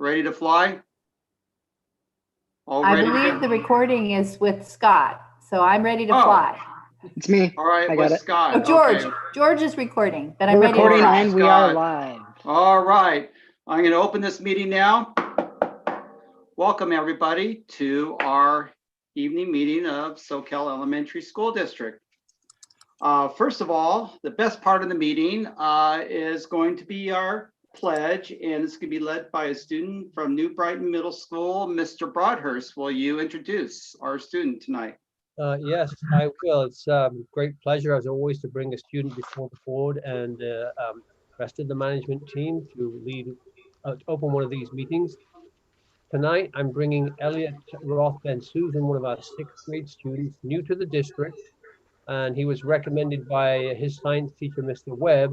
ready to fly? All I ready believe to... the recording is with Scott, so I'm ready to fly. It's me. All right, I got with it. Scott. Oh, George. Okay. George is recording, but We're I'm ready to recording fly. and we are Scott. live. All right. I'm going to open this meeting now. Welcome, everybody, to our evening meeting of Soquel Elementary School District. First of all, the best part of the meeting is going to be our pledge, and it's going to be led by a student from New Brighton Middle School. Mr. Broadhurst, will you introduce our student tonight? Yes, I will. It's a great pleasure, as always, to bring a student before the board and rest of the management team to lead, to open one of these meetings. Tonight, I'm bringing Elliot Roth Ben Susan, one of our 6th grade students, new to the district, and he was recommended by his science teacher, Mr. Webb.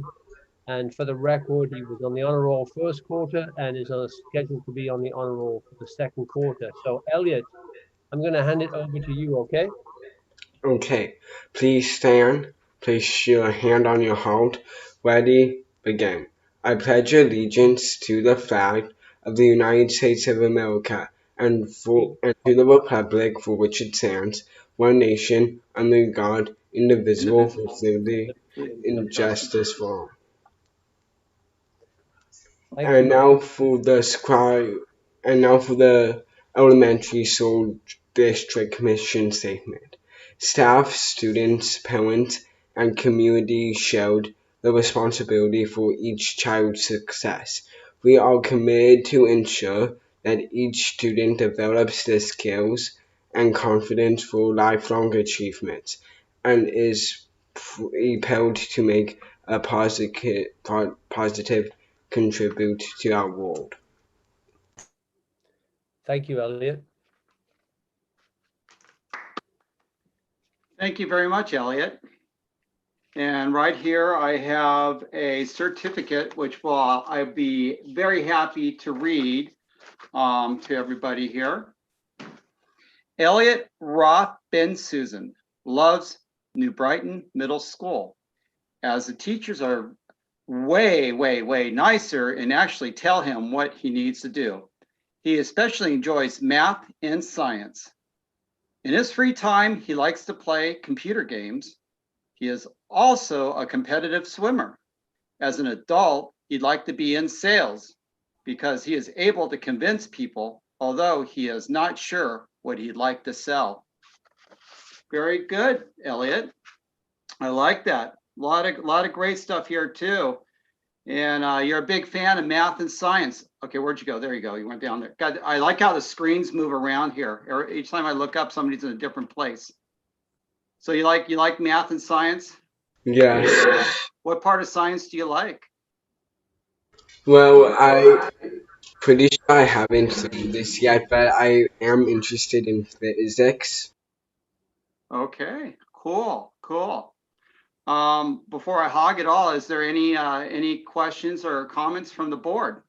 And for the record, he was on the honor roll first quarter and is on a schedule to be on the honor roll for the second quarter. So, Elliot, I'm going to hand it over to you, okay? Okay, please stand. Place your hand on your heart. Ready, begin. I pledge allegiance to the flag of the United States of America and to the republic for which it stands, one nation, under God, indivisible, with liberty and justice for all. And now for the elementary school district mission statement. Staff, students, parents, and community showed the responsibility for each child's success. We are committed to ensure that each student develops the skills and confidence for lifelong achievements and is prepared to make a positive contribute to our world. Thank you, Elliot. Thank you very much, Elliot. And right here, I have a certificate, which I'll be very happy to read to everybody here. Elliot Roth Ben Susan loves New Brighton Middle School, as the teachers are way nicer and actually tell him what he needs to do. He especially enjoys math and science. In his free time, he likes to play computer games. He is also a competitive swimmer. As an adult, he'd like to be in sales because he is able to convince people, although he is not sure what he'd like to sell. Very good, Elliot. I like that. A lot of great stuff here too. And you're a big fan of math and science. Okay, where'd you go? There you go. You went down there. God, I like how the screens move around here. Each time I look up, somebody's in a different place. So you like math and science? Yeah. What part of science do you like? Well, I'm pretty sure I haven't seen this yet, but I am interested in physics. Okay, cool. Before I hog it all, is there any questions or comments from the board?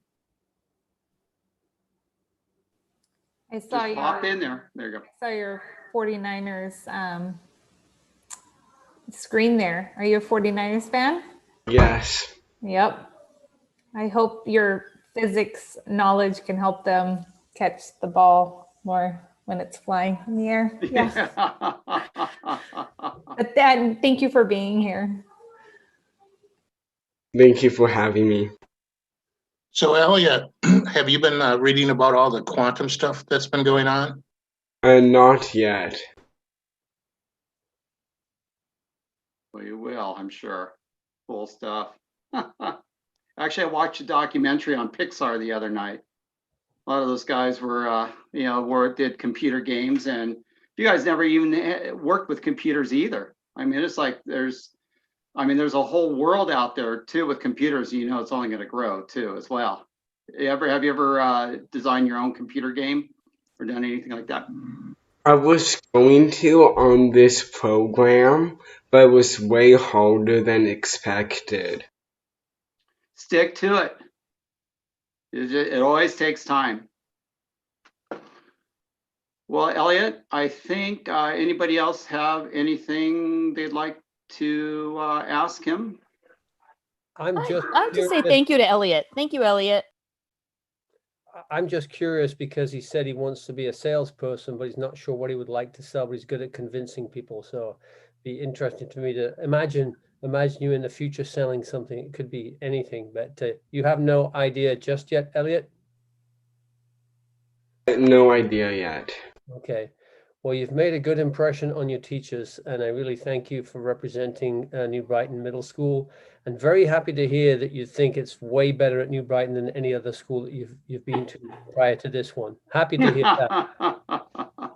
I saw Just pop in there. There you go. I saw your 49ers screen there. Are you a 49ers fan? Yes. Yep. I hope your physics knowledge can help them catch the ball more when it's flying in the air. Yeah. But then, thank you for being here. Thank you for having me. So Elliot, have you been reading about all the quantum stuff that's been going on? Not yet. Well, you will, I'm sure. Cool stuff. Actually, I watched a documentary on Pixar the other night. A lot of those guys were, did computer games, and you guys never even worked with computers either. I mean, it's like there's a whole world out there too with computers. You know, it's only going to grow too as well. Have you ever designed your own computer game or done anything like that? I was going to on this program, but it was way harder than expected. Stick to it. It always takes time. Well, Elliot, I think anybody else have anything they'd like to ask him? I'll just say thank you to Elliot. Thank you, Elliot. I'm just curious because he said he wants to be a salesperson, but he's not sure what he would like to sell, but he's good at convincing people. So be interesting to me to imagine you in the future selling something. It could be anything, but you have no idea just yet, Elliot? No idea yet. Okay. Well, you've made a good impression on your teachers, and I really thank you for representing New Brighton Middle School. And very happy to hear that you think it's way better at New Brighton than any other school that you've been to prior to this one. Happy to hear that.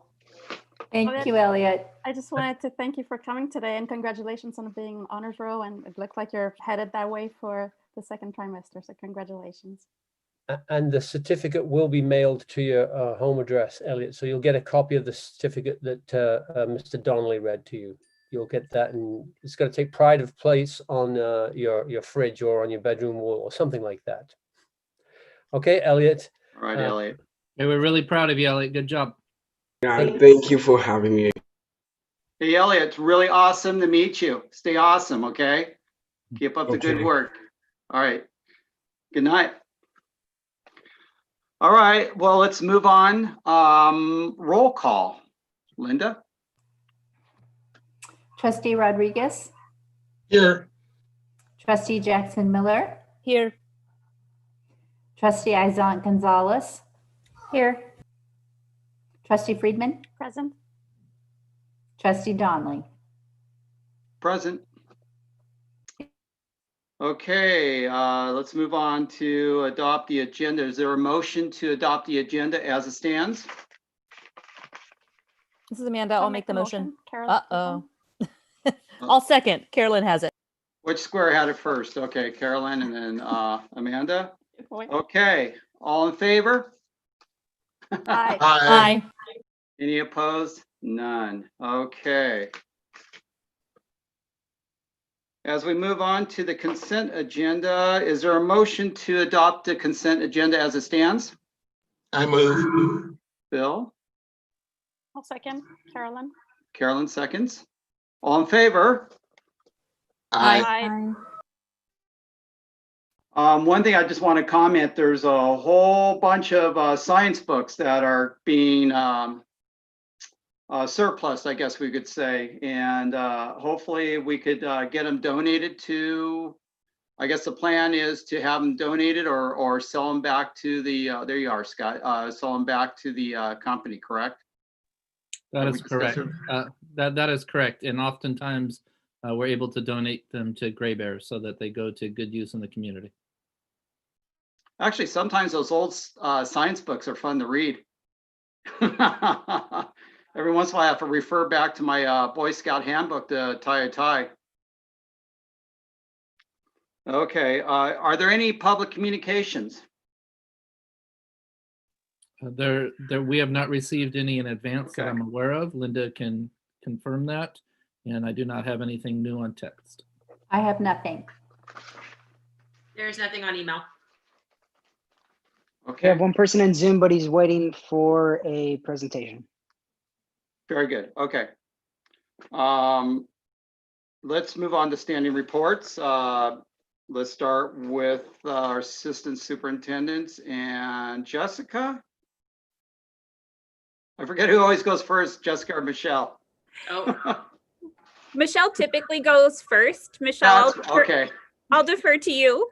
Thank you, Elliot. I just wanted to thank you for coming today and congratulations on being honors row. And it looks like you're headed that way for the second trimester. So congratulations. And the certificate will be mailed to your home address, Elliot. So you'll get a copy of the certificate that Mr. Donnelly read to you. You'll get that, and it's going to take pride of place on your fridge or on your bedroom wall or something like that. Okay, Elliot. All right, Elliot. Hey, we're really proud of you, Elliot. Good job. Yeah, thank you for having me. Hey, Elliot, it's really awesome to meet you. Stay awesome, okay? Keep up the good Okay. work. All right. Good night. All right, well, let's move on. Roll call. Linda? Trustee Rodriguez, Here. trustee Jackson Miller, Here. trustee Izant Gonzalez. Here. Trustee Friedman, Present. trustee Donnelly. Present. Okay, let's move on to adopt the agenda. Is there a motion to adopt the agenda as it stands? This is Amanda. I'll make the motion. Carolyn. Uh-oh. I'll second. Carolyn has it. Which square had it first? Okay, Carolyn and then Amanda. Good point. Okay, all in favor? Aye. Aye. Any opposed? None. Okay. As we move on to the consent agenda, is there a motion to adopt the consent agenda as it stands? I move. Bill? I'll second. Carolyn. Carolyn seconds. All in favor? Aye. One thing I just want to comment, there's a whole bunch of science books that are being surplus, I guess we could say. And hopefully we could get them donated to, I guess the plan is to have them donated or sell them back to the, there you are, Scott, sell them back to the company, correct? That Have is we correct. discussed That is correct. And oftentimes we're able to donate them to Gray Bears so that they go to good use in the community. Actually, sometimes those old science books are fun to read. Every once in a while, I have to refer back to my Boy Scout handbook to tie a tie. Okay, are there any public communications? We have not received any in advance that Okay. I'm aware of. Linda can confirm that. And I do not have anything new on text. I have nothing. There's nothing on email. We Okay, have one person in Zoom, but he's waiting for a presentation. very good. Okay. Let's move on to standing reports. Let's start with our assistant superintendents and Jessica. I forget who always goes first, Jessica or Michelle. Oh, Michelle typically goes first. Michelle, Okay. I'll defer to you.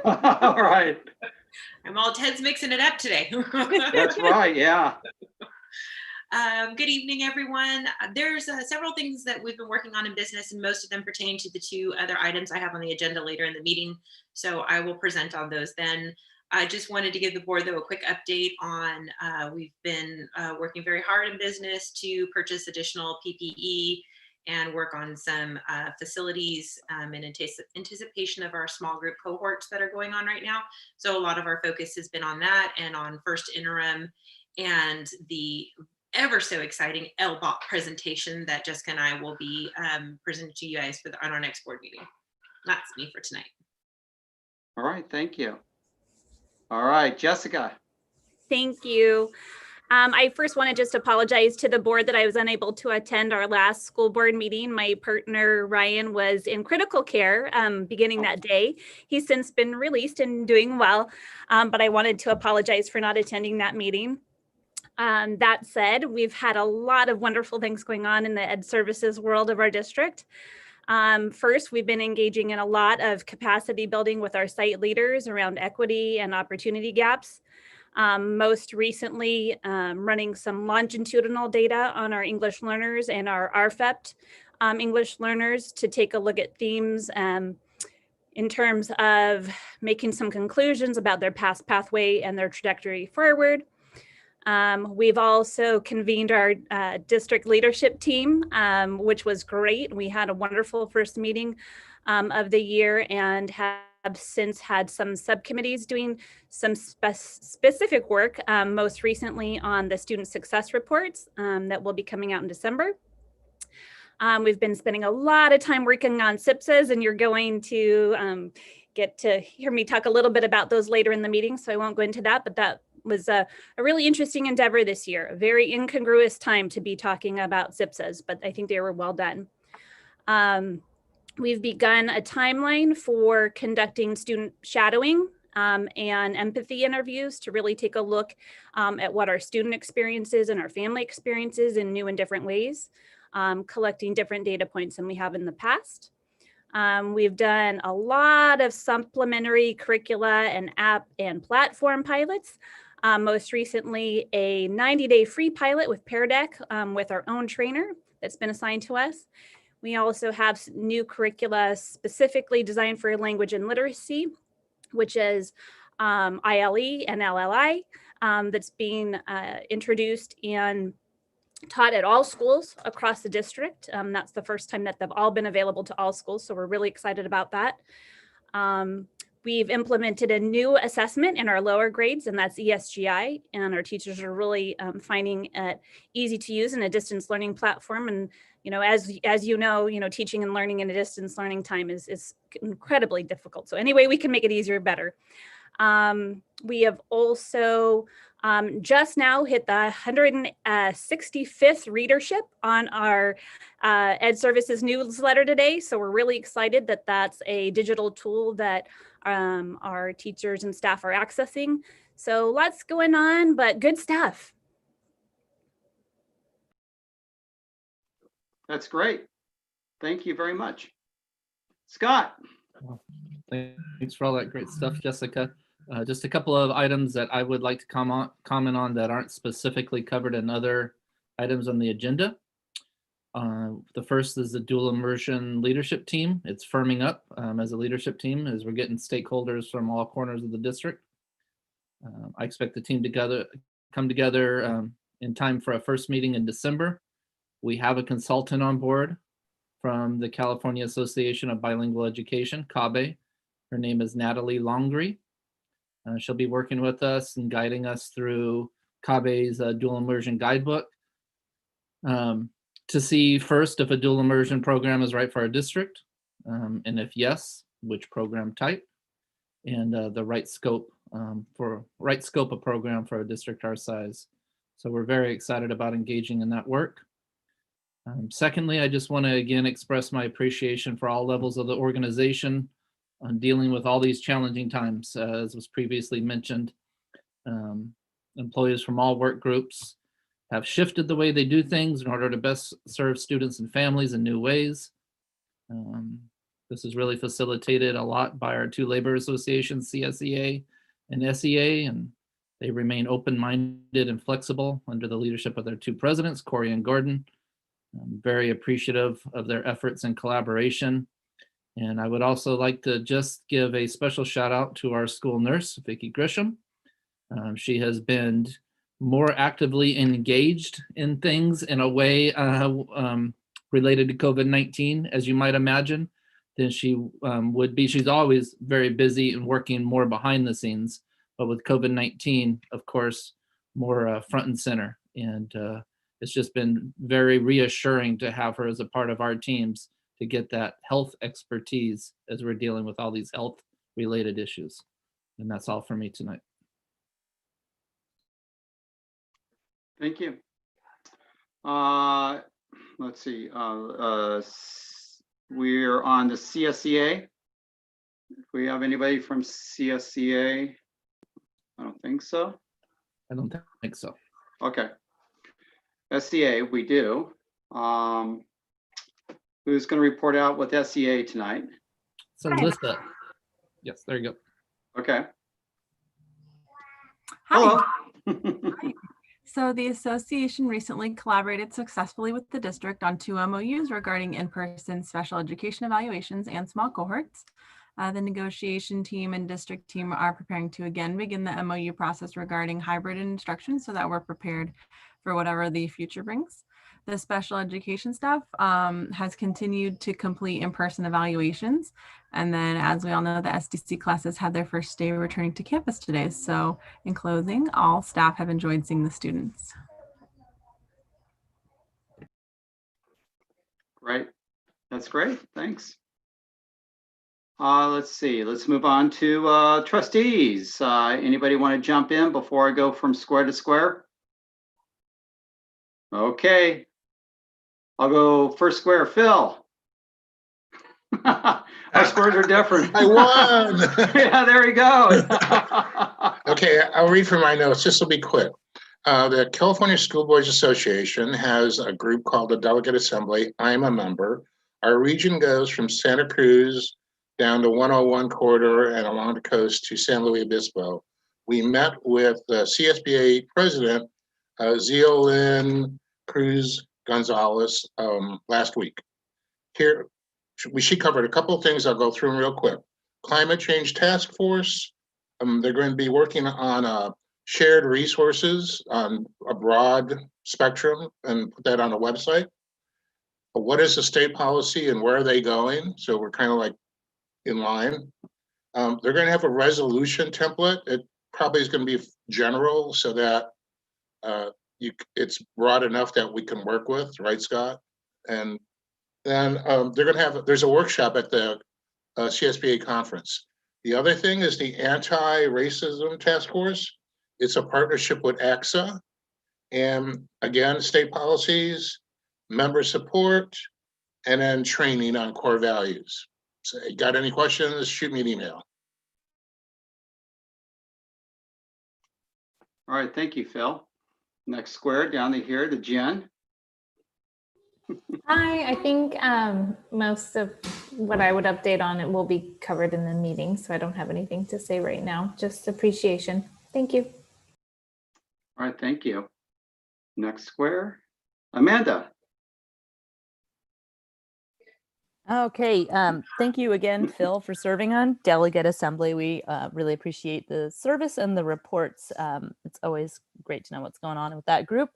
All right. I'm all Ted's mixing it up today. That's right. Yeah. Good evening, everyone. There's several things that we've been working on in business, and most of them pertain to the two other items I have on the agenda later in the meeting. So I will present on those then. I just wanted to give the board, though, a quick update on we've been working very hard in business to purchase additional PPE and work on some facilities in anticipation of our small group cohorts that are going on right now. So a lot of our focus has been on that and on first interim and the ever so exciting LBOT presentation that Jessica and I will be presenting to you guys on our next board meeting. That's me for tonight. All right. Thank you. All right, Jessica. Thank you. I first want to just apologize to the board that I was unable to attend our last school board meeting. My partner Ryan was in critical care beginning that day. He's since been released and doing well, but I wanted to apologize for not attending that meeting. That said, we've had a lot of wonderful things going on in the ed services world of our district. First, we've been engaging in a lot of capacity building with our site leaders around equity and opportunity gaps. Most recently, running some longitudinal data on our English learners and our RFEP English learners to take a look at themes in terms of making some conclusions about their past pathway and their trajectory forward. We've also convened our district leadership team, which was great. We had a wonderful first meeting of the year and have since had some subcommittees doing some specific work, most recently on the student success reports that will be coming out in December. We've been spending a lot of time working on SIPSAs, and you're going to get to hear me talk a little bit about those later in the meeting, so I won't go into that, but that was a really interesting endeavor this year, a very incongruous time to be talking about SIPSAs, but I think they were well done. We've begun a timeline for conducting student shadowing and empathy interviews to really take a look at what our student experiences and our family experiences in new and different ways, collecting different data points than we have in the past. We've done a lot of supplementary curricula and app and platform pilots. Most recently, a 90-day free pilot with Pear Deck with our own trainer that's been assigned to us. We also have new curricula specifically designed for language and literacy, which is ILE and LLI that's being introduced and taught at all schools across the district. That's the first time that they've all been available to all schools, so we're really excited about that. We've implemented a new assessment in our lower grades, and that's ESGI, and our teachers are really finding it easy to use in a distance learning platform. And as you know, teaching and learning in a distance learning time is incredibly difficult. So any way we can make it easier, better. We have also just now hit the 165th readership on our Ed Services newsletter today. So we're really excited that that's a digital tool that our teachers and staff are accessing. So lots going on, but good stuff. That's great. Thank you very much. Scott. Thanks for all that great stuff, Jessica. Just a couple of items that I would like to comment on that aren't specifically covered in other items on the agenda. The first is the dual immersion leadership team. It's firming up as a leadership team as we're getting stakeholders from all corners of the district. I expect the team to come together in time for a first meeting in December. We have a consultant on board from the California Association of Bilingual Education, CABE. Her name is Natalie Longry. She'll be working with us and guiding us through CABE's dual immersion guidebook to see first if a dual immersion program is right for our district, and if yes, which program type, and the right scope of program for a district our size. So we're very excited about engaging in that work. Secondly, I just want to again express my appreciation for all levels of the organization on dealing with all these challenging times. As was previously mentioned, employees from all work groups have shifted the way they do things in order to best serve students and families in new ways. This is really facilitated a lot by our two labor associations, CSEA and SEA, and they remain open-minded and flexible under the leadership of their two presidents, Corey and Gordon. I'm very appreciative of their efforts and collaboration. And I would also like to just give a special shout out to our school nurse, Vicki Grisham. She has been more actively engaged in things in a way related to COVID-19, as you might imagine, than she would be. She's always very busy and working more behind the scenes, but with COVID-19, of course, more front and center. And it's just been very reassuring to have her as a part of our teams to get that health expertise as we're dealing with all these health related issues. And that's all for me tonight. Thank you. Let's see. We're on the CSEA. If we have anybody from CSEA, I don't think so. I don't think so. Okay. SEA, we do. Who's going to report out with SEA tonight? So Lisa. Yes, there you go. Okay. Hi. Hello. So the association recently collaborated successfully with the district on 2 MOUs regarding in-person special education evaluations and small cohorts. The negotiation team and district team are preparing to again begin the MOU process regarding hybrid instruction so that we're prepared for whatever the future brings. The special education staff has continued to complete in-person evaluations. And then, as we all know, the SDC classes had their first day returning to campus today. So in closing, all staff have enjoyed seeing the students. Great. That's great. Thanks. Let's see. Let's move on to trustees. Anybody want to jump in before I go from square to square? Okay. I'll go first square. Phil. Our scores are different. I won. Yeah, there we go. Okay, I'll read from my notes. This will be quick. The California School Boards Association has a group called the Delegate Assembly. I'm a member. Our region goes from Santa Cruz down to 101 corridor and along the coast to San Luis Obispo. We met with the CSBA president, Zeolyn Cruz Gonzalez, last week. Here, she covered a couple of things. I'll go through them real quick. Climate Change Task Force. They're going to be working on shared resources on a broad spectrum and put that on a website. What is the state policy and where are they going? So we're kind of like in line. They're going to have a resolution template. It probably is going to be general so that it's broad enough that we can work with, right, Scott? And then they're going to have, there's a workshop at the CSBA conference. The other thing is the Anti-Racism Task Force. It's a partnership with AXA. And again, state policies, member support, and then training on core values. So got any questions, shoot me an email. All right, thank you, Phil. Next square down to here, to Jen. Hi, I think most of what I would update on it will be covered in the meeting, so I don't have anything to say right now, just appreciation. Thank you. All right, thank you. Next square, Amanda. Okay, thank you again, Phil, for serving on Delegate Assembly. We really appreciate the service and the reports. It's always great to know what's going on with that group.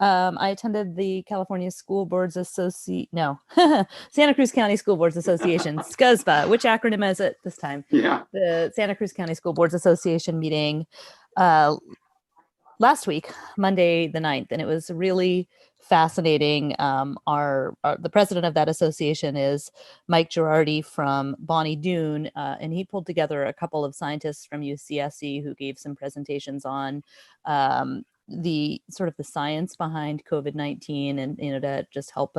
I attended the California School Boards Santa Cruz County School Boards Association, SCUSBA. Which acronym is it this time? Yeah. The Santa Cruz County School Boards Association meeting last week, Monday the 9th, and it was really fascinating. The president of that association is Mike Girardi from Bonnie Doon, and he pulled together a couple of scientists from UCSC who gave some presentations on the sort of the science behind COVID-19, and to just help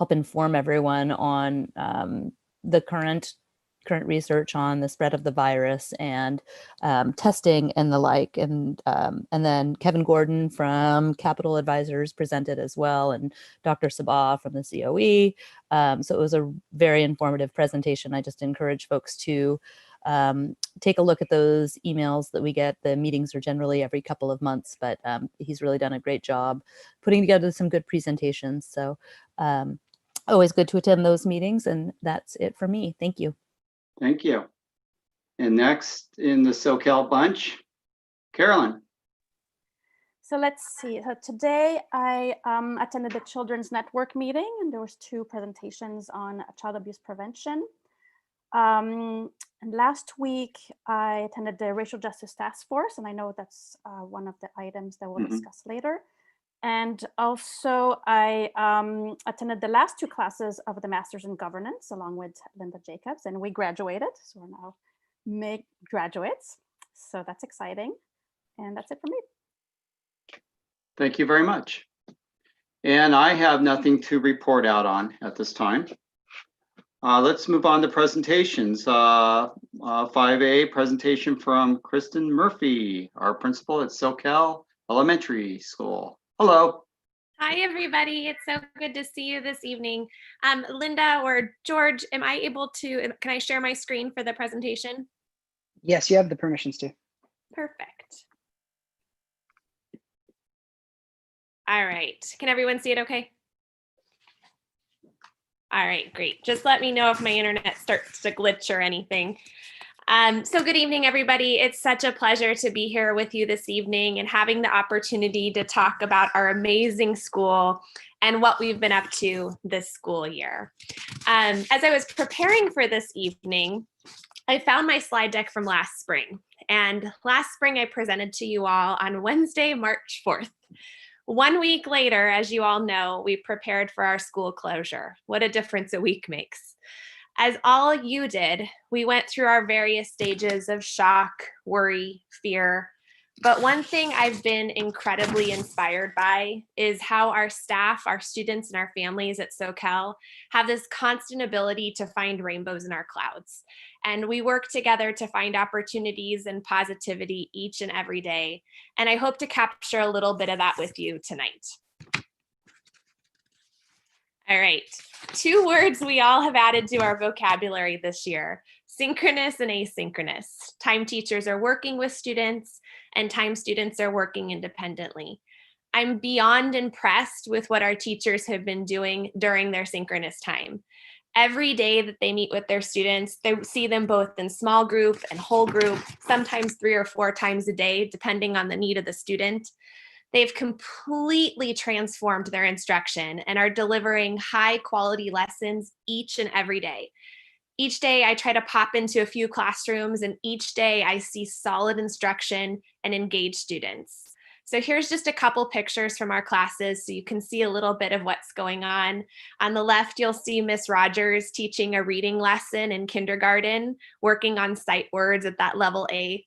inform everyone on the current research on the spread of the virus and testing and the like. And then Kevin Gordon from Capital Advisors presented as well, and Dr. Sabah from the COE. So it was a very informative presentation. I just encourage folks to take a look at those emails that we get. The meetings are generally every couple of months, but he's really done a great job putting together some good presentations. So always good to attend those meetings. And that's it for me. Thank you. Thank you. And next in the SoCal bunch, Carolyn. So let's see. So today I attended the Children's Network meeting, and there was 2 presentations on child abuse prevention. And last week I attended the Racial Justice Task Force, and I know that's one of the items that we'll discuss later. And also I attended the last 2 classes of the Masters in Governance along with Linda Jacobs, and we graduated. So we're now MIG graduates. So that's exciting. And that's it for me. Thank you very much. And I have nothing to report out on at this time. Let's move on to presentations. 5A presentation from Kristen Murphy, our principal at SoCal Elementary School. Hello. Hi, everybody. It's so good to see you this evening. Linda or George, am I able to, can I share my screen for the presentation? Yes, you have the permissions to. Perfect. All right. Can everyone see it okay? All right, great. Just let me know if my internet starts to glitch or anything. So good evening, everybody. It's such a pleasure to be here with you this evening and having the opportunity to talk about our amazing school and what we've been up to this school year. As I was preparing for this evening, I found my slide deck from last spring. And last spring, I presented to you all on Wednesday, March 4th. 1 week later, as you all know, we prepared for our school closure. What a difference a week makes. As all you did, we went through our various stages of shock, worry, fear. But one thing I've been incredibly inspired by is how our staff, our students, and our families at SoCal have this constant ability to find rainbows in our clouds. And we work together to find opportunities and positivity each and every day. And I hope to capture a little bit of that with you tonight. All right, 2 words we all have added to our vocabulary this year: synchronous and asynchronous. Time teachers are working with students and time students are working independently. I'm beyond impressed with what our teachers have been doing during their synchronous time. Every day that they meet with their students, they see them both in small group and whole group, sometimes 3 or 4 times a day, depending on the need of the student. They've completely transformed their instruction and are delivering high quality lessons each and every day. Each day I try to pop into a few classrooms, and each day I see solid instruction and engaged students. So here's just a couple pictures from our classes so you can see a little bit of what's going on. On the left, you'll see Miss Rogers teaching a reading lesson in kindergarten, working on sight words at that level A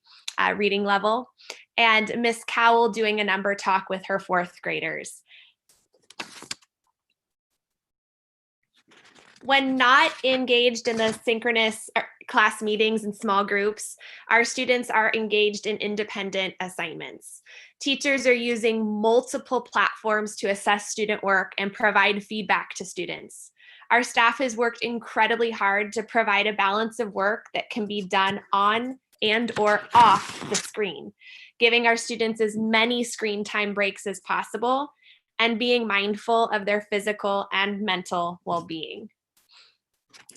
reading level, and Miss Cowell doing a number talk with her 4th graders. When not engaged in the synchronous class meetings and small groups, our students are engaged in independent assignments. Teachers are using multiple platforms to assess student work and provide feedback to students. Our staff has worked incredibly hard to provide a balance of work that can be done on and or off the screen, giving our students as many screen time breaks as possible and being mindful of their physical and mental well-being.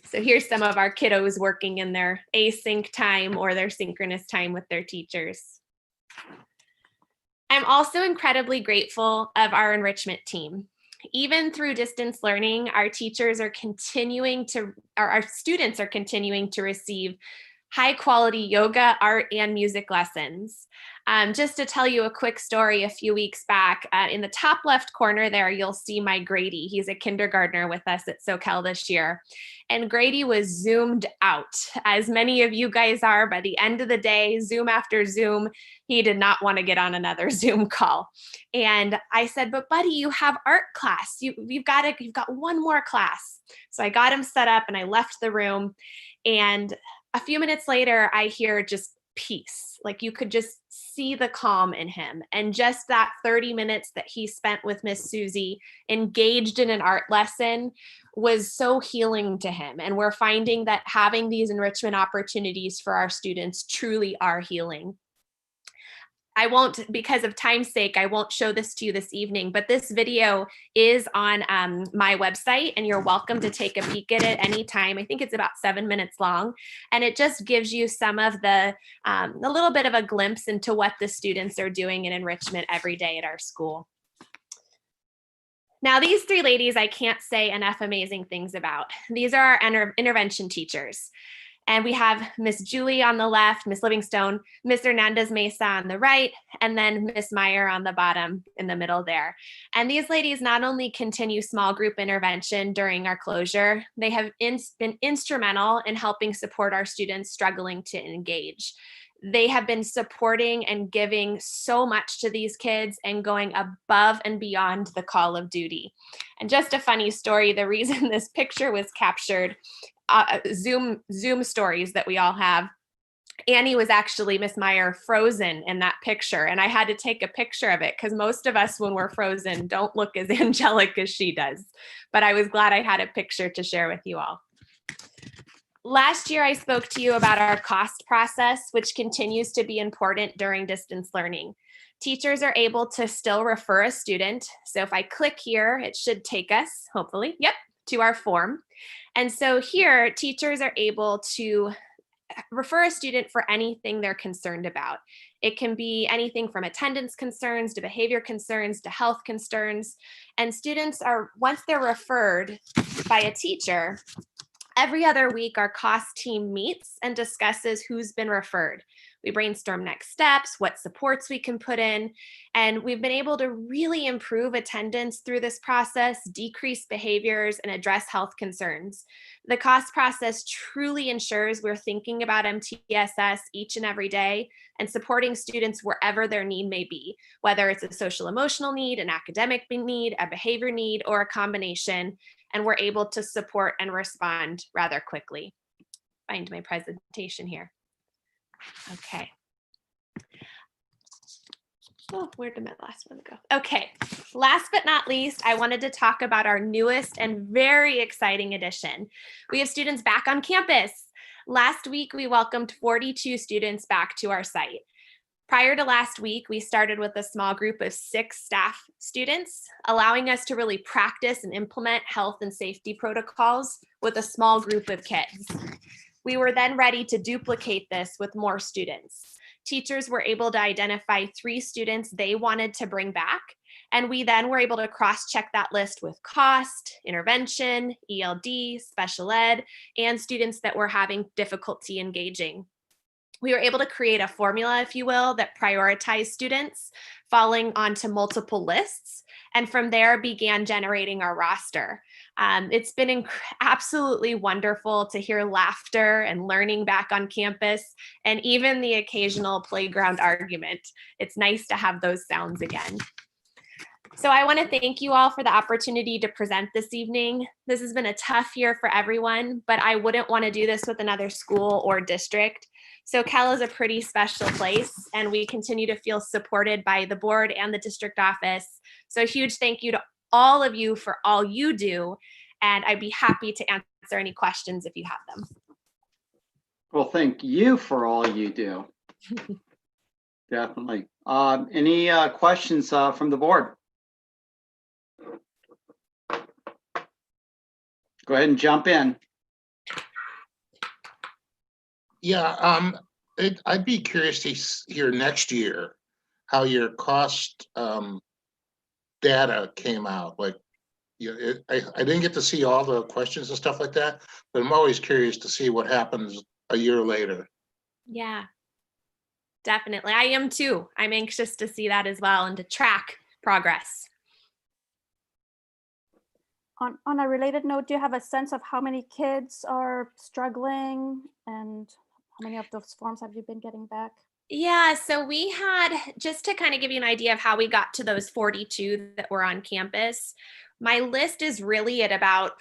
So here's some of our kiddos working in their async time or their synchronous time with their teachers. I'm also incredibly grateful of our enrichment team. Even through distance learning, our students are continuing to receive high quality yoga, art, and music lessons. Just to tell you a quick story, a few weeks back, in the top left corner there, you'll see my Grady. He's a kindergartner with us at SoCal this year. And Grady was zoomed out, as many of you guys are. By the end of the day, Zoom after Zoom, he did not want to get on another Zoom call. And I said, but buddy, you have art class. You've got one more class. So I got him set up and I left the room. And a few minutes later, I hear just peace. Like you could just see the calm in him. And just that 30 minutes that he spent with Miss Susie engaged in an art lesson was so healing to him. And we're finding that having these enrichment opportunities for our students truly are healing. I won't, because of time's sake, I won't show this to you this evening, but this video is on my website and you're welcome to take a peek at it anytime. I think it's about 7 minutes long, and it just gives you some of a little bit of a glimpse into what the students are doing in enrichment every day at our school. Now, these 3 ladies, I can't say enough amazing things about. These are our intervention teachers. And we have Miss Julie on the left, Miss Livingstone, Miss Hernandez Mesa on the right, and then Miss Meyer on the bottom in the middle there. And these ladies not only continue small group intervention during our closure, they have been instrumental in helping support our students struggling to engage. They have been supporting and giving so much to these kids and going above and beyond the call of duty. And just a funny story, the reason this picture was captured, Zoom stories that we all have, Annie was actually, Miss Meyer, frozen in that picture. And I had to take a picture of it because most of us, when we're frozen, don't look as angelic as she does. But I was glad I had a picture to share with you all. Last year, I spoke to you about our cost process, which continues to be important during distance learning. Teachers are able to still refer a student. So if I click here, it should take us, hopefully, to our form. And so here, teachers are able to refer a student for anything they're concerned about. It can be anything from attendance concerns to behavior concerns to health concerns. And students are, once they're referred by a teacher, every other week our cost team meets and discusses who's been referred. We brainstorm next steps, what supports we can put in, and we've been able to really improve attendance through this process, decrease behaviors, and address health concerns. The cost process truly ensures we're thinking about MTSS each and every day and supporting students wherever their need may be, whether it's a social emotional need, an academic need, a behavior need, or a combination, and we're able to support and respond rather quickly. Find my presentation here. Okay. Oh, where did my last one go? Okay, last but not least, I wanted to talk about our newest and very exciting addition. We have students back on campus. Last week, we welcomed 42 students back to our site. Prior to last week, we started with a small group of 6 staff students, allowing us to really practice and implement health and safety protocols with a small group of kids. We were then ready to duplicate this with more students. Teachers were able to identify 3 students they wanted to bring back, and we then were able to cross-check that list with cost, intervention, ELD, special ed, and students that were having difficulty engaging. We were able to create a formula, if you will, that prioritized students falling onto multiple lists, and from there began generating our roster. It's been absolutely wonderful to hear laughter and learning back on campus, and even the occasional playground argument. It's nice to have those sounds again. So I want to thank you all for the opportunity to present this evening. This has been a tough year for everyone, but I wouldn't want to do this with another school or district. SoCal is a pretty special place, and we continue to feel supported by the board and the district office. So a huge thank you to all of you for all you do, and I'd be happy to answer any questions if you have them. Well, thank you for all you do. Definitely. Any questions from the board? Go ahead and jump in. Yeah, I'd be curious to hear next year how your cost data came out. Like, I didn't get to see all the questions and stuff like that, but I'm always curious to see what happens a year later. Yeah, definitely. I am too. I'm anxious to see that as well and to track progress. On a related note, do you have a sense of how many kids are struggling and how many of those forms have you been getting back? Yeah, so we had, just to kind of give you an idea of how we got to those 42 that were on campus, my list is really at about,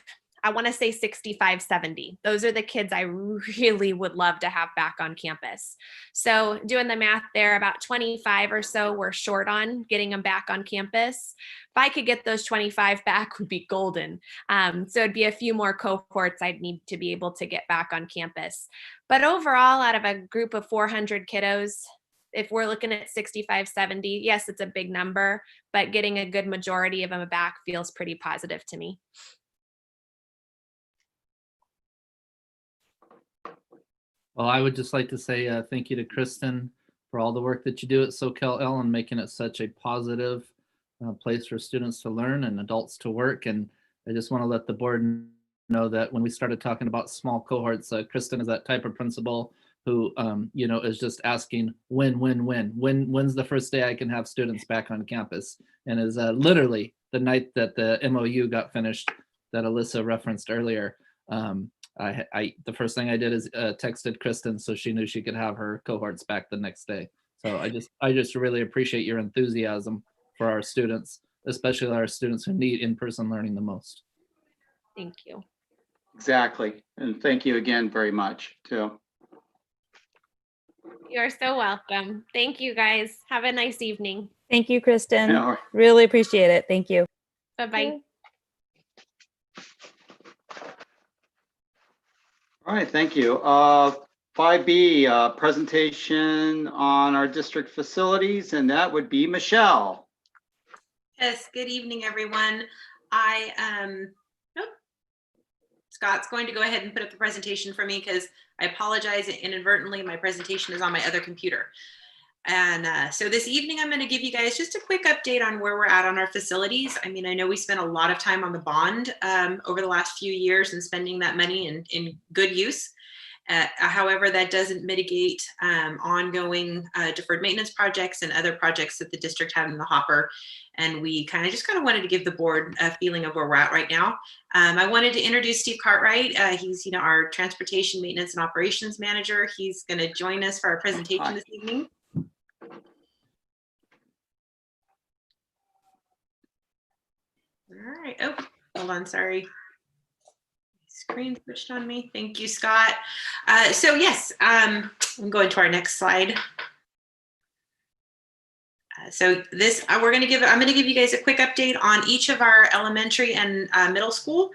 I want to say 65, 70. Those are the kids I really would love to have back on campus. So doing the math there, about 25 or so we're short on getting them back on campus. If I could get those 25 back, would be golden. So it'd be a few more cohorts I'd need to be able to get back on campus. But overall, out of a group of 400 kiddos, if we're looking at 65, 70, yes, it's a big number, but getting a good majority of them back feels pretty positive to me. Well, I would just like to say thank you to Kristen for all the work that you do at SoCal and making it such a positive place for students to learn and adults to work. And I just want to let the board know that when we started talking about small cohorts, Kristen is that type of principal who, is just asking when's the first day I can have students back on campus, and is literally the night that the MOU got finished that Alyssa referenced earlier. the first thing I did is texted Kristen so she knew she could have her cohorts back the next day. So I just really appreciate your enthusiasm for our students, especially our students who need in-person learning the most. Thank you. Exactly. And thank you again very much too. You're so welcome. Thank you guys. Have a nice evening. Thank you, Kristen. Yeah, all right. Really appreciate it. Thank you. Bye-bye. All right, thank you. 5B, presentation on our district facilities, and that would be Michelle. Yes, good evening, everyone. Scott's going to go ahead and put up the presentation for me because I apologize inadvertently. My presentation is on my other computer. And so this evening, I'm going to give you guys just a quick update on where we're at on our facilities. I mean, I know we spent a lot of time on the bond over the last few years and spending that money in good use. However, that doesn't mitigate ongoing deferred maintenance projects and other projects that the district had in the hopper. And we kind of wanted to give the board a feeling of where we're at right now. I wanted to introduce Steve Cartwright. He's our transportation maintenance and operations manager. He's going to join us for our presentation this evening. All right. Oh, hold on. Sorry. Screen switched on me. Thank you, Scott. So yes, I'm going to our next slide. So this, I'm going to give you guys a quick update on each of our elementary and middle school.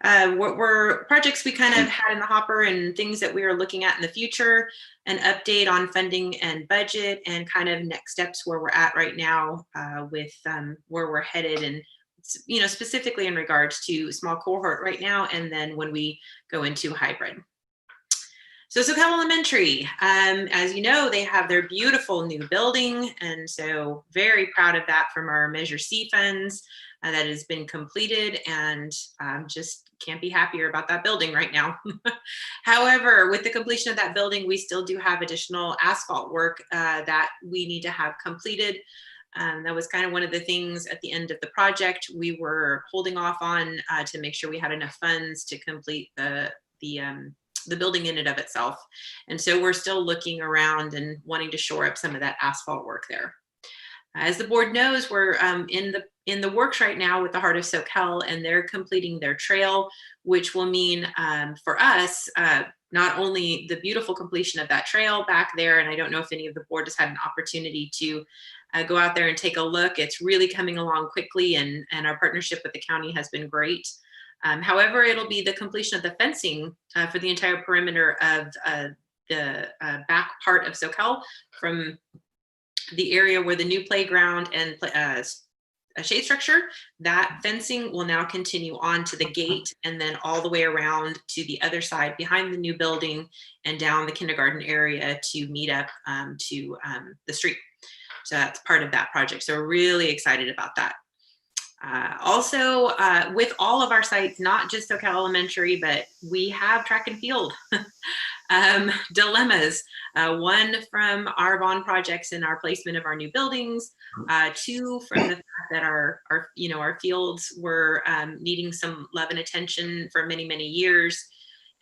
What were projects we kind of had in the hopper and things that we are looking at in the future, an update on funding and budget, and kind of next steps where we're at right now with where we're headed, and specifically in regards to small cohort right now, and then when we go into hybrid. So Soquel Elementary, as you know, they have their beautiful new building, and so very proud of that from our Measure C funds that has been completed, and just can't be happier about that building right now. However, with the completion of that building, we still do have additional asphalt work that we need to have completed. That was kind of one of the things at the end of the project we were holding off on to make sure we had enough funds to complete the building in and of itself. And so we're still looking around and wanting to shore up some of that asphalt work there. As the board knows, we're in the works right now with the Heart of Soquel, and they're completing their trail, which will mean for us, not only the beautiful completion of that trail back there, and I don't know if any of the board has had an opportunity to go out there and take a look. It's really coming along quickly, and our partnership with the county has been great. However, it'll be the completion of the fencing for the entire perimeter of the back part of Soquel, from the area where the new playground and a shade structure. That fencing will now continue on to the gate and then all the way around to the other side behind the new building and down the kindergarten area to meet up to the street. So that's part of that project. So we're really excited about that. Also, with all of our sites, not just Soquel Elementary, but we have track and field dilemmas. One from our bond projects and our placement of our new buildings. Two from the fact that our fields were needing some love and attention for many, many years.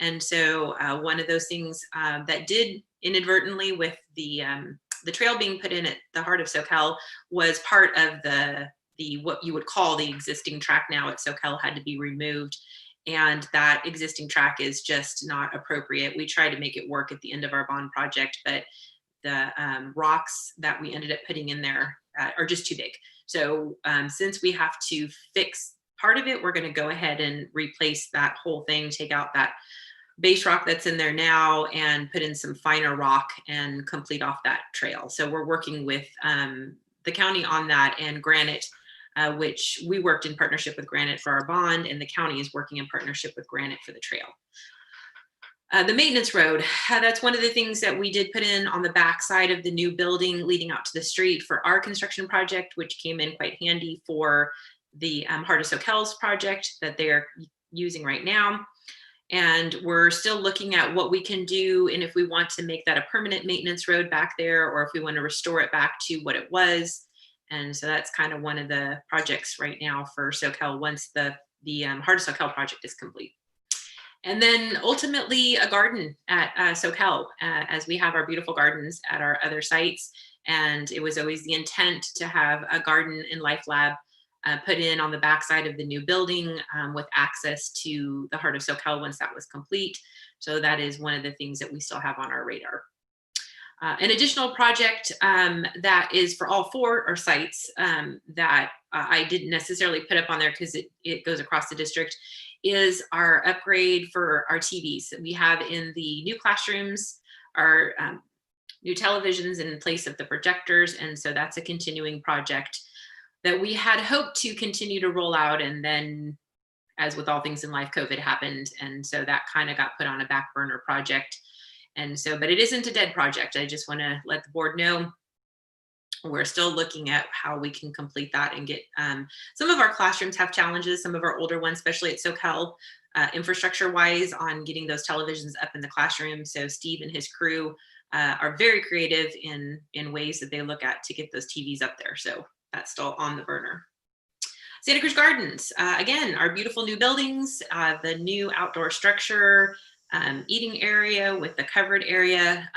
And so one of those things that did inadvertently with the trail being put in at the Heart of Soquel was part of the what you would call the existing track now at Soquel had to be removed, and that existing track is just not appropriate. We tried to make it work at the end of our bond project, but the rocks that we ended up putting in there are just too big. So since we have to fix part of it, we're going to go ahead and replace that whole thing, take out that base rock that's in there now and put in some finer rock and complete off that trail. So we're working with the county on that, and Granite, which we worked in partnership with Granite for our bond, and the county is working in partnership with Granite for the trail. The maintenance road, that's one of the things that we did put in on the back side of the new building leading out to the street for our construction project, which came in quite handy for the Heart of Soquel's project that they're using right now. And we're still looking at what we can do, and if we want to make that a permanent maintenance road back there, or if we want to restore it back to what it was. And so that's kind of one of the projects right now for Soquel once the Heart of Soquel project is complete. And then ultimately a garden at SoCal, as we have our beautiful gardens at our other sites. And it was always the intent to have a garden and life lab put in on the backside of the new building with access to the heart of SoCal once that was complete. So that is one of the things that we still have on our radar. An additional project that is for all 4 our sites that I didn't necessarily put up on there because it goes across the district is our upgrade for our TVs that we have in the new classrooms, our new televisions in place of the projectors. And so that's a continuing project that we had hoped to continue to roll out. And then, as with all things in life, COVID happened. And so that kind of got put on a back burner project. And so, but it isn't a dead project. I just want to let the board know we're still looking at how we can complete that and get some of our classrooms have challenges, some of our older ones, especially at SoCal, infrastructure wise on getting those televisions up in the classroom. So Steve and his crew are very creative in ways that they look at to get those TVs up there. So that's still on the burner. Santa Cruz Gardens, again, our beautiful new buildings, the new outdoor structure, eating area with the covered area,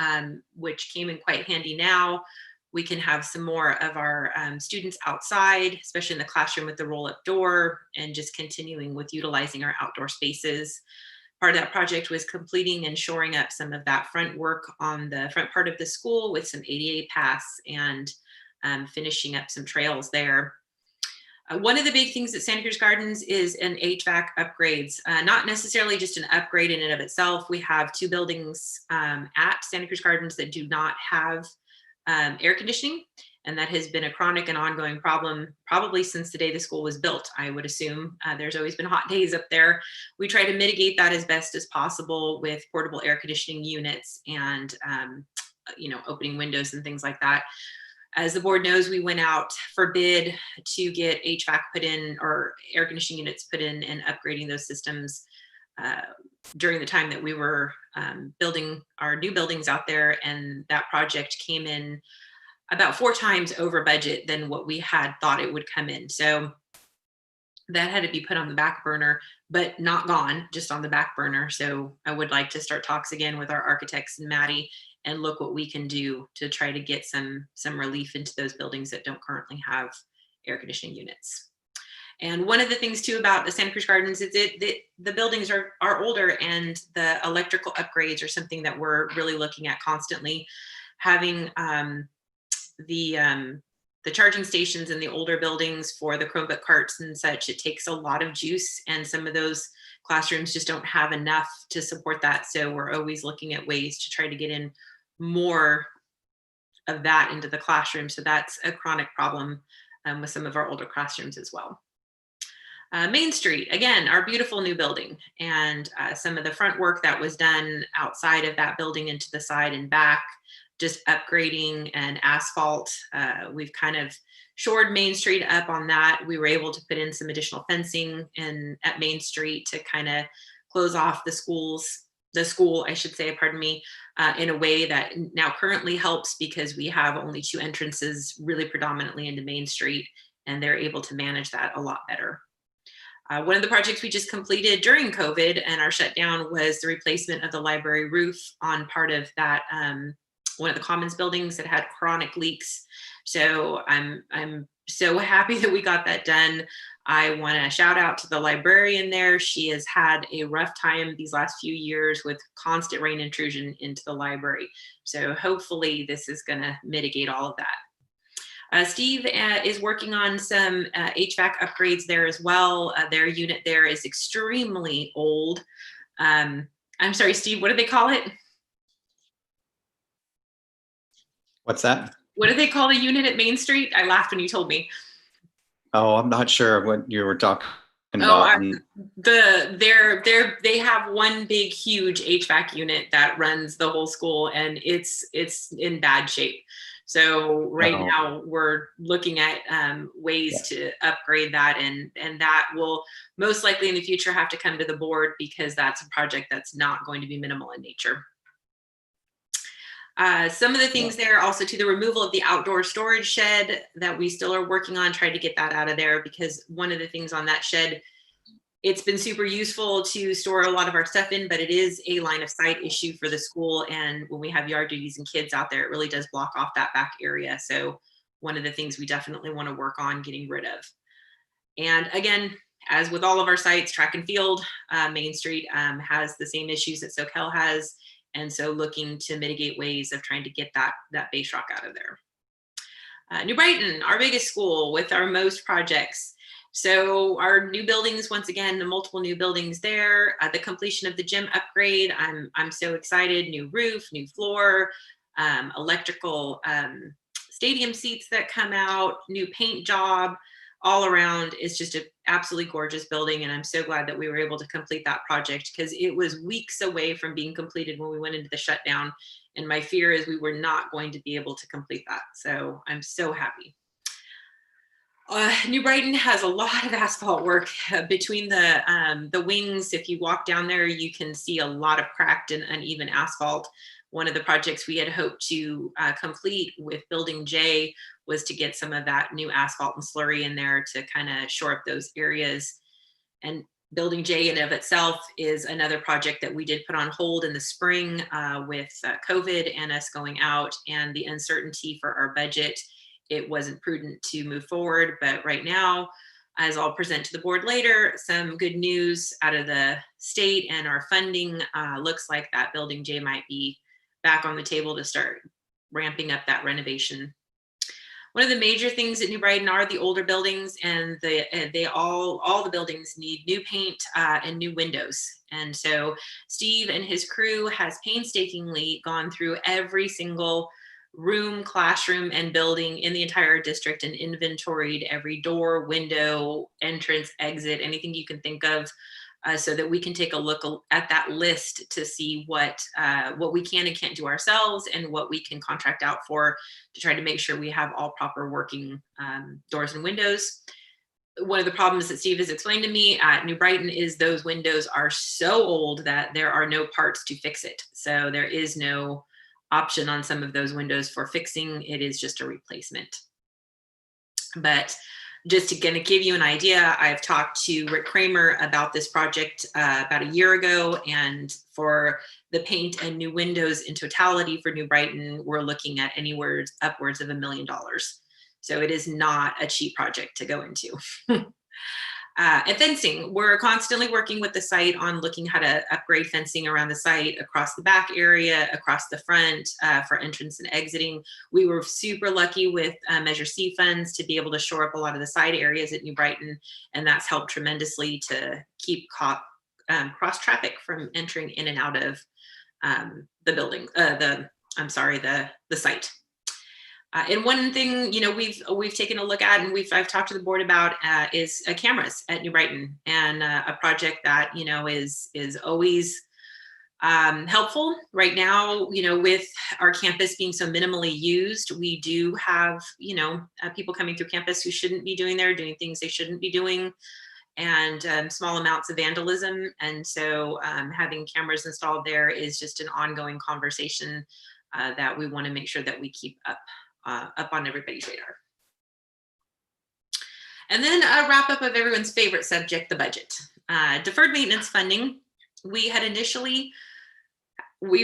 which came in quite handy now. We can have some more of our students outside, especially in the classroom with the roll-up door, and just continuing with utilizing our outdoor spaces. Part of that project was completing and shoring up some of that front work on the front part of the school with some ADA paths and finishing up some trails there. One of the big things at Santa Cruz Gardens is an HVAC upgrades, not necessarily just an upgrade in and of itself. We have 2 buildings at Santa Cruz Gardens that do not have air conditioning, and that has been a chronic and ongoing problem probably since the day the school was built. I would assume there's always been hot days up there. We try to mitigate that as best as possible with portable air conditioning units and opening windows and things like that. As the board knows, we went out for bid to get HVAC put in, or air conditioning units put in, and upgrading those systems during the time that we were building our new buildings out there. And that project came in about 4 times over budget than what we had thought it would come in. So that had to be put on the back burner, but not gone, just on the back burner. So I would like to start talks again with our architects and Maddie and look what we can do to try to get some relief into those buildings that don't currently have air conditioning units. And one of the things too about the Santa Cruz Gardens is the buildings are older, and the electrical upgrades are something that we're really looking at constantly. Having the charging stations in the older buildings for the Chromebook carts and such, it takes a lot of juice, and some of those classrooms just don't have enough to support that. So we're always looking at ways to try to get in more of that into the classroom. So that's a chronic problem with some of our older classrooms as well. Main Street, again, our beautiful new building, and some of the front work that was done outside of that building into the side and back, just upgrading and asphalt. We've kind of shored Main Street up on that. We were able to put in some additional fencing at Main Street to kind of close off the school, I should say, pardon me, in a way that now currently helps, because we have only 2 entrances really predominantly into Main Street, and they're able to manage that a lot better. One of the projects we just completed during COVID and our shutdown was the replacement of the library roof on part of that, one of the commons buildings that had chronic leaks. So I'm so happy that we got that done. I want to shout out to the librarian there. She has had a rough time these last few years with constant rain intrusion into the library. So hopefully this is going to mitigate all of that. Steve is working on some HVAC upgrades there as well. Their unit there is extremely old. I'm sorry, Steve, what do they call it? What's that? What do they call the unit at Main Street? I laughed when you told me. Oh, I'm not sure what you were talking about. They have one big, huge HVAC unit that runs the whole school, and it's in bad shape. So now we're looking at ways to upgrade that, and that will most likely in the future have to come to the board, because that's a project that's not going to be minimal in nature. Some of the things there also to the removal of the outdoor storage shed that we still are working on, trying to get that out of there, because one of the things on that shed it's been super useful to store a lot of our stuff in, but it is a line of sight issue for the school. And when we have yard duties and kids out there, it really does block off that back area. So one of the things we definitely want to work on getting rid of. And again, as with all of our sites, track and field, Main Street has the same issues that Soquel has. And so looking to mitigate ways of trying to get that base rock out of there. New Brighton, our biggest school with our most projects. So our new buildings, once again, the multiple new buildings there, the completion of the gym upgrade. I'm so excited. New roof, new floor, electrical stadium seats that come out, new paint job. All around is just an absolutely gorgeous building. And I'm so glad that we were able to complete that project because it was weeks away from being completed when we went into the shutdown. And my fear is we were not going to be able to complete that. So I'm so happy. New Brighton has a lot of asphalt work between the wings. If you walk down there, you can see a lot of cracked and uneven asphalt. One of the projects we had hoped to complete with Building J was to get some of that new asphalt and slurry in there to kind of shore up those areas. And Building J in of itself is another project that we did put on hold in the spring with COVID and us going out and the uncertainty for our budget. It wasn't prudent to move forward, but right now, as I'll present to the board later, some good news out of the state and our funding looks like that Building J might be back on the table to start ramping up that renovation. One of the major things at New Brighton are the older buildings, and all the buildings need new paint and new windows. And so Steve and his crew has painstakingly gone through every single room, classroom, and building in the entire district and inventoried every door, window, entrance, exit, anything you can think of, so that we can take a look at that list to see what we can and can't do ourselves and what we can contract out for to try to make sure we have all proper working doors and windows. One of the problems that Steve has explained to me at New Brighton is those windows are so old that there are no parts to fix it. So there is no option on some of those windows for fixing. It is just a replacement. But just to kind of give you an idea, I've talked to Rick Kramer about this project about a year ago, and for the paint and new windows in totality for New Brighton, we're looking at anywhere upwards of $1 million. So it is not a cheap project to go into. And fencing, we're constantly working with the site on looking how to upgrade fencing around the site, across the back area, across the front, for entrance and exiting. We were super lucky with Measure C funds to be able to shore up a lot of the side areas at New Brighton, and that's helped tremendously to keep cross traffic from entering in and out of the building, the site. And one thing, we've taken a look at, and I've talked to the board about, is cameras at New Brighton, and a project that is always helpful. Right now, with our campus being so minimally used, we do have people coming through campus who shouldn't be doing things they shouldn't be doing, and small amounts of vandalism. And so having cameras installed there is just an ongoing conversation that we want to make sure that we keep up on everybody's radar. And then a wrap up of everyone's favorite subject, the budget. Deferred maintenance funding. We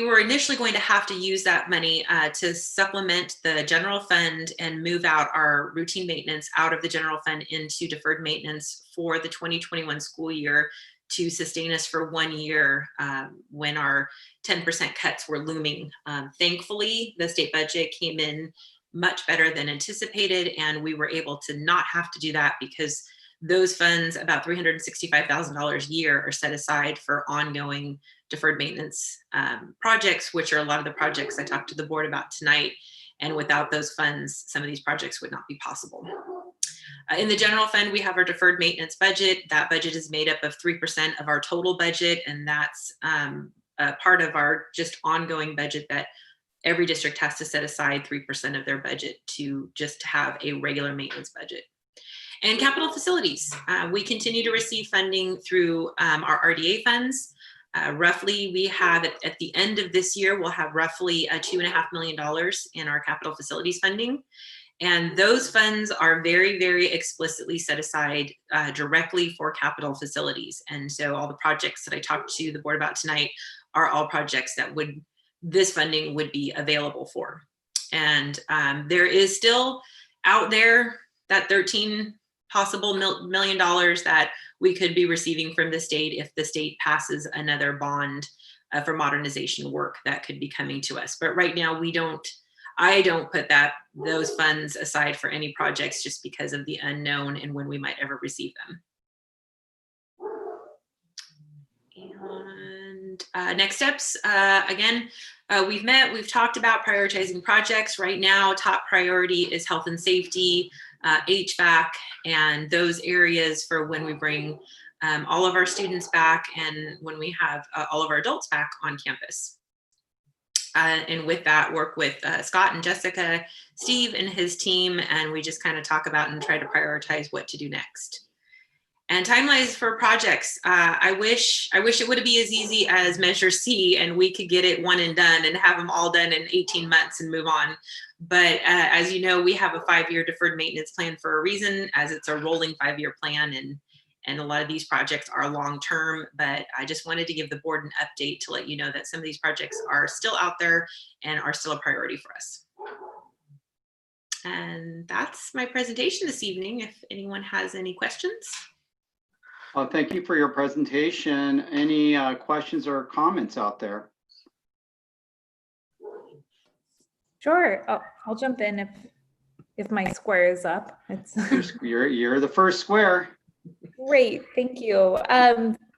were initially going to have to use that money to supplement the general fund and move out our routine maintenance out of the general fund into deferred maintenance for the 2021 school year to sustain us for 1 year when our 10% cuts were looming. Thankfully, the state budget came in much better than anticipated, and we were able to not have to do that because those funds, about $365,000 a year, are set aside for ongoing deferred maintenance projects, which are a lot of the projects I talked to the board about tonight. And without those funds, some of these projects would not be possible. In the general fund, we have our deferred maintenance budget. That budget is made up of 3% of our total budget, and that's a part of our just ongoing budget that every district has to set aside 3% of their budget to just have a regular maintenance budget. And capital facilities, we continue to receive funding through our RDA funds. Roughly, we have at the end of this year, we'll have roughly $2.5 million in our capital facilities funding. And those funds are very, very explicitly set aside directly for capital facilities. And so all the projects that I talked to the board about tonight are all projects that this funding would be available for. And there is still out there that $13 possible million that we could be receiving from the state if the state passes another bond for modernization work that could be coming to us. But right now I don't put those funds aside for any projects just because of the unknown and when we might ever receive them. And next steps, again, we've talked about prioritizing projects. Right now, top priority is health and safety, HVAC, and those areas for when we bring all of our students back and when we have all of our adults back on campus. And with that, work with Scott and Jessica, Steve and his team, and we just kind of talk about and try to prioritize what to do next. And timelines for projects. I wish it would be as easy as Measure C and we could get it one and done and have them all done in 18 months and move on. But as you know, we have a 5-year deferred maintenance plan for a reason, as it's a rolling 5-year plan, and a lot of these projects are long-term. But I just wanted to give the board an update to let you know that some of these projects are still out there and are still a priority for us. And that's my presentation this evening. If anyone has any questions. Thank you for your presentation. Any questions or comments out there? Sure, I'll jump in if my square is up. It's You're the first square. Great, thank you.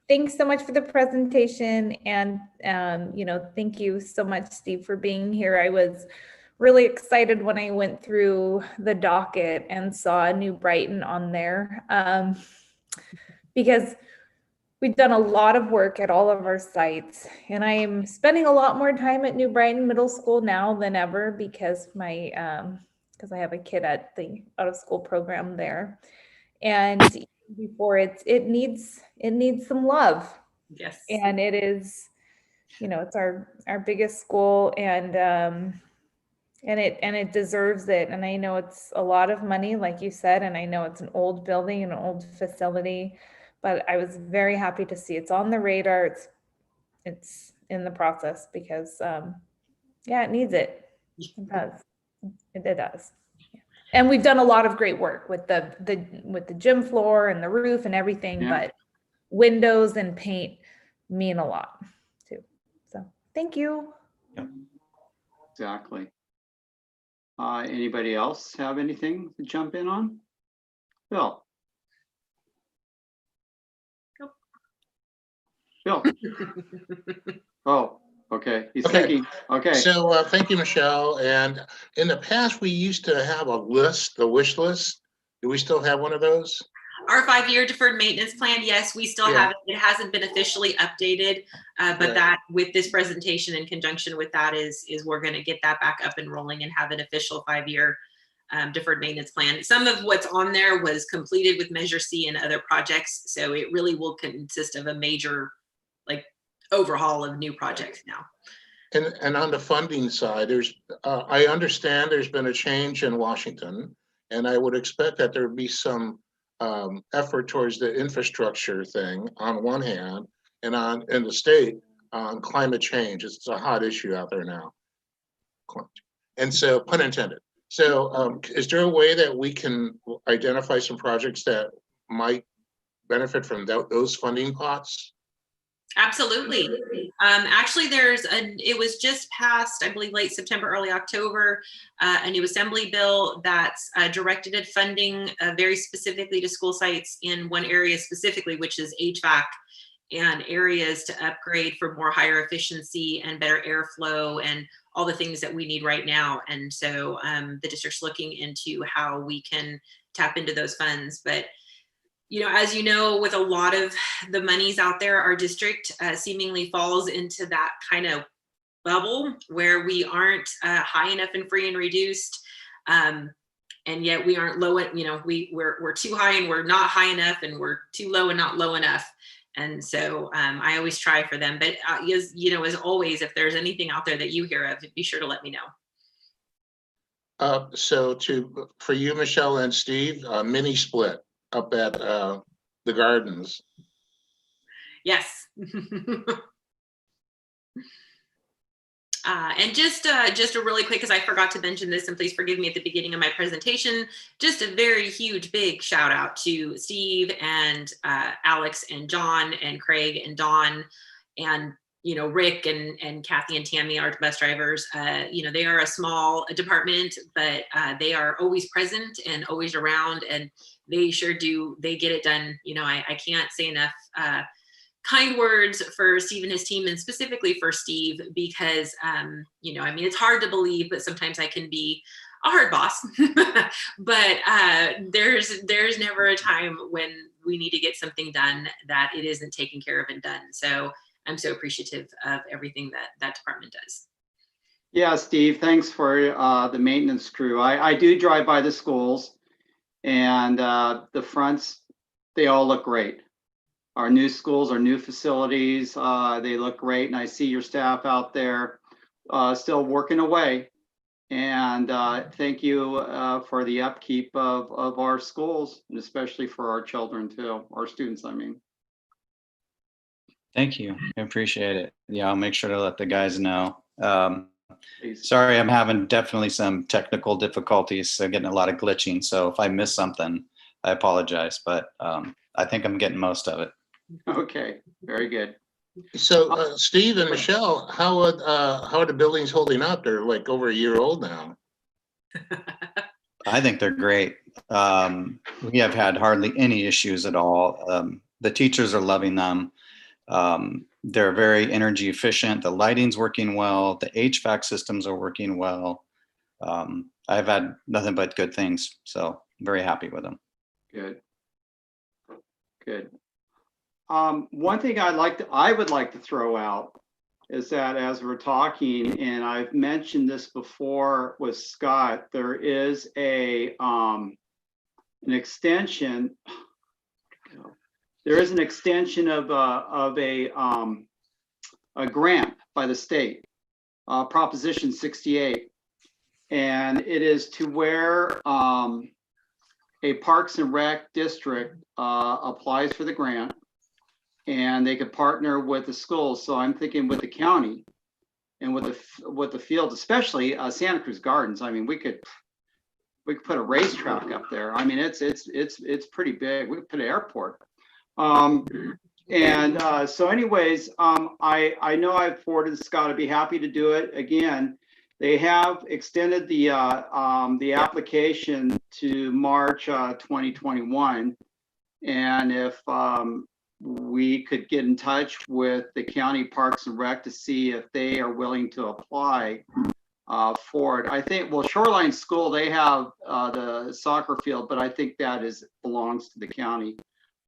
Thanks so much for the presentation, and thank you so much, Steve, for being here. I was really excited when I went through the docket and saw New Brighton on there, because we've done a lot of work at all of our sites, and I am spending a lot more time at New Brighton Middle School now than ever because because I have a kid at the out of school program there, and before it needs some love. Yes. And it is, it's our biggest school, and it deserves it. And I know it's a lot of money, like you said, and I know it's an old building and an old facility, but I was very happy to see it's on the radar. It's in the process because it needs it. It does. It does. And we've done a lot of great work with the gym floor and the roof and everything, but windows and paint mean a lot too. So thank you. Yeah. Exactly. Anybody else have anything to jump in on? Bill. Bill. Oh, okay. He's thinking. Okay. So thank you, Michelle. And in the past, we used to have a list, the wish list. Do we still have one of those? Our 5-year deferred maintenance plan, yes, we still have it. It hasn't been officially updated, but that with this presentation in conjunction with that is we're going to get that back up and rolling and have an official 5-year deferred maintenance plan. Some of what's on there was completed with Measure C and other projects, so it really will consist of a major overhaul of new projects now. And on the funding side, I understand there's been a change in Washington, and I would expect that there would be some effort towards the infrastructure thing on one hand, and in the state on climate change. It's a hot issue out there now. And so, pun intended. So is there a way that we can identify some projects that might benefit from those funding pots? Absolutely. Actually, it was just passed, I believe, late September, early October, a new assembly bill that's directed at funding very specifically to school sites in one area specifically, which is HVAC, and areas to upgrade for more higher efficiency and better airflow and all the things that we need right now. And so the district's looking into how we can tap into those funds. But as you know, with a lot of the monies out there, our district seemingly falls into that kind of bubble where we aren't high enough in free and reduced, and yet we aren't low. We're too high and we're not high enough, and we're too low and not low enough. And so I always try for them. But as always, if there's anything out there that you hear of, be sure to let me know. So for you, Michelle and Steve, a mini split up at the gardens. Yes. And just a really quick, because I forgot to mention this, and please forgive me at the beginning of my presentation, just a very huge, big shout out to Steve and Alex and John and Craig and Dawn and, you know, Rick and Kathy and Tammy, our bus drivers. You know, they are a small department, but they are always present and always around, and they sure do, they get it done. You know, I can't say enough kind words for Steve and his team, and specifically for Steve, because, you know, I mean, it's hard to believe, but sometimes I can be a hard boss, but there's never a time when we need to get something done that it isn't taken care of and done. So I'm so appreciative of everything that department does. Yeah, Steve, thanks for the maintenance crew. I do drive by the schools, and the fronts, they all look great. Our new schools, our new facilities, they look great. And I see your staff out there still working away. And thank you for the upkeep of our schools, and especially for our children too, our students, I mean. Thank you. I appreciate it. Yeah, I'll make sure to let the guys know. Please. Sorry, I'm having definitely some technical difficulties, so getting a lot of glitching. So if I miss something, I apologize, but I think I'm getting most of it. Okay, very good. So Steve and Michelle, how are the buildings holding up? They're like over a year old now. I think they're great. We have had hardly any issues at all. The teachers are loving them. They're very energy efficient. The lighting's working well. The HVAC systems are working well. I've had nothing but good things, so I'm very happy with them. Good. Good. One thing I would like to throw out is that as we're talking, and I've mentioned this before with Scott, there is an extension. There is an extension of a grant by the state, Proposition 68, and it is to where a Parks and Rec district applies for the grant, and they could partner with the schools. So I'm thinking with the county and with the fields, especially Santa Cruz Gardens. I mean, we could put a racetrack up there. I mean, it's pretty big. We could put an airport. So anyways, I know I've forwarded Scott. I'd be happy to do it again. They have extended the application to March 2021, and if we could get in touch with the county Parks and Rec to see if they are willing to apply for it. I think, well, Shoreline School, they have the soccer field, but I think that belongs to the county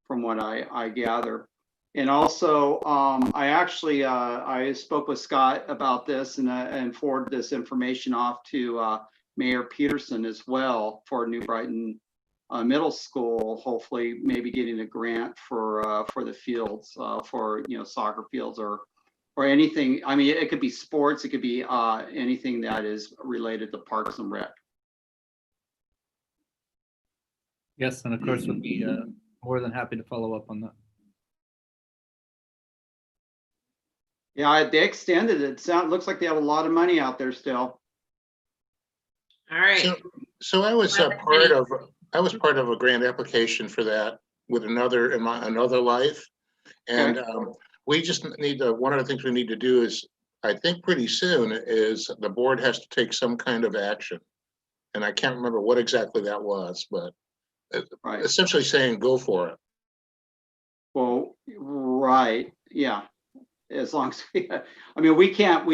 from what I gather. And also, I spoke with Scott about this and forwarded this information off to Mayor Peterson as well for New Brighton Middle School, hopefully maybe getting a grant for the fields, for, you know, soccer fields or anything. I mean, it could be sports, it could be anything that is related to Parks and Rec. Yes, and of course, would be more than happy to follow up on that. Yeah, they extended it. Looks like they have a lot of money out there still. All right. So I was part of a grant application for that with another life, and we just need to. One of the things we need to do is, I think pretty soon, is the board has to take some kind of action, and I can't remember what exactly that was, but essentially saying go for it. Well, right, yeah. As long as I mean, we can't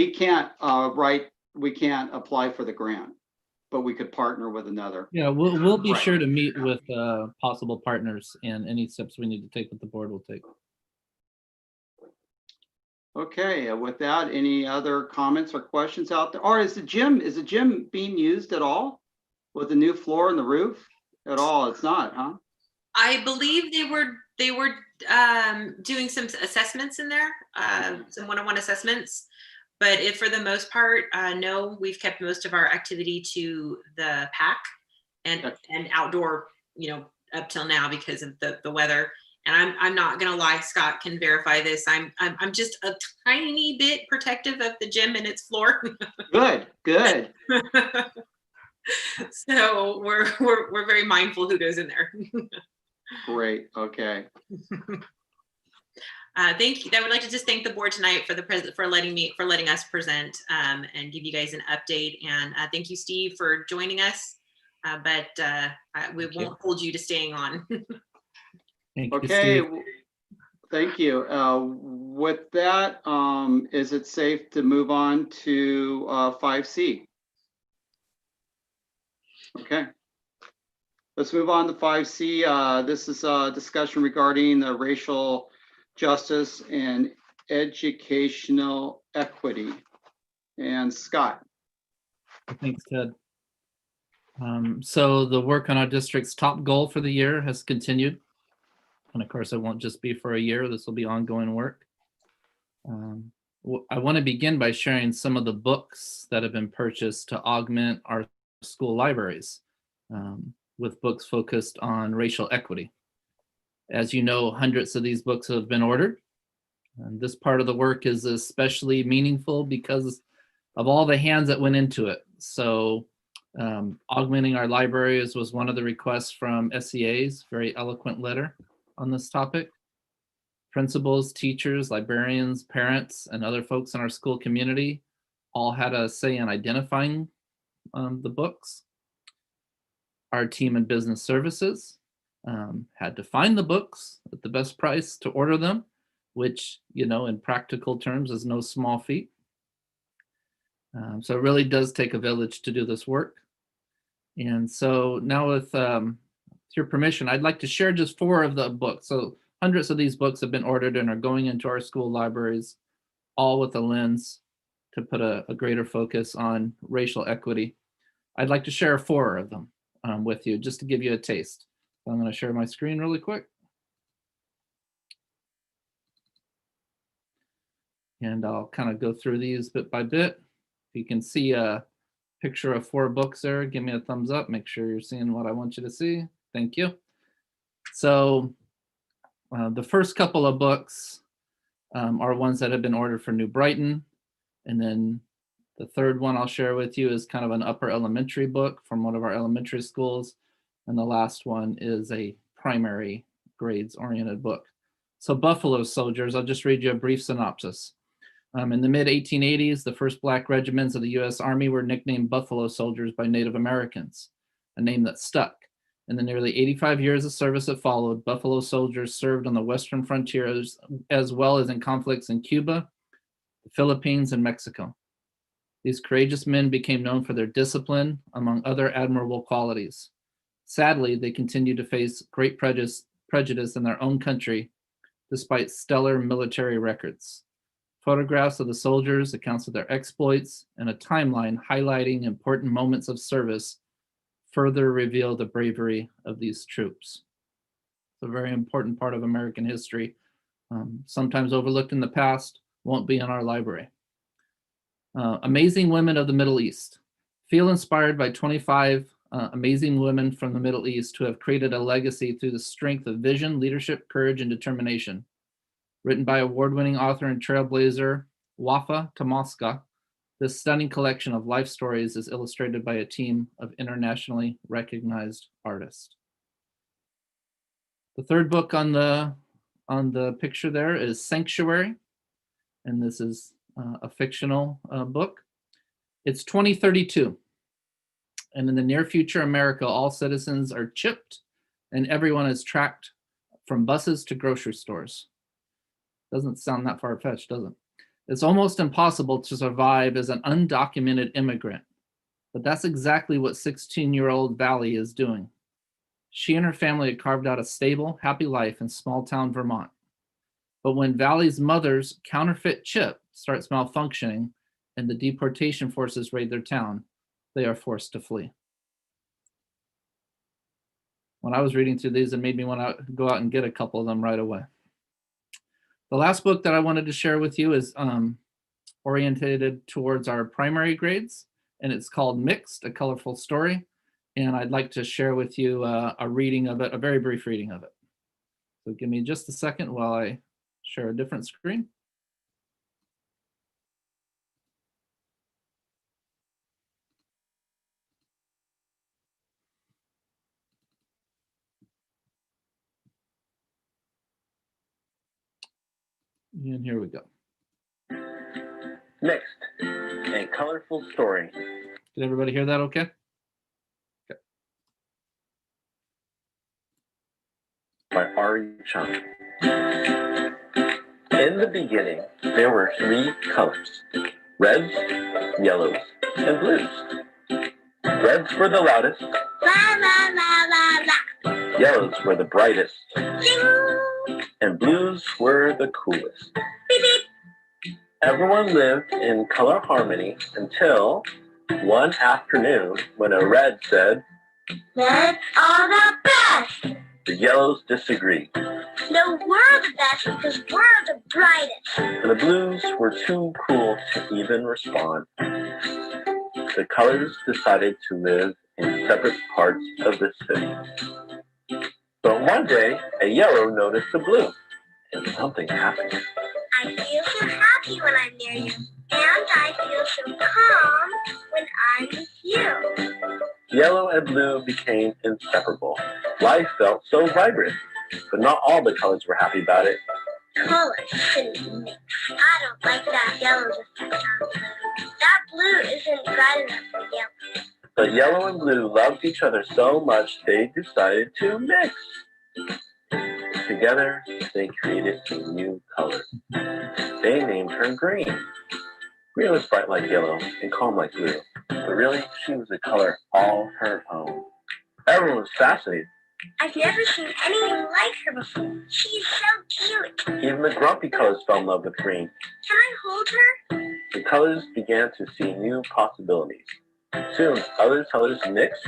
apply for the grant, but we could partner with another. Yeah, we'll be sure to meet with possible partners, and any steps we need to take with the board will take. Okay, with that, any other comments or questions out there? Or is the gym being used at all with the new floor and the roof at all? It's not, huh? I believe they were doing some assessments in there, some one-on-one assessments, But if for the most part, no, we've kept most of our activity to the pack and outdoor, up till now because of the weather. And I'm not gonna lie, Scott can verify this. I'm just a tiny bit protective of the gym and its floor. Good. So we're very mindful who goes in there. Great. Okay. Thank you. I would like to just thank the board tonight for letting us present and give you guys an update. And thank you, Steve, for joining us. But we won't hold you to staying on. Okay. Thank you. With that, is it safe to move on to 5C? Okay. Let's move on to 5C. This is a discussion regarding the racial justice and educational equity. And Scott. Thanks, Ted. So the work on our district's top goal for the year has continued. And of course, it won't just be for a year. This will be ongoing work. I want to begin by sharing some of the books that have been purchased to augment our school libraries with books focused on racial equity. As you know, hundreds of these books have been ordered. And this part of the work is especially meaningful because of all the hands that went into it. So augmenting our libraries was one of the requests from SEA's very eloquent letter on this topic. Principals, teachers, librarians, parents, and other folks in our school community all had a say in identifying the books. Our team in business services had to find the books at the best price to order them, which, in practical terms is no small feat. So it really does take a village to do this work. And so now with your permission, I'd like to share just 4 of the books. So hundreds of these books have been ordered and are going into our school libraries, all with a lens to put a greater focus on racial equity. I'd like to share 4 of them with you, just to give you a taste. So I'm going to share my screen really quick. And I'll kind of go through these bit by bit. If you can see a picture of 4 books there, give me a thumbs up. Make sure you're seeing what I want you to see. Thank you. So the first couple of books are ones that have been ordered for New Brighton. And then the third one I'll share with you is kind of an upper elementary book from one of our elementary schools. And the last one is a primary grades oriented book. So Buffalo Soldiers, I'll just read you a brief synopsis. In the mid-1880s, the first Black regiments of the U.S. Army were nicknamed Buffalo Soldiers by Native Americans, a name that stuck. In the nearly 85 years of service that followed, Buffalo Soldiers served on the western frontiers as well as in conflicts in Cuba, the Philippines, and Mexico. These courageous men became known for their discipline, among other admirable qualities. Sadly, they continued to face great prejudice in their own country, despite stellar military records. Photographs of the soldiers, accounts of their exploits, and a timeline highlighting important moments of service further reveal the bravery of these troops. It's a very important part of American history, sometimes overlooked in the past, won't be in our library. Amazing Women of the Middle East. Feel inspired by 25 amazing women from the Middle East who have created a legacy through the strength of vision, leadership, courage, and determination. Written by award-winning author and trailblazer Wafa Tomaska, this stunning collection of life stories is illustrated by a team of internationally recognized artists. The third book on the picture there is Sanctuary, and this is a fictional book. It's 2032, and in the near future, America, all citizens are chipped, and everyone is tracked from buses to grocery stores. Doesn't sound that far-fetched, does it? It's almost impossible to survive as an undocumented immigrant, but that's exactly what 16-year-old Valley is doing. She and her family had carved out a stable, happy life in small-town Vermont. But when Valley's mother's counterfeit chip starts malfunctioning and the deportation forces raid their town, they are forced to flee. When I was reading through these, it made me want to go out and get a couple of them right away. The last book that I wanted to share with you is oriented towards our primary grades, and it's called Mixed, A Colorful Story. And I'd like to share with you a reading of it, a very brief reading of it. So give me just a second while I share a different screen. And here we go. Mixed, A Colorful Story. Did everybody hear that okay? Okay. By Ari Chung. In the beginning, there were 3 colors: reds, yellows, and blues. Reds were the loudest. La, la, la, la, la. Yellows were the brightest. Ding. And blues were the coolest. Beep, beep. Everyone lived in color harmony until one afternoon when a red said, "Reds are the best." The yellows disagreed. "No, we're the best because we're the brightest." And the blues were too cool to even respond. The colors decided to live in separate parts of the city. But one day, a yellow noticed a blue, and something happened. "I feel so happy when I'm near you, and I feel so calm when I'm with you." Yellow and blue became inseparable. Life felt so vibrant, but not all the colors were happy about it. "Colors shouldn't mix. I don't like that yellow's effect on blue. That blue isn't bright enough for yellow." But yellow and blue loved each other so much they decided to mix. Together, they created a new color. They named her green. Green was bright like yellow and calm like blue, but really, she was a color all her own. Everyone was fascinated. "I've never seen anything like her before. She's so cute." Even the grumpy colors fell in love with green. "Can I hold her?" The colors began to see new possibilities. Soon, other colors mixed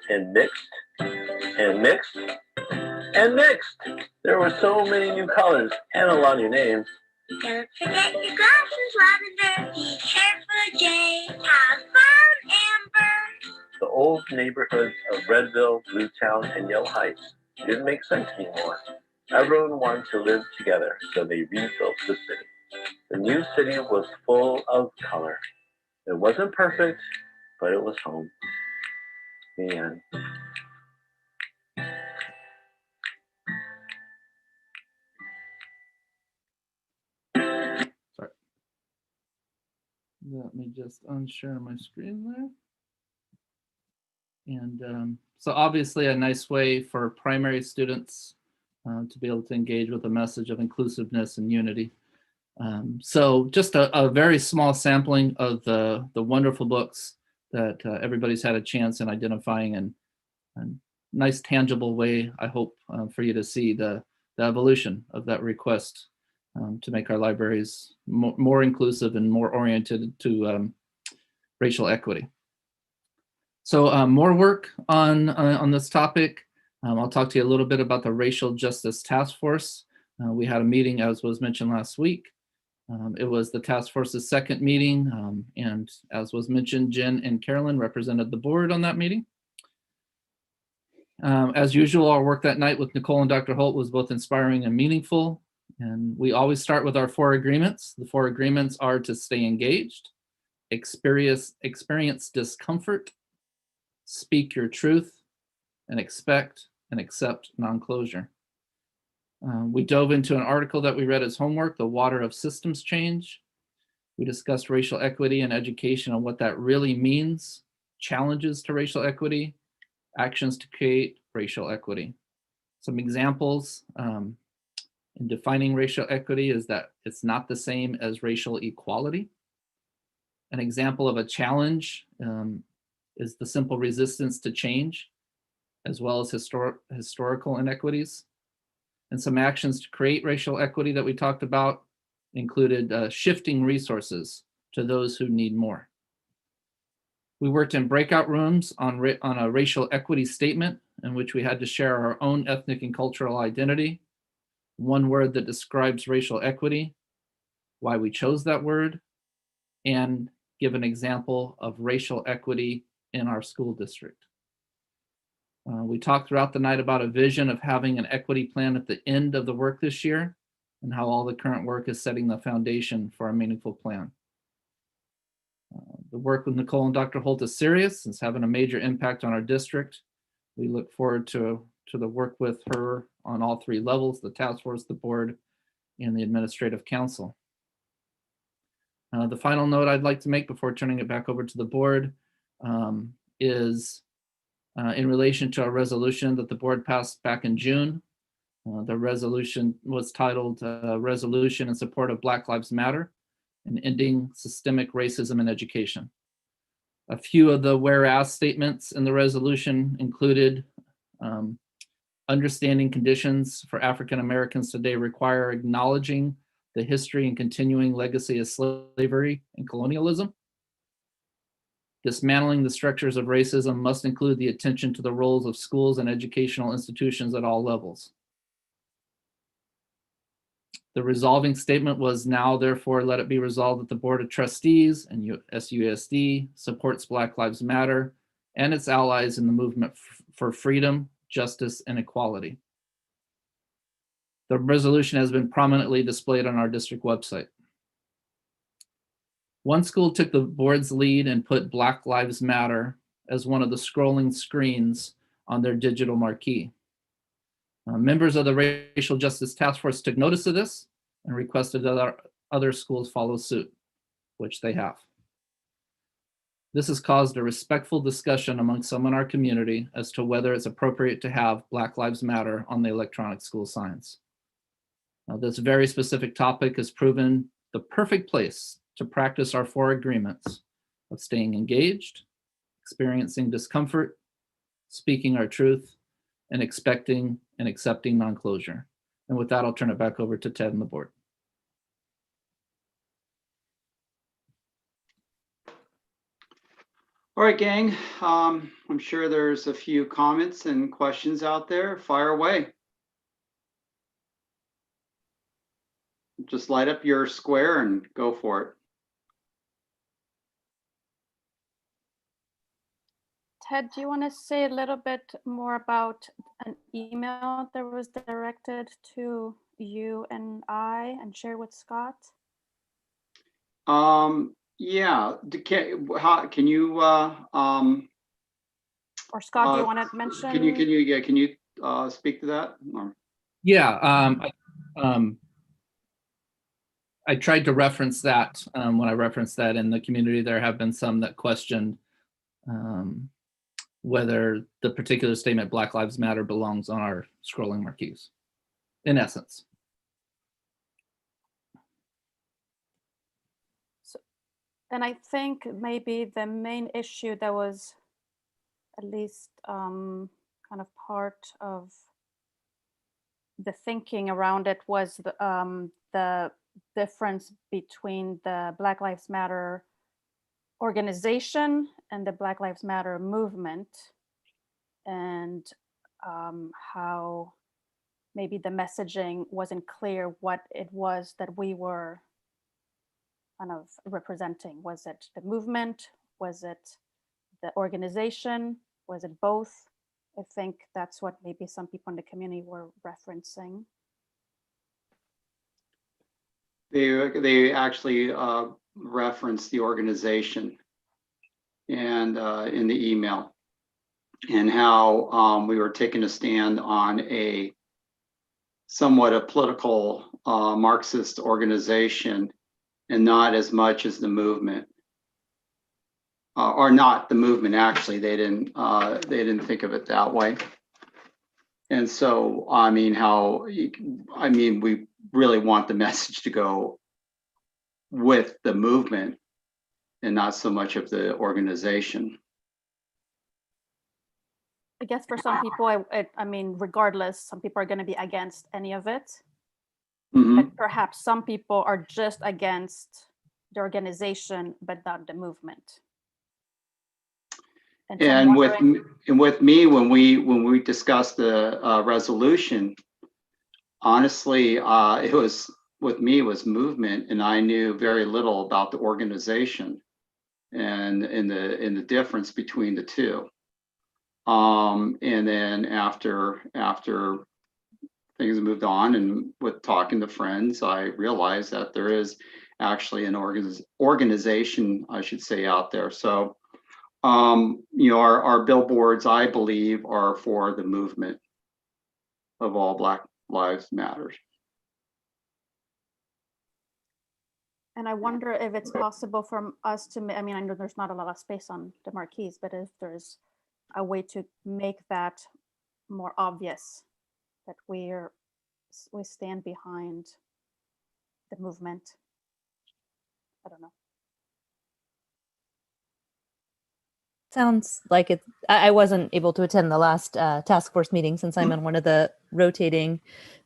and mixed and mixed and mixed. There were so many new colors and a lot of new names. "Don't forget your glasses, Lavender. Be careful, Jay. Have fun, Amber." The old neighborhoods of Redville, Bluetown, and Yale Heights didn't make sense anymore. Everyone wanted to live together, so they rebuilt the city. The new city was full of color. It wasn't perfect, but it was home. The end. Sorry. Let me just unshare my screen there. And so obviously a nice way for primary students to be able to engage with a message of inclusiveness and unity. So just a very small sampling of the wonderful books that everybody's had a chance in identifying, and nice tangible way, I hope, for you to see the evolution of that request to make our libraries more inclusive and more oriented to racial equity. So more work on this topic. I'll talk to you a little bit about the Racial Justice Task Force. We had a meeting, as was mentioned last week. It was the task force's second meeting, and as was mentioned, Jen and Carolyn represented the board on that meeting. As usual, our work that night with Nicole and Dr. Holt was both inspiring and meaningful. And we always start with our 4 agreements. The 4 agreements are to stay engaged, experience discomfort, speak your truth, and expect and accept non-closure. We dove into an article that we read as homework, The Water of Systems Change. We discussed racial equity in education and what that really means, challenges to racial equity, actions to create racial equity. Some examples in defining racial equity is that it's not the same as racial equality. An example of a challenge is the simple resistance to change, as well as historical inequities. And some actions to create racial equity that we talked about included shifting resources to those who need more. We worked in breakout rooms on a racial equity statement in which we had to share our own ethnic and cultural identity, one word that describes racial equity, why we chose that word, and give an example of racial equity in our school district. We talked throughout the night about a vision of having an equity plan at the end of the work this year and how all the current work is setting the foundation for a meaningful plan. The work with Nicole and Dr. Holt is serious. It's having a major impact on our district. We look forward to the work with her on all three levels, the task force, the board, and the administrative council. The final note I'd like to make before turning it back over to the board is in relation to a resolution that the board passed back in June. The resolution was titled Resolution in Support of Black Lives Matter and Ending Systemic Racism in Education. A few of the whereas statements in the resolution included understanding conditions for African Americans today require acknowledging the history and continuing legacy of slavery and colonialism. Dismantling the structures of racism must include the attention to the roles of schools and educational institutions at all levels. The resolving statement was now, therefore, let it be resolved that the Board of Trustees and SUESD supports Black Lives Matter and its allies in the movement for freedom, justice, and equality. The resolution has been prominently displayed on our district website. One school took the board's lead and put Black Lives Matter as one of the scrolling screens on their digital marquee. Members of the Racial Justice Task Force took notice of this and requested that other schools follow suit, which they have. This has caused a respectful discussion among some in our community as to whether it's appropriate to have Black Lives Matter on the electronic school signs. Now, this very specific topic has proven the perfect place to practice our four agreements of staying engaged, experiencing discomfort, speaking our truth, and expecting and accepting non-closure. And with that, I'll turn it back over to Ted and the board. All right, gang. I'm sure there's a few comments and questions out there. Fire away. Just light up your square and go for it. Ted, do you want to say a little bit more about an email that was directed to you and I and share with Scott? Yeah. Can you? Or Scott, do you want to mention? Can you speak to that? Or? Yeah. I tried to reference that when I referenced that in the community. There have been some that questioned whether the particular statement Black Lives Matter belongs on our scrolling marquees, in essence. So, and I think maybe the main issue that was at least kind of part of the thinking around it was the difference between the Black Lives Matter organization and the Black Lives Matter movement, and how maybe the messaging wasn't clear what it was that we were kind of representing. Was it the movement? Was it the organization? Was it both? I think that's what maybe some people in the community were referencing. They actually referenced the organization and in the email, and how we were taking a stand on a somewhat a political Marxist organization and not as much as the movement. Or not the movement, actually. They didn't think of it that way. And so, I mean, we really want the message to go with the movement and not so much of the organization. I guess for some people, I mean, regardless, some people are going to be against any of it. Mm-hmm. But perhaps some people are just against the organization, but not the movement. And with me, when we discussed the resolution, honestly, it was with me was movement, and I knew very little about the organization and in the difference between the two. And then after things moved on, and with talking to friends, I realized that there is actually an organization, I should say, out there. So, you know, our billboards, I believe, are for the movement of all Black Lives Matter. And I wonder if it's possible for us to, I mean, I know there's not a lot of space on the marquees, but if there's a way to make that more obvious, that we stand behind the movement. I don't know. Sounds like it. I wasn't able to attend the last task force meeting since I'm in one of the rotating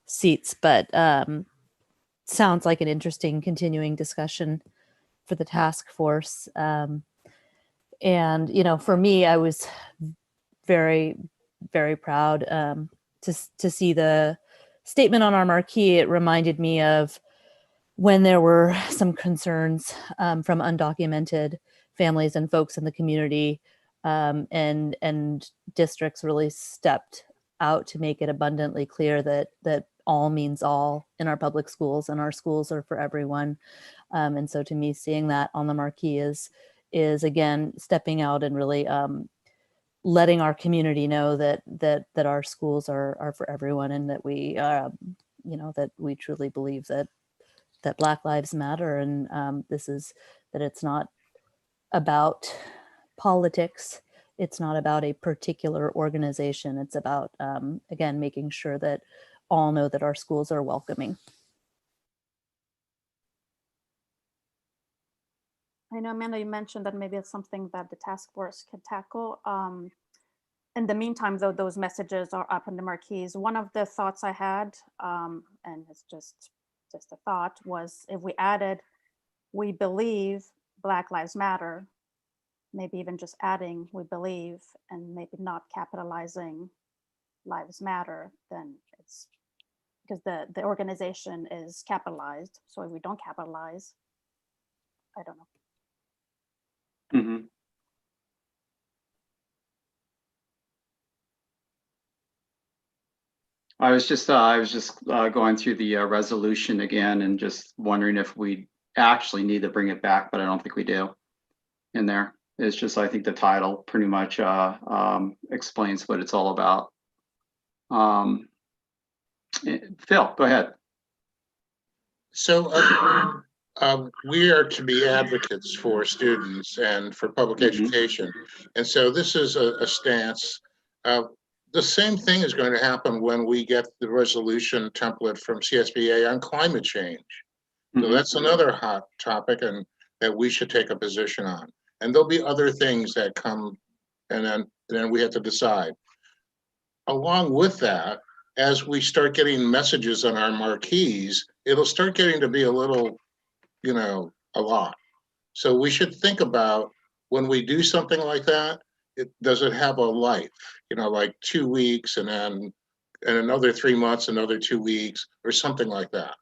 seats, but sounds like an interesting continuing discussion for the task force. And, you know, for me, I was very, very proud to see the statement on our marquee. It reminded me of when there were some concerns from undocumented families and folks in the community, and districts really stepped out to make it abundantly clear that all means all in our public schools, and our schools are for everyone. And so to me, seeing that on the marquee is again stepping out and really letting our community know that our schools are for everyone, and that we you know, that we truly believe that Black Lives Matter, and that it's not about politics. It's not about a particular organization. It's about, again, making sure that all know that our schools are welcoming. I know, Amanda, you mentioned that maybe it's something that the task force can tackle. In the meantime, though, those messages are up in the marquees. One of the thoughts I had, and it's just a thought, was if we added, "We believe Black Lives Matter," maybe even just adding "we believe" and maybe not capitalizing "Lives Matter," then it's because the organization is capitalized. So if we don't capitalize, I don't know. Mm-hmm. I was just going through the resolution again and just wondering if we actually need to bring it back, but I don't think we do. In there, it's just, I think the title pretty much explains what it's all about. Phil, go ahead. So we are to be advocates for students and for public education. And so this is a stance. The same thing is going to happen when we get the resolution template from CSBA on climate change. So that's another hot topic, and that we should take a position on. And there'll be other things that come, and then we have to decide. Along with that, as we start getting messages on our marquees, it'll start getting to be a little, you know, a lot. So we should think about, when we do something like that, does it have a life? You know, like 2 weeks, and then in another 3 months, another 2 weeks, or something like that.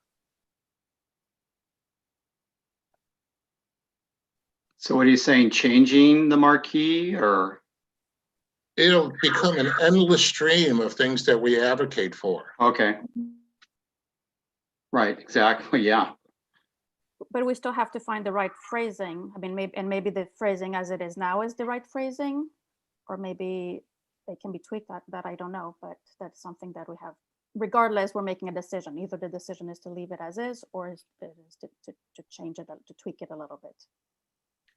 So what are you saying, changing the marquee, or? It'll become an endless stream of things that we advocate for. Okay. Right, exactly, yeah. But we still have to find the right phrasing. I mean, maybe the phrasing as it is now is the right phrasing, or maybe it can be tweaked. That I don't know, but that's something that we have. Regardless, we're making a decision. Either the decision is to leave it as is, or it is to change it, to tweak it a little bit.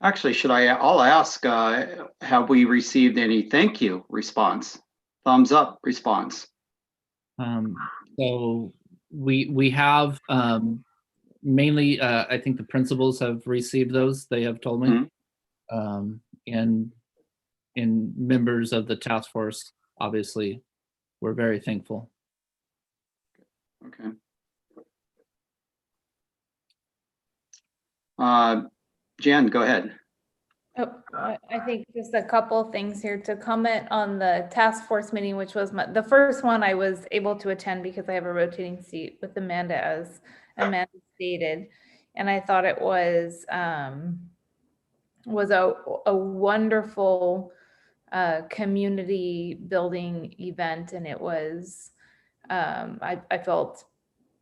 Actually, I'll ask, have we received any thank you response, thumbs up response? So we have mainly, I think the principals have received those, they have told me. And members of the task force, obviously, we're very thankful. Okay. Jen, go ahead. Oh, I think just a couple things here to comment on the task force meeting, which was the first one I was able to attend because I have a rotating seat with Amanda Amanda stated. And I thought it was a wonderful community building event, and it was I felt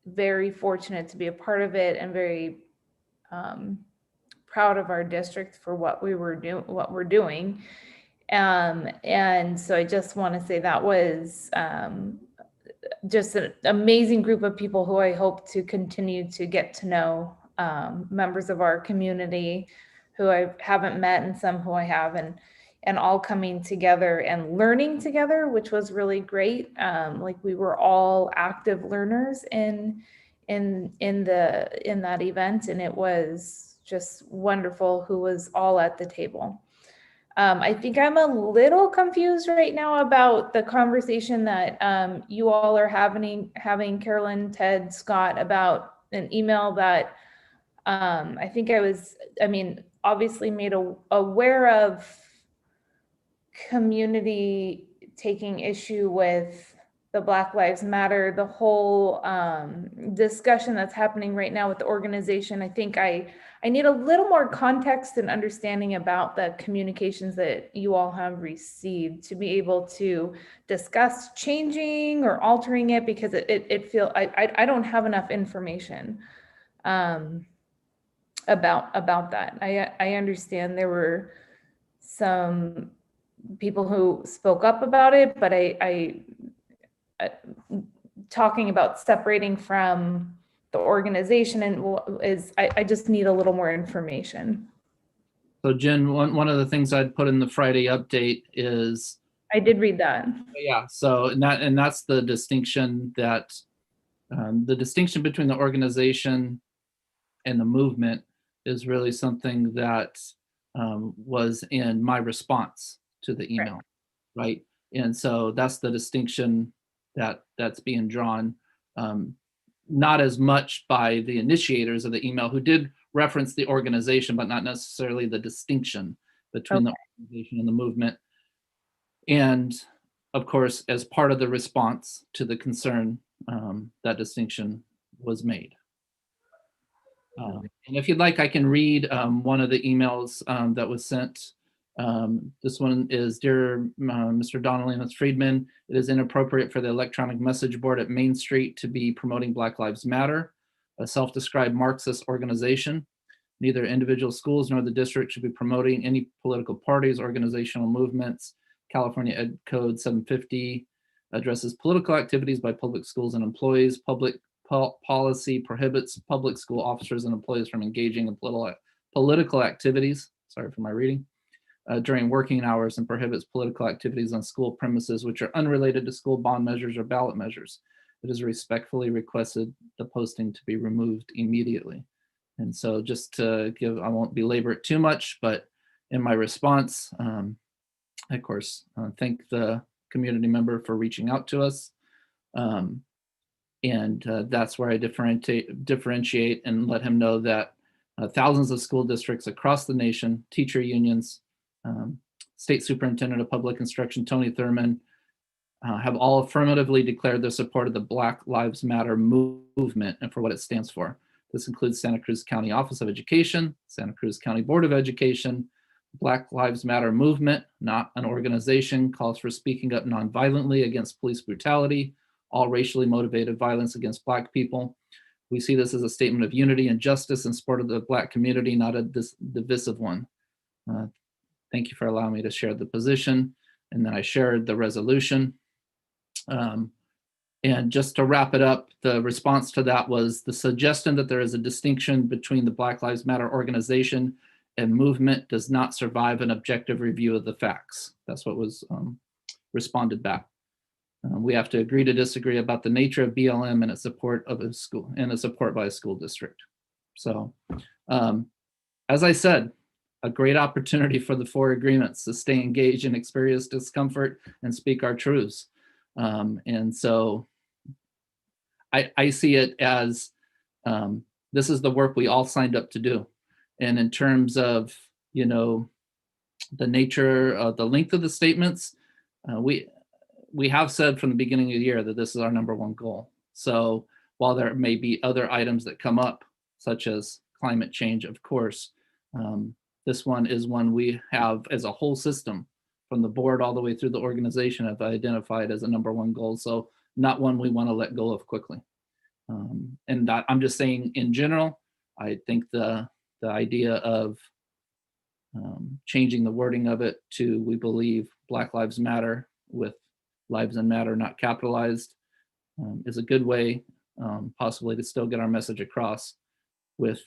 very fortunate to be a part of it, and very proud of our district for what we're doing. And so I just want to say that was just an amazing group of people who I hope to continue to get to know, members of our community who I haven't met and some who I have, and all coming together and learning together, which was really great. Like we were all active learners in that event, and it was just wonderful who was all at the table. I think I'm a little confused right now about the conversation that you all are having, Carolyn, Ted, Scott, about an email that I think obviously made aware of community taking issue with the Black Lives Matter, the whole discussion that's happening right now with the organization. I think I need a little more context and understanding about the communications that you all have received to be able to discuss changing or altering it, because I don't have enough information about that. I understand there were some people who spoke up about it, but I talking about separating from the organization I just need a little more information. So Jen, one of the things I'd put in the Friday update is, I did read that. yeah. So and that's the distinction that the distinction between the organization and the movement is really something that was in my response to the email, right? And so that's the distinction that's being drawn, not as much by the initiators of the email, who did reference the organization, but not necessarily the distinction between the organization and the movement. And of course, as part of the response to the concern, that distinction was made. And if you'd like, I can read one of the emails that was sent. This one is, Dear Mr. Donnelly and Ms. Friedman, it is inappropriate for the electronic message board at Main Street to be promoting Black Lives Matter, a self-described Marxist organization. Neither individual schools nor the district should be promoting any political parties, organizational movements. California Ed Code 750 addresses political activities by public schools and employees. Public policy prohibits public school officers and employees from engaging in political activities, sorry for my reading, during working hours, and prohibits political activities on school premises which are unrelated to school bond measures or ballot measures. It is respectfully requested the posting to be removed immediately. And so just to give, I won't belabor it too much, but in my response, of course, thank the community member for reaching out to us. And that's where I differentiate and let him know that thousands of school districts across the nation, teacher unions, State Superintendent of Public Instruction, Tony Thurman, have all affirmatively declared their support of the Black Lives Matter movement and for what it stands for. This includes Santa Cruz County Office of Education, Santa Cruz County Board of Education. Black Lives Matter movement, not an organization, calls for speaking up nonviolently against police brutality, all racially motivated violence against Black people. We see this as a statement of unity and justice in support of the Black community, not a divisive one. Thank you for allowing me to share the position. And then I shared the resolution. And just to wrap it up, the response to that was the suggestion that there is a distinction between the Black Lives Matter organization and movement does not survive an objective review of the facts. That's what was responded back. We have to agree to disagree about the nature of BLM and its support of a school and its support by a school district. So, as I said, a great opportunity for the four agreements to stay engaged and experience discomfort and speak our truths. And so I see it as this is the work we all signed up to do. And in terms of, you know, the nature of the length of the statements, we have said from the beginning of the year that this is our #1 goal. So while there may be other items that come up, such as climate change, of course, this one is one we have as a whole system from the board all the way through the organization have identified as a #1 goal. So not one we want to let go of quickly. And that, I'm just saying in general, I think the idea of changing the wording of it to we believe Black Lives Matter with lives and matter not capitalized is a good way possibly to still get our message across with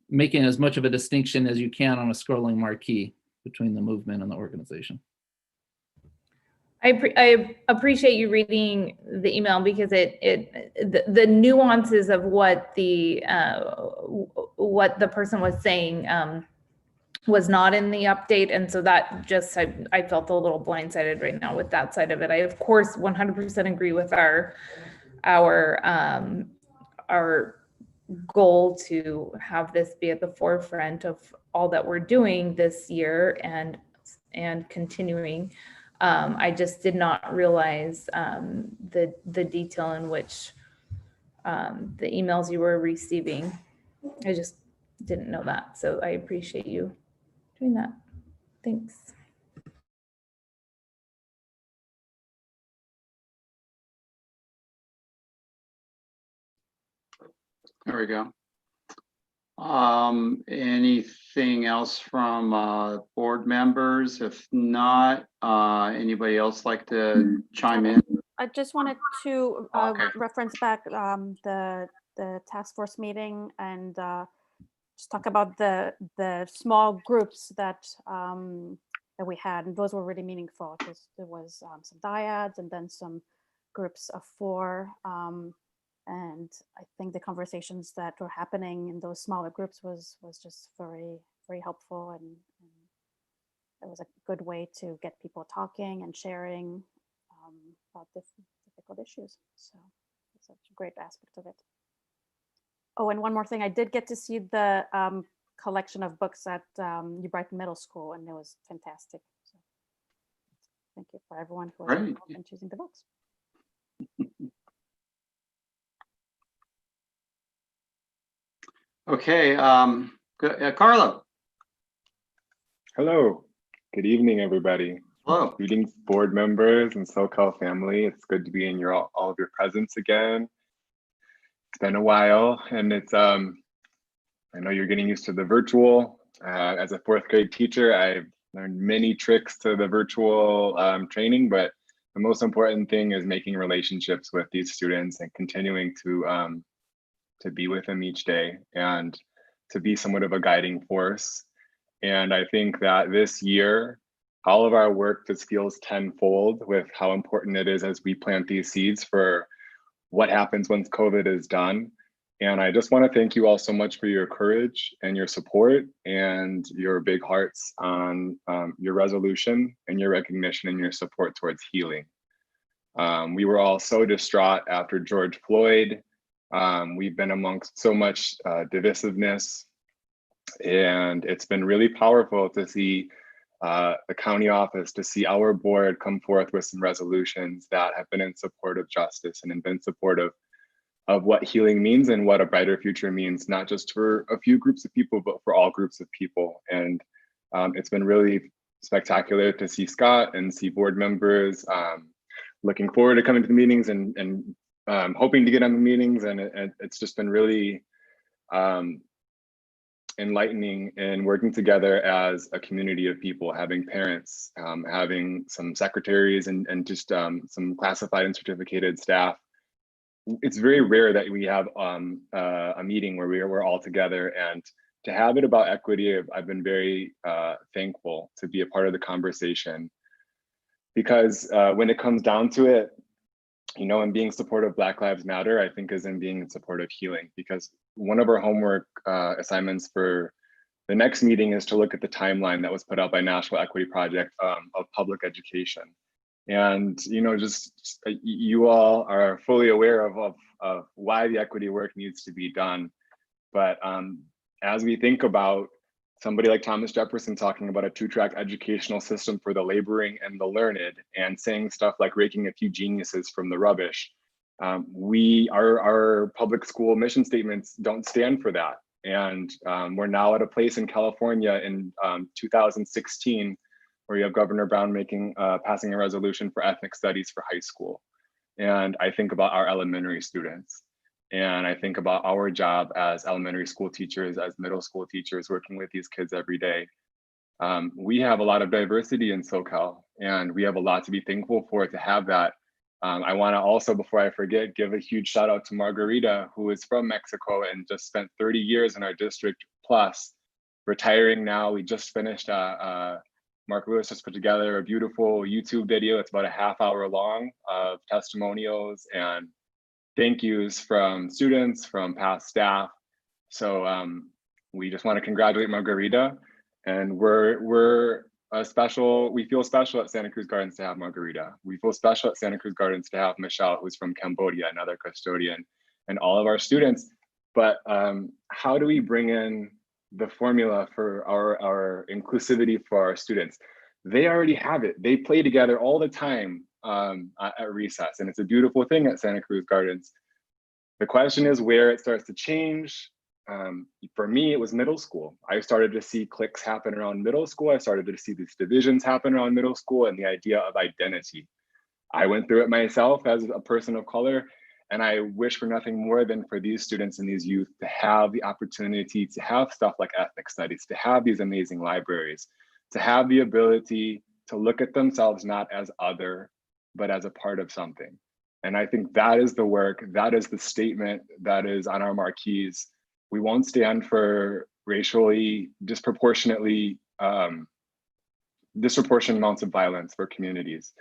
making as much of a distinction as you can on a scrolling marquee between the movement and the organization. I appreciate you reading the email because the nuances of what the person was saying was not in the update, and so that just I felt a little blindsided right now with that side of it. I of course 100% agree with our goal to have this be at the forefront of all that we're doing this year and continuing. I just did not realize the detail in which the emails you were receiving. I just didn't know that. So I appreciate you doing that. Thanks. There we go. Anything else from board members? If not, anybody else like to chime in? I just wanted to Okay. reference back the task force meeting and just talk about the small groups that that we had, and those were really meaningful because there was some dyads and then some groups of 4. And I think the conversations that were happening in those smaller groups was just very, very helpful, and it was a good way to get people talking and sharing about difficult issues. So it's a great aspect of it. Oh, and one more thing, I did get to see the collection of books at New Brighton Middle School, and it was fantastic. So thank you for everyone who was involved in choosing the books. Okay, Carlo. Hello, good evening, everybody. Hello. Greetings, board members and SoCal family. It's good to be in all of your presence again. It's been a while, and it's I know you're getting used to the virtual. As a 4th grade teacher, I've learned many tricks to the virtual training, but the most important thing is making relationships with these students and continuing to be with them each day and to be somewhat of a guiding force. And I think that this year, all of our work just feels tenfold with how important it is as we plant these seeds for what happens once COVID is done. And I just want to thank you all so much for your courage and your support and your big hearts on your resolution and your recognition and your support towards healing. We were all so distraught after George Floyd. We've been amongst so much divisiveness, and it's been really powerful to see the county office, to see our board come forth with some resolutions that have been in support of justice and have been supportive of what healing means and what a brighter future means, not just for a few groups of people, but for all groups of people. And it's been really spectacular to see Scott and see board members. Looking forward to coming to the meetings and hoping to get on the meetings, and it's just been really enlightening in working together as a community of people, having parents, having some secretaries and just some classified and certificated staff. It's very rare that we have a meeting where we're all together, and to have it about equity, I've been very thankful to be a part of the conversation, because when it comes down to it, you know, and being supportive of Black Lives Matter, I think, is in being in support of healing, because one of our homework assignments for the next meeting is to look at the timeline that was put out by National Equity Project of public education. And, you know, just you all are fully aware of why the equity work needs to be done. But as we think about somebody like Thomas Jefferson talking about a 2-track educational system for the laboring and the learned, and saying stuff like raking a few geniuses from the rubbish, Our public school mission statements don't stand for that. And we're now at a place in California in 2016 where you have Governor Brown passing a resolution for ethnic studies for high school. And I think about our elementary students. And I think about our job as elementary school teachers, as middle school teachers, working with these kids every day. We have a lot of diversity in SoCal, and we have a lot to be thankful for to have that. I want to also, before I forget, give a huge shout out to Margarita, who is from Mexico and just spent 30 years in our district plus, retiring now. We just finished, Mark Lewis just put together a beautiful YouTube video. It's about a half-hour long of testimonials and thank yous from students, from past staff. So we just want to congratulate Margarita, and we feel special at Santa Cruz Gardens to have Margarita. We feel special at Santa Cruz Gardens to have Michelle, who's from Cambodia, another custodian, and all of our students. But how do we bring in the formula for our inclusivity for our students? They already have it. They play together all the time at recess, and it's a beautiful thing at Santa Cruz Gardens. The question is where it starts to change. For me, it was middle school. I started to see cliques happen around middle school. I started to see these divisions happen around middle school and the idea of identity. I went through it myself as a person of color, and I wish for nothing more than for these students and these youth to have the opportunity to have stuff like ethnic studies, to have these amazing libraries, to have the ability to look at themselves not as other, but as a part of something. And I think that is the work, that is the statement that is on our marquees. We won't stand for racially disproportionate amounts of violence for communities.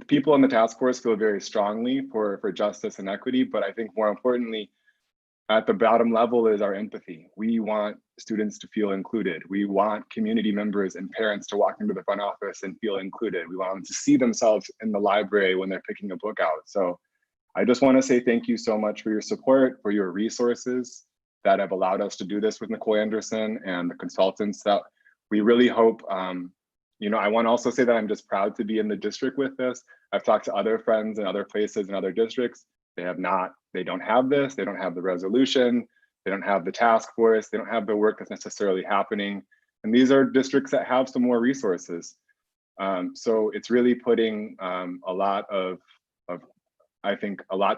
People in the task force feel very strongly for justice and equity, but I think more importantly, at the bottom level is our empathy. We want students to feel included. We want community members and parents to walk into the front office and feel included. We want them to see themselves in the library when they're picking a book out. So I just want to say thank you so much for your support, for your resources that have allowed us to do this with Nicole Anderson and the consultants that we really hope. I want to also say that I'm just proud to be in the district with this. I've talked to other friends in other places in other districts. They don't have this, they don't have the resolution, they don't have the task force, they don't have the work that's necessarily happening. And these are districts that have some more resources. So it's really putting a lot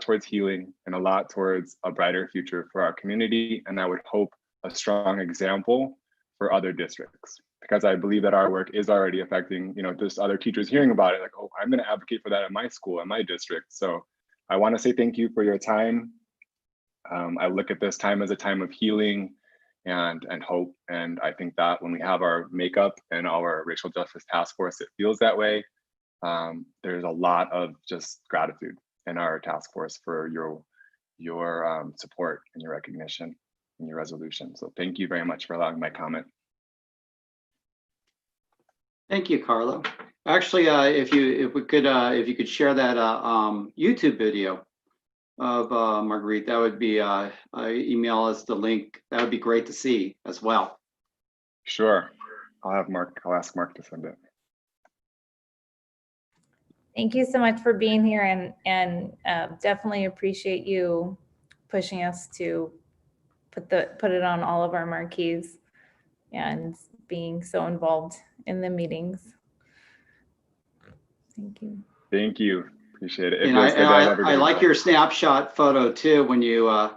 towards healing and a lot towards a brighter future for our community. And I would hope a strong example for other districts, because I believe that our work is already affecting, just other teachers hearing about it, like, oh, I'm going to advocate for that in my school, in my district. So I want to say thank you for your time. I look at this time as a time of healing and hope. And I think that when we have our makeup and our racial justice task force, it feels that way. There's a lot of just gratitude in our task force for your support and your recognition and your resolution. So thank you very much for allowing my comment. Thank you, Carlo. Actually, if you could share that YouTube video of Marguerite, that would be email us the link. That would be great to see as well. Sure, I'll ask Mark to send it. Thank you so much for being here, and definitely appreciate you pushing us to put it on all of our marquees and being so involved in the meetings. Thank you. Thank you. Appreciate it. And I like your snapshot photo too. When you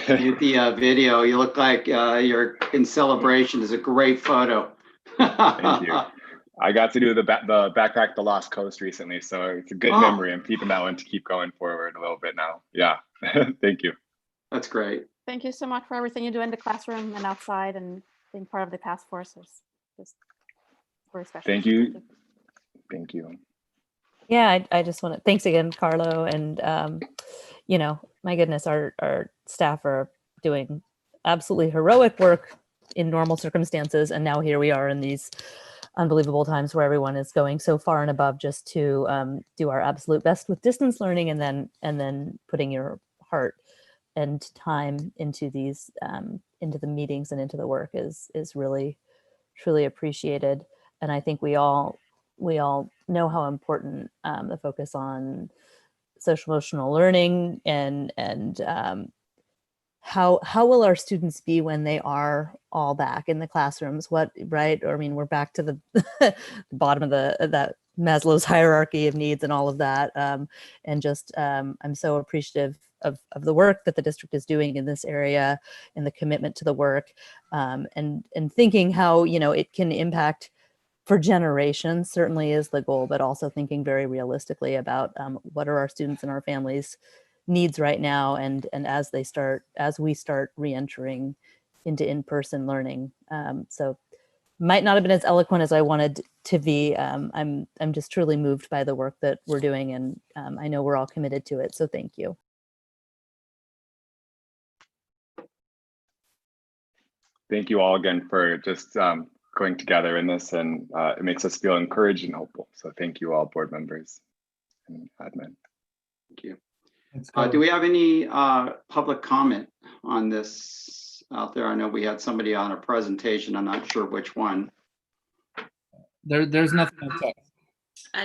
did the video, you look like you're in celebration. It's a great photo. Thank you. I got to do the backpack the Lost Coast recently, so it's a good memory. I'm keeping that one to keep going forward a little bit now. Yeah. Thank you. That's great. Thank you so much for everything you do in the classroom and outside, and being part of the task force is just very special. Thank you. Thank you. Yeah, I just want to, thanks again, Carlo. And, my goodness, our staff are doing absolutely heroic work in normal circumstances. And now here we are in these unbelievable times where everyone is going so far and above just to do our absolute best with distance learning, and then putting your heart and time into these, into the meetings and into the work is really, truly appreciated. And I think we all know how important the focus on social emotional learning and how will our students be when they are all back in the classrooms? What, right? Or I mean, we're back to the the bottom of that Maslow's hierarchy of needs and all of that. And just I'm so appreciative of the work that the district is doing in this area and the commitment to the work, and thinking how, you know, it can impact for generations certainly is the goal, but also thinking very realistically about what are our students and our families needs right now, and as we start re-entering into in-person learning. So might not have been as eloquent as I wanted to be. I'm just truly moved by the work that we're doing, and I know we're all committed to it. So thank you. Thank you all again for just going together in this, and it makes us feel encouraged and hopeful. So thank you all, board members and admin. Thank you. Do we have any public comment on this out there? I know we had somebody on a presentation. I'm not sure which one. There's nothing on text.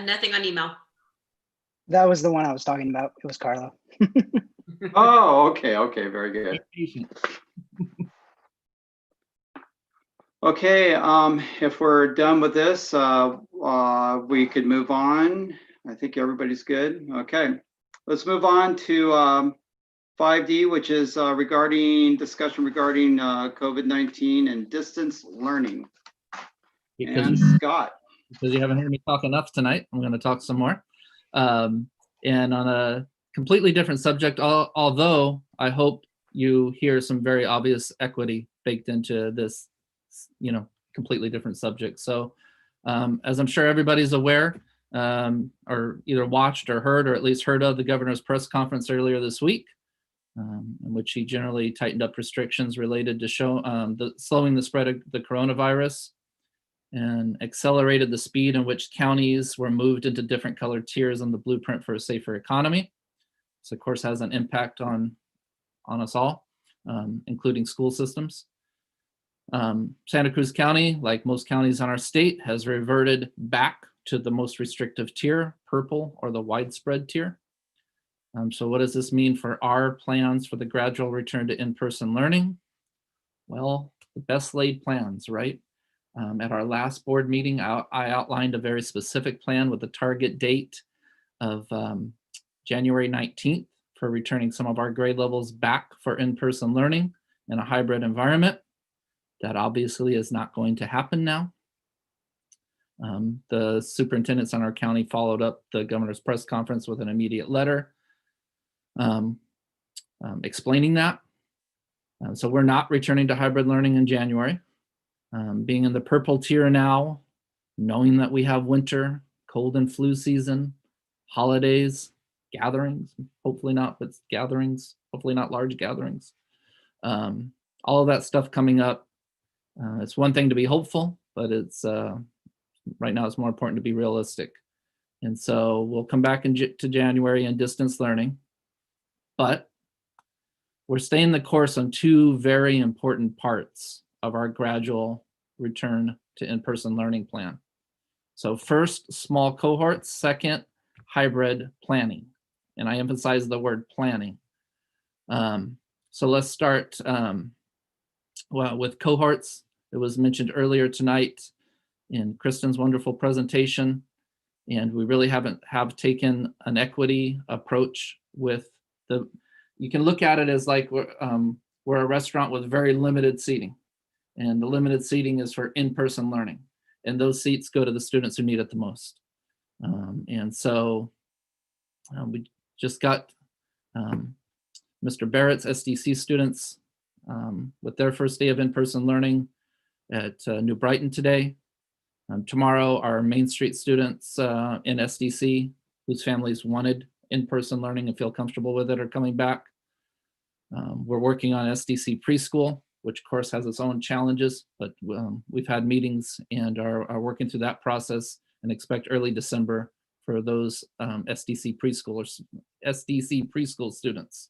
Nothing on email. That was the one I was talking about. It was Carla. Oh, okay, very good. Okay, if we're done with this, we could move on. I think everybody's good. Okay, let's move on to 5D, which is discussion regarding COVID-19 and distance learning. And Scott. Because you haven't heard me talk enough tonight, I'm going to talk some more. And on a completely different subject, although I hope you hear some very obvious equity baked into this, you know, completely different subject. So as I'm sure everybody's aware, or either watched or heard, or at least heard of the governor's press conference earlier this week, in which he generally tightened up restrictions related to slowing the spread of the coronavirus, and accelerated the speed in which counties were moved into different colored tiers on the blueprint for a safer economy. This, of course, has an impact on us all, including school systems. Santa Cruz County, like most counties in our state, has reverted back to the most restrictive tier, purple, or the widespread tier. So what does this mean for our plans for the gradual return to in-person learning? Well, the best laid plans, right? At our last board meeting, I outlined a very specific plan with a target date of January 19th for returning some of our grade levels back for in-person learning in a hybrid environment. That obviously is not going to happen now. The superintendents in our county followed up the governor's press conference with an immediate letter explaining that. So we're not returning to hybrid learning in January. Being in the purple tier now, knowing that we have winter, cold and flu season, holidays, gatherings, hopefully not, but gatherings, hopefully not large gatherings. All of that stuff coming up. It's one thing to be hopeful, but it's right now it's more important to be realistic. And so we'll come back to January and distance learning, but we're staying the course on two very important parts of our gradual return to in-person learning plan. So first, small cohorts. Second, hybrid planning. And I emphasize the word planning. So let's start with cohorts. It was mentioned earlier tonight in Kristen's wonderful presentation, and we really have taken an equity approach with you can look at it as like we're a restaurant with very limited seating, and the limited seating is for in-person learning, and those seats go to the students who need it the most. And so we just got Mr. Barrett's SDC students with their first day of in-person learning at New Brighton today. Tomorrow, our Main Street students in SDC, whose families wanted in-person learning and feel comfortable with it, are coming back. We're working on SDC preschool, which of course has its own challenges, but we've had meetings and are working through that process and expect early December for those SDC preschool students.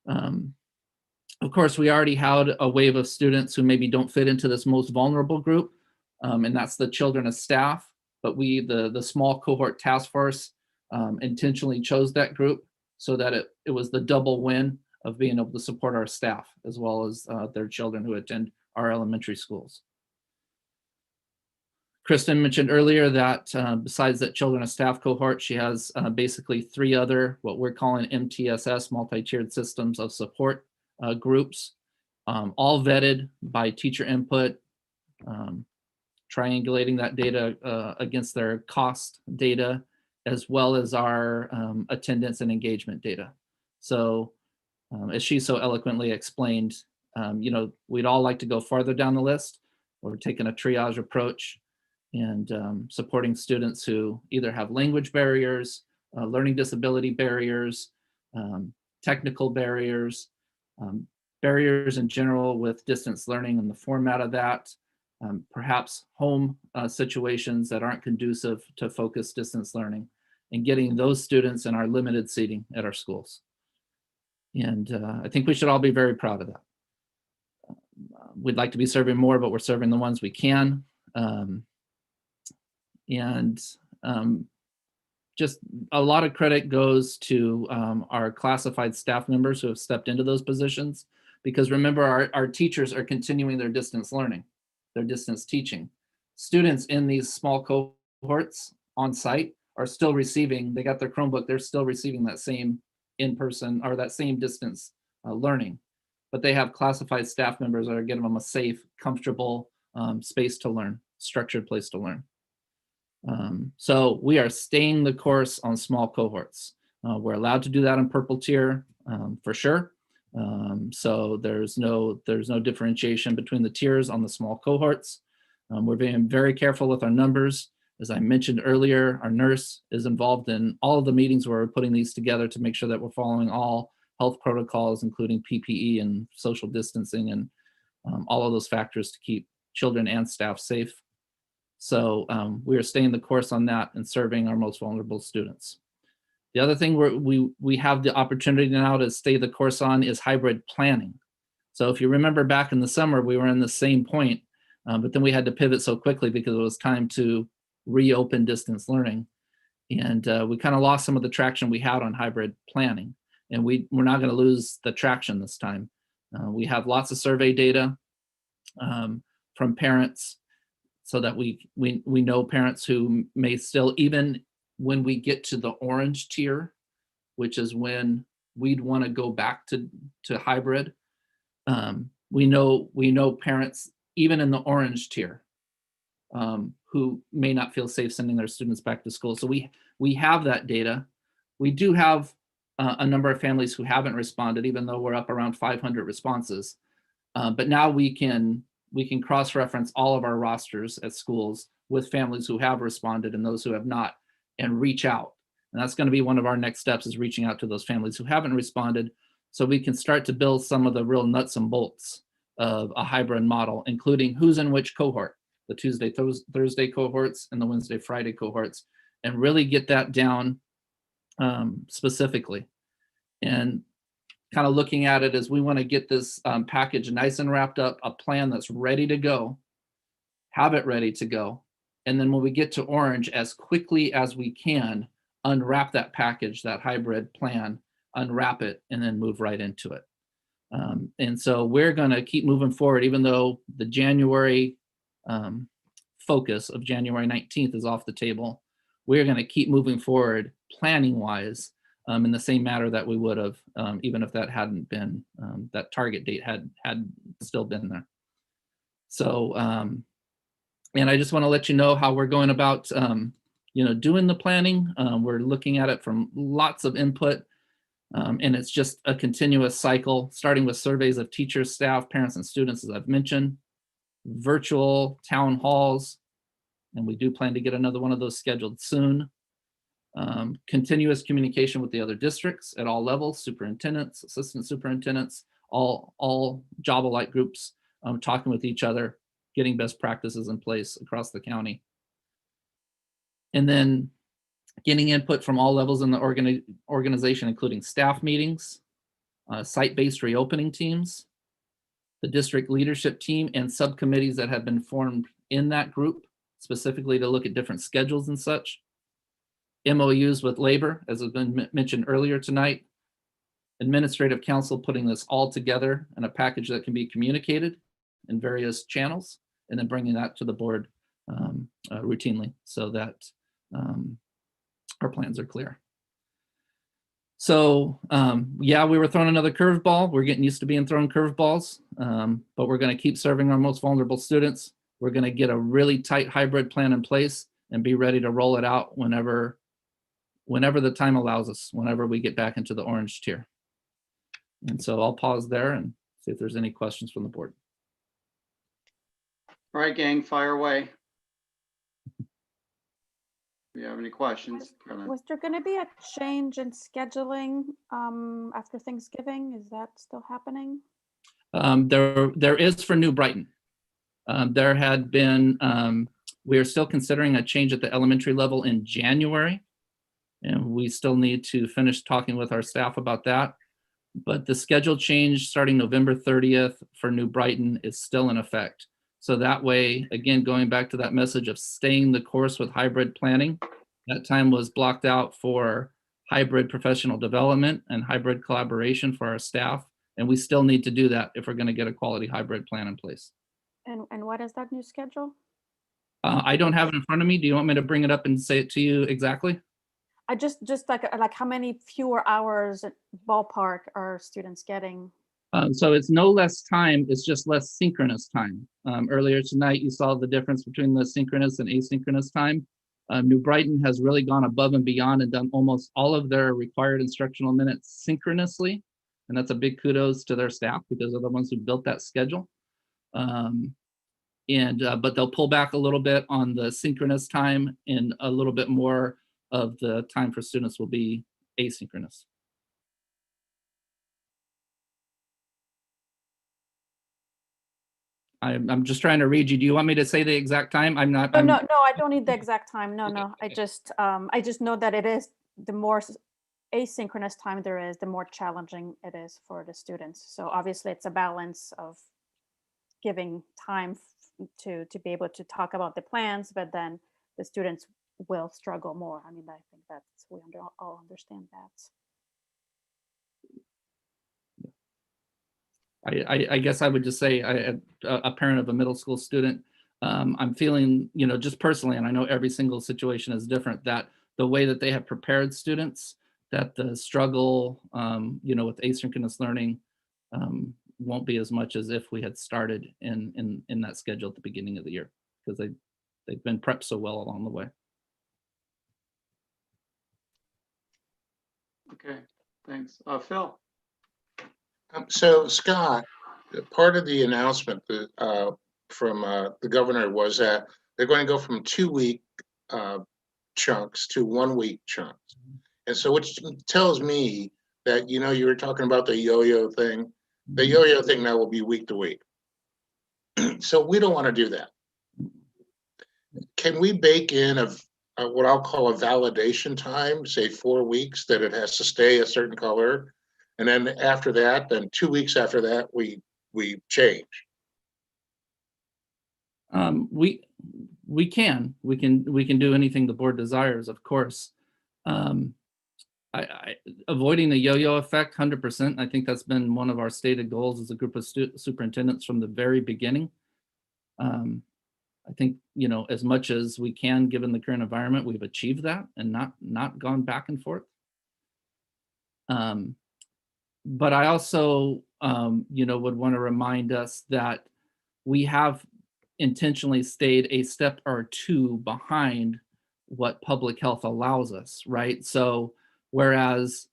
Of course, we already had a wave of students who maybe don't fit into this most vulnerable group, and that's the children of staff but the small cohort task force intentionally chose that group so that it was the double win of being able to support our staff as well as their children who attend our elementary schools. Kristen mentioned earlier that besides that children and staff cohort, she has basically 3 other, what we're calling MTSS, multi-tiered systems of support groups, all vetted by teacher input, triangulating that data against their cost data, as well as our attendance and engagement data. So as she so eloquently explained, we'd all like to go farther down the list. We're taking a triage approach and supporting students who either have language barriers, learning disability barriers, technical barriers, barriers in general with distance learning and the format of that, perhaps home situations that aren't conducive to focused distance learning, and getting those students in our limited seating at our schools. And I think we should all be very proud of that. We'd like to be serving more, but we're serving the ones we can. Just a lot of credit goes to our classified staff members who have stepped into those positions, because remember, our teachers are continuing their distance learning, their distance teaching. Students in these small cohorts on site are still receiving, they got their Chromebook, they're still receiving that same in-person or that same distance learning, but they have classified staff members that are giving them a safe, comfortable space to learn, structured place to learn. So we are staying the course on small cohorts. We're allowed to do that in purple tier for sure. So there's no differentiation between the tiers on the small cohorts. We're being very careful with our numbers. As I mentioned earlier, our nurse is involved in all of the meetings where we're putting these together to make sure that we're following all health protocols, including PPE and social distancing and all of those factors to keep children and staff safe. So we are staying the course on that and serving our most vulnerable students. The other thing we have the opportunity now to stay the course on is hybrid planning. So if you remember back in the summer, we were in the same point, but then we had to pivot so quickly because it was time to reopen distance learning. And we kind of lost some of the traction we had on hybrid planning. And we're not going to lose the traction this time. We have lots of survey data from parents, so that we know parents who may still, even when we get to the orange tier, which is when we'd want to go back to hybrid, we know parents even in the orange tier who may not feel safe sending their students back to school. So we have that data. We do have a number of families who haven't responded, even though we're up around 500 responses. But now we can cross-reference all of our rosters at schools with families who have responded and those who have not, and reach out. And that's going to be one of our next steps, is reaching out to those families who haven't responded, so we can start to build some of the real nuts and bolts of a hybrid model, including who's in which cohort, the Tuesday, Thursday cohorts and the Wednesday, Friday cohorts, and really get that down specifically. And kind of looking at it as we want to get this package nice and wrapped up, a plan that's ready to go, have it ready to go. And then when we get to orange, as quickly as we can, unwrap that package, that hybrid plan, unwrap it, and then move right into it. And so we're going to keep moving forward, even though the January focus of January 19th is off the table. We're going to keep moving forward planning wise in the same manner that we would have, even if that hadn't been, that target date had still been there. So, and I just want to let you know how we're going about, doing the planning. We're looking at it from lots of input, and it's just a continuous cycle, starting with surveys of teachers, staff, parents, and students, as I've mentioned, virtual town halls, and we do plan to get another one of those scheduled soon. Continuous communication with the other districts at all levels, superintendents, assistant superintendents, all job-alike groups, talking with each other, getting best practices in place across the county. And then getting input from all levels in the organization, including staff meetings, site-based reopening teams, the district leadership team, and subcommittees that have been formed in that group, specifically to look at different schedules and such. MOUs with labor, as has been mentioned earlier tonight. Administrative council putting this all together in a package that can be communicated in various channels, and then bringing that to the board routinely so that our plans are clear. So yeah, we were thrown another curveball. We're getting used to being thrown curveballs, but we're going to keep serving our most vulnerable students. We're going to get a really tight hybrid plan in place and be ready to roll it out whenever the time allows us, whenever we get back into the orange tier. And so I'll pause there and see if there's any questions from the board. All right, gang, fire away. Do you have any questions? Was there going to be a change in scheduling after Thanksgiving? Is that still happening? There is for New Brighton. There had been, we are still considering a change at the elementary level in January, and we still need to finish talking with our staff about that. But the schedule change starting November 30th for New Brighton is still in effect. So that way, again, going back to that message of staying the course with hybrid planning, that time was blocked out for hybrid professional development and hybrid collaboration for our staff. And we still need to do that if we're going to get a quality hybrid plan in place. And what is that new schedule? I don't have it in front of me. Do you want me to bring it up and say it to you exactly? I just like how many fewer hours ballpark are students getting? So it's no less time, it's just less synchronous time. Earlier tonight, you saw the difference between the synchronous and asynchronous time. New Brighton has really gone above and beyond and done almost all of their required instructional minutes synchronously. And that's a big kudos to their staff because they're the ones who built that schedule. But they'll pull back a little bit on the synchronous time, and a little bit more of the time for students will be asynchronous. I'm just trying to read you. Do you want me to say the exact time? I'm not. No, I don't need the exact time. No. I just know that it is, the more asynchronous time there is, the more challenging it is for the students. So obviously it's a balance of giving time to be able to talk about the plans, but then the students will struggle more. I mean, I think that's, we all understand that. I guess I would just say, a parent of a middle school student, I'm feeling, just personally, and I know every single situation is different, that the way that they have prepared students, that the struggle, with asynchronous learning won't be as much as if we had started in that schedule at the beginning of the year, because they've been prepped so well along the way. Okay, thanks. Phil. So Scott, part of the announcement from the governor was that they're going to go from 2-week chunks to 1-week chunks. And so which tells me that, you were talking about the yo-yo thing. The yo-yo thing now will be week to week. So we don't want to do that. Can we bake in what I'll call a validation time, say 4 weeks, that it has to stay a certain color? And then after that, then 2 weeks after that, we change. We can do anything the board desires, of course. Avoiding the yo-yo effect 100%. I think that's been one of our stated goals as a group of superintendents from the very beginning. I think, as much as we can, given the current environment, we've achieved that and not gone back and forth. But I also, would want to remind us that we have intentionally stayed a step or two behind what public health allows us, right? So whereas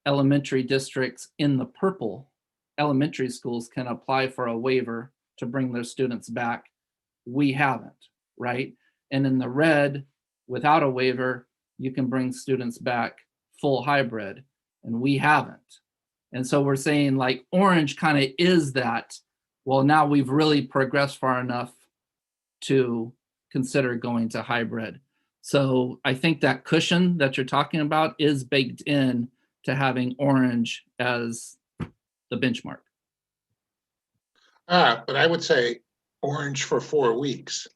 elementary districts in the purple, elementary schools can apply for a waiver to bring their students back, we haven't, right? And in the red, without a waiver, you can bring students back full hybrid, and we haven't. And so we're saying, like, orange kind of is that, well, now we've really progressed far enough to consider going to hybrid. So I think that cushion that you're talking about is baked in to having orange as the benchmark. But I would say orange for 4 weeks.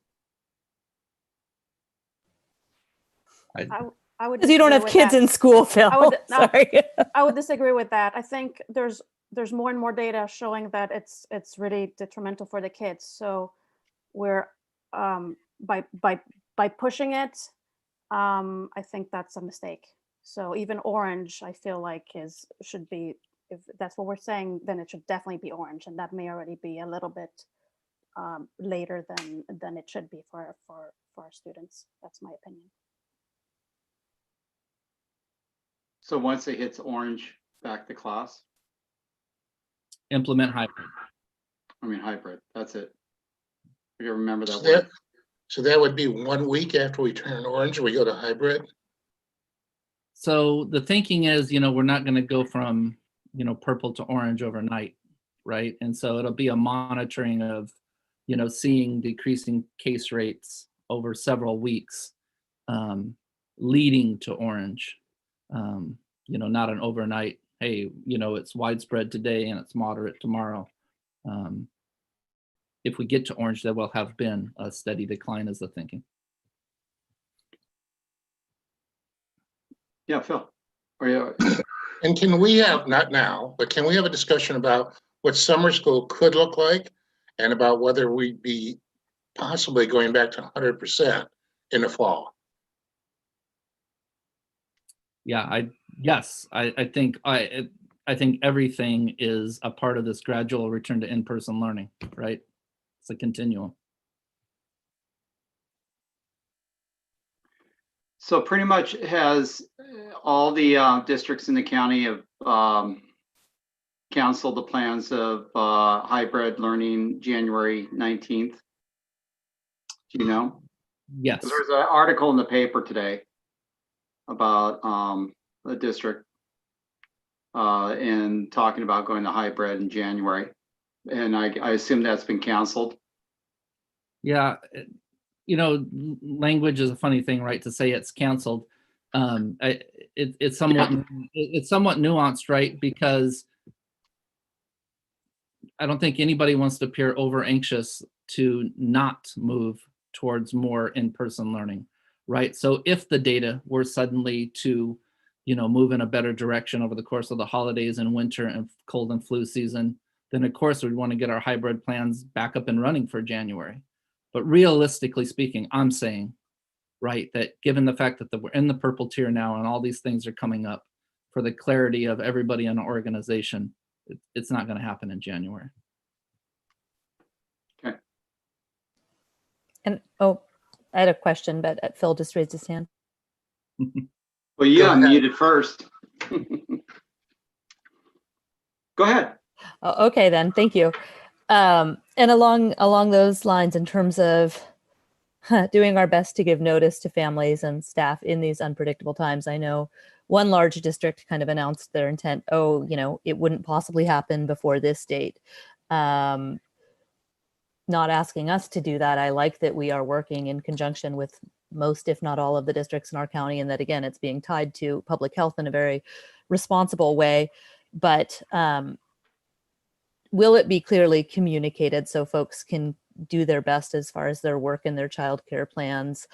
I would Because you don't disagree have with kids that. in school, Phil. Sorry. I would disagree with that. I think there's more and more data showing that it's really detrimental for the kids. So we're by pushing it, I think that's a mistake. So even orange, I feel like should be, if that's what we're saying, then it should definitely be orange, and that may already be a little bit later than it should be for our students. That's my opinion. So once it hits orange, back to class. Implement hybrid. I mean hybrid. That's it. You remember that So word. so that would be 1 week after we turn orange, we go to hybrid. So the thinking is, we're not going to go from, purple to orange overnight, right? And so it'll be a monitoring of, seeing decreasing case rates over several weeks, leading to orange. Not an overnight, hey, it's widespread today and it's moderate tomorrow. If we get to orange, there will have been a steady decline is the thinking. Yeah, Phil. And can we have, not now, but can we have a discussion about what summer school could look like and about whether we'd be possibly going back to 100% in the fall? Yeah, I think everything is a part of this gradual return to in-person learning, right? It's a continuum. So pretty much has all the districts in the county have canceled the plans of hybrid learning January 19th. Do you know? Yes. There's an article in the paper today about the district and talking about going to hybrid in January. And I assume that's been canceled. Yeah. Language is a funny thing, right? To say it's canceled. It's somewhat nuanced, right? Because I don't think anybody wants to appear over anxious to not move towards more in-person learning, right? So if the data were suddenly to, move in a better direction over the course of the holidays and winter and cold and flu season, then of course we'd want to get our hybrid plans back up and running for January. But realistically speaking, I'm saying, right, that given the fact that we're in the purple tier now and all these things are coming up, for the clarity of everybody in the organization, it's not going to happen in January. Okay. And I had a question, but Phil just raised his hand. Well, you unmuted first. Go ahead. Okay, then. Thank you. And along those lines, in terms of doing our best to give notice to families and staff in these unpredictable times, I know one large district kind of announced their intent, it wouldn't possibly happen before this date. Not asking us to do that. I like that we are working in conjunction with most, if not all, of the districts in our county, and that, again, it's being tied to public health in a very responsible way. But will it be clearly communicated so folks can do their best as far as their work and their childcare plans?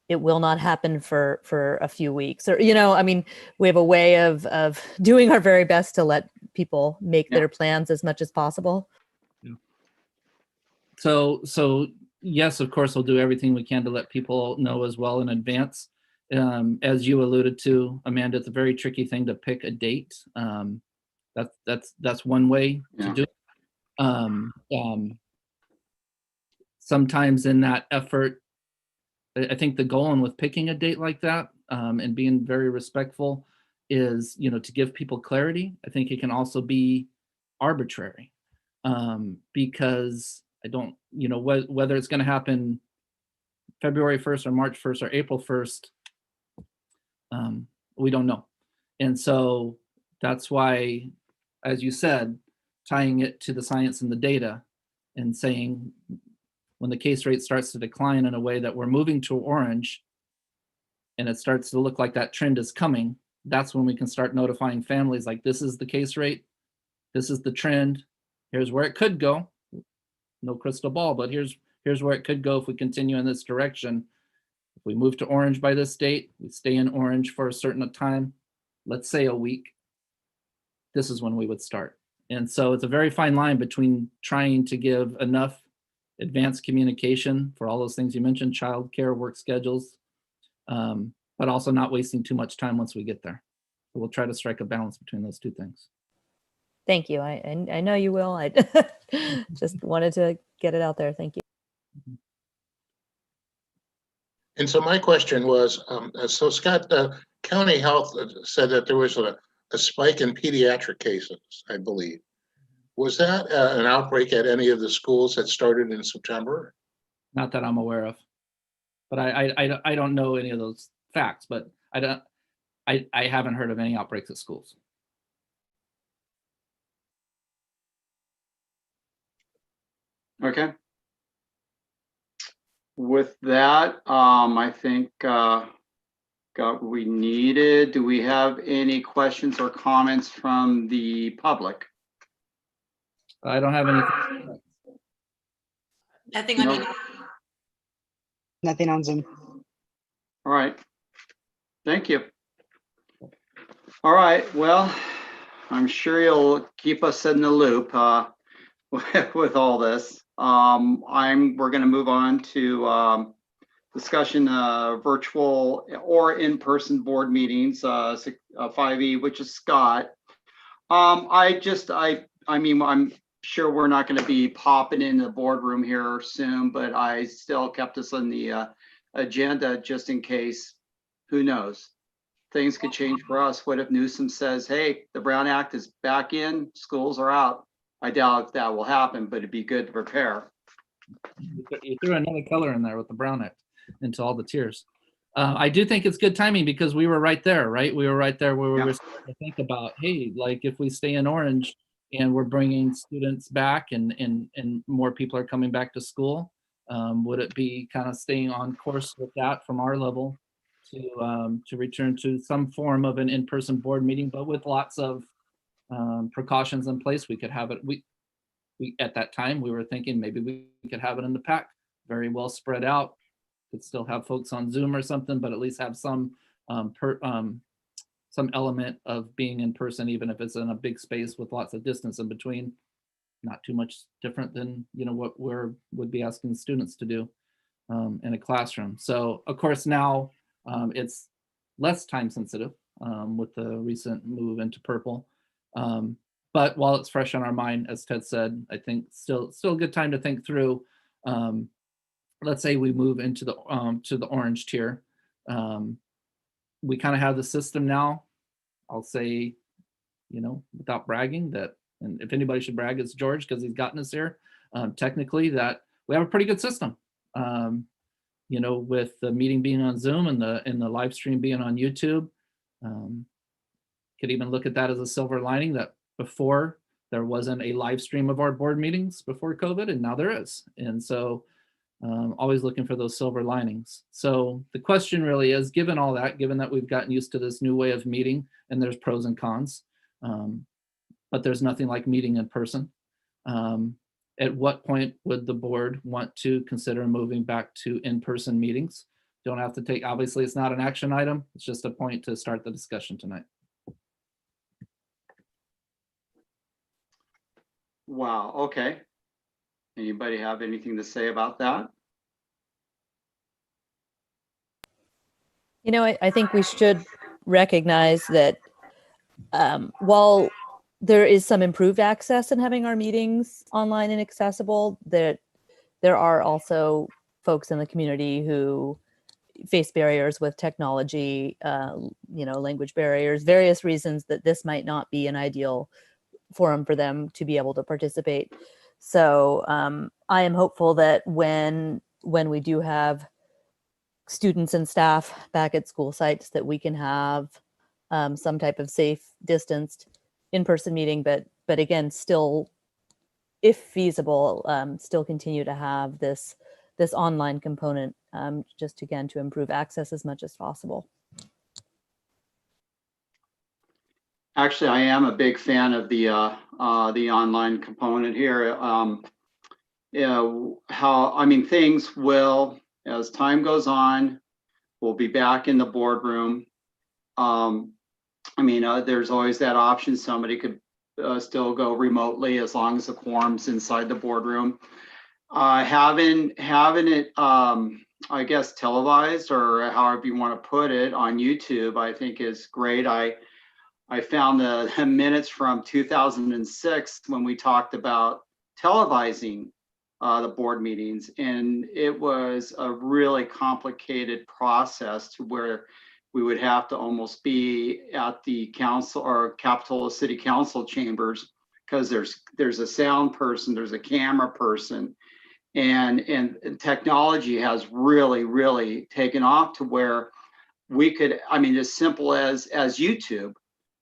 It will not happen for a few weeks, or we have a way of doing our very best to let people make their plans as much as possible. So yes, of course, we'll do everything we can to let people know as well in advance. As you alluded to, Amanda, it's a very tricky thing to pick a date. That's one way to do it. Sometimes in that effort, I think the goal with picking a date like that and being very respectful is, to give people clarity. I think it can also be arbitrary because I don't, whether it's going to happen February 1st or March 1st or April 1st, we don't know. And so that's why, as you said, tying it to the science and the data and saying when the case rate starts to decline in a way that we're moving to orange and it starts to look like that trend is coming, that's when we can start notifying families like, this is the case rate, this is the trend, here's where it could go. No crystal ball, but here's here's where it could go if we continue in this direction. If we move to orange by this date, we stay in orange for a certain time, let's say a week, this is when we would start. And so it's a very fine line between trying to give enough advanced communication for all those things you mentioned, childcare, work schedules, but also not wasting too much time once we get there. So we'll try to strike a balance between those two things. Thank you. I know you will. I just wanted to get it out there. Thank you. And so my question was, so Scott, County Health said that there was a spike in pediatric cases, I believe. Was that an outbreak at any of the schools that started in September? Not that I'm aware of, but I don't know any of those facts, but I haven't heard of any outbreaks at schools. Okay. With that, I think got what we needed. Do we have any questions or comments from the public? I don't have anything. Nothing on No. YouTube. Nothing on Zoom. All right. Thank you. All right. Well, I'm sure you'll keep us in the loop with all this. We're going to move on to discussion virtual or in-person board meetings, 5E, which is Scott. I mean, I'm sure we're not going to be popping in the boardroom here soon, but I still kept us on the agenda just in case. Who knows? Things could change for us. What if Newsom says, hey, the Brown Act is back in, schools are out? I doubt that will happen, but it'd be good to prepare. You threw another color in there with the Brown Act into all the tiers. I do think it's good timing because we were right there, right? We were right there where we were starting to think about, hey, like if we stay in orange and we're bringing students back and more people are coming back to school, would it be kind of staying on course with that from our level to return to some form of an in-person board meeting, but with lots of precautions in place? We could have it. We at that time we were thinking maybe we could have it in the pack, very well spread out. Could still have folks on Zoom or something, but at least have some element of being in person, even if it's in a big space with lots of distance in between. Not too much different than what would be asking students to do in a classroom. So of course now it's less time sensitive with the recent move into purple. But while it's fresh on our mind, as Ted said, I think still a good time to think through. Let's say we move into the to the orange tier. We kind of have the system now. I'll say, without bragging, that, and if anybody should brag, it's George, because he's gotten us here. Technically, that we have a pretty good system. With the meeting being on Zoom and the live stream being on YouTube. Could even look at that as a silver lining that before there wasn't a live stream of our board meetings before COVID, and now there is. And so always looking for those silver linings. So the question really is, given all that, given that we've gotten used to this new way of meeting, and there's pros and cons, but there's nothing like meeting in person. At what point would the board want to consider moving back to in-person meetings? Don't have to take, obviously it's not an action item. It's just a point to start the discussion tonight. Wow, okay. Anybody have anything to say about that? I think we should recognize that while there is some improved access in having our meetings online and accessible, that there are also folks in the community who face barriers with technology, language barriers, various reasons that this might not be an ideal forum for them to be able to participate. So I am hopeful that when we do have students and staff back at school sites, that we can have some type of safe, distanced in-person meeting, but again, still, if feasible, still continue to have this online component, just again to improve access as much as possible. Actually, I am a big fan of the online component here. you know, how, I mean, things will, as time goes on, we'll be back in the boardroom. I mean, there's always that option. Somebody could still go remotely as long as the quorum's inside the boardroom. Having it, I guess, televised, or however you want to put it, on YouTube, I think is great. I found the minutes from 2006 when we talked about televising the board meetings, and it was a really complicated process to where we would have to almost be at the council or Capitola City Council chambers, because there's a sound person, there's a camera person, and technology has really taken off to where we could, I mean, as simple as YouTube,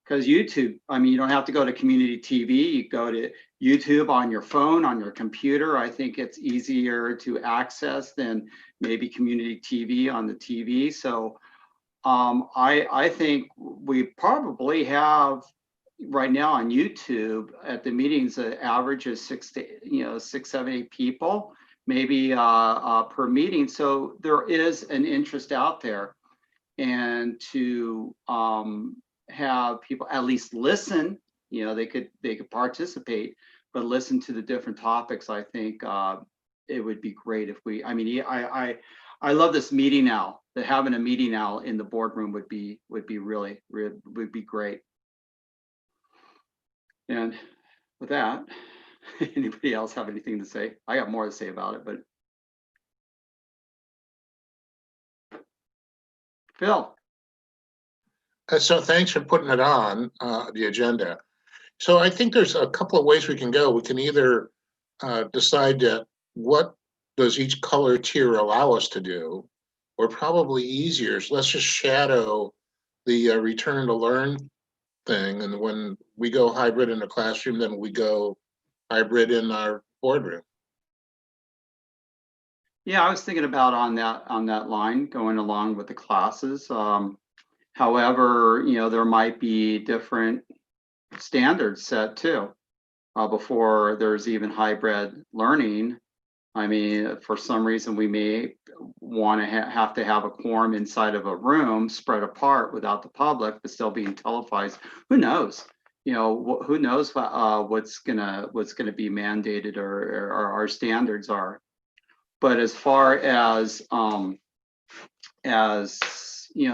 because YouTube, I mean, you don't have to go to community TV, you go to YouTube on your phone, on your computer. I think it's easier to access than maybe community TV on the TV. So I think we probably have right now on YouTube at the meetings, an average of 6 to 7, 8 people, maybe per meeting. So there is an interest out there, and to have people at least listen, they could participate, but listen to the different topics. I think it would be great if we, I mean, I love this meeting owl. That having a meeting owl in the boardroom would be really would be great. And with that, anybody else have anything to say? I got more to say about it, but Phil. So thanks for putting it on the agenda. So I think there's a couple of ways we can go. We can either decide that what does each color tier allow us to do, or probably easier, so let's just shadow the return to learn thing. And when we go hybrid in the classroom, then we go hybrid in our boardroom. Yeah, I was thinking about on that line, going along with the classes. However, there might be different standards set too before there's even hybrid learning. I mean, for some reason, we may want to have to have a quorum inside of a room spread apart without the public, but still being televised. Who knows? Who knows what's gonna be mandated or our standards are. But as far as the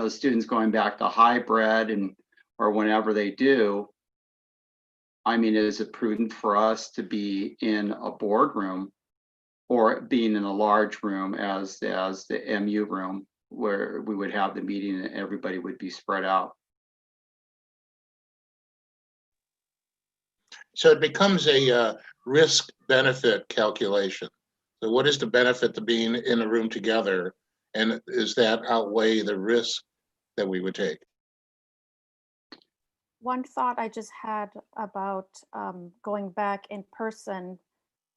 students going back to hybrid or whenever they do, I mean, is it prudent for us to be in a boardroom or being in a large room as the MU room, where we would have the meeting and everybody would be spread out? So it becomes a risk benefit calculation. So what is the benefit to being in a room together? And does that outweigh the risk that we would take? One thought I just had about going back in person,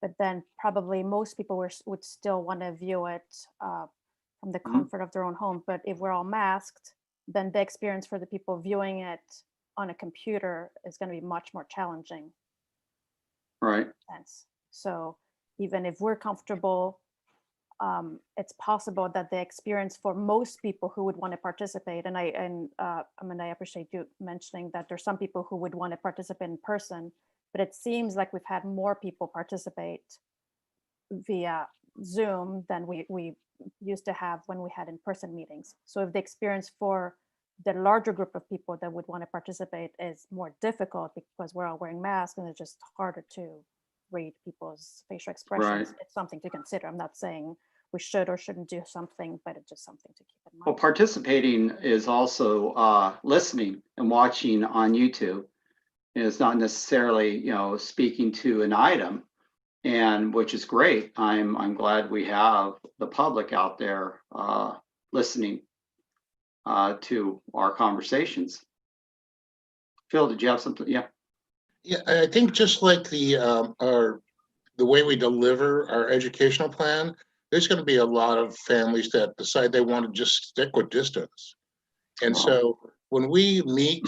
but then probably most people would still want to view it from the comfort of their own home. But if we're all masked, then the experience for the people viewing it on a computer is going to be much more challenging. Right. So even if we're comfortable, it's possible that the experience for most people who would want to participate, and I mean, I appreciate you mentioning that there's some people who would want to participate in person, but it seems like we've had more people participate via Zoom than we used to have when we had in-person meetings. So if the experience for the larger group of people that would want to participate is more difficult because we're all wearing masks and it's just harder to read people's facial expressions, Right. It's something to consider. I'm not saying we should or shouldn't do something, but it's just something to keep in mind. Well, participating is also listening and watching on YouTube. And it's not necessarily, speaking to an item, and which is great. I'm glad we have the public out there listening to our conversations. Phil, did you have something? Yeah. Yeah, I think just like the way we deliver our educational plan, there's going to be a lot of families that decide they want to just stick with distance. And so when we meet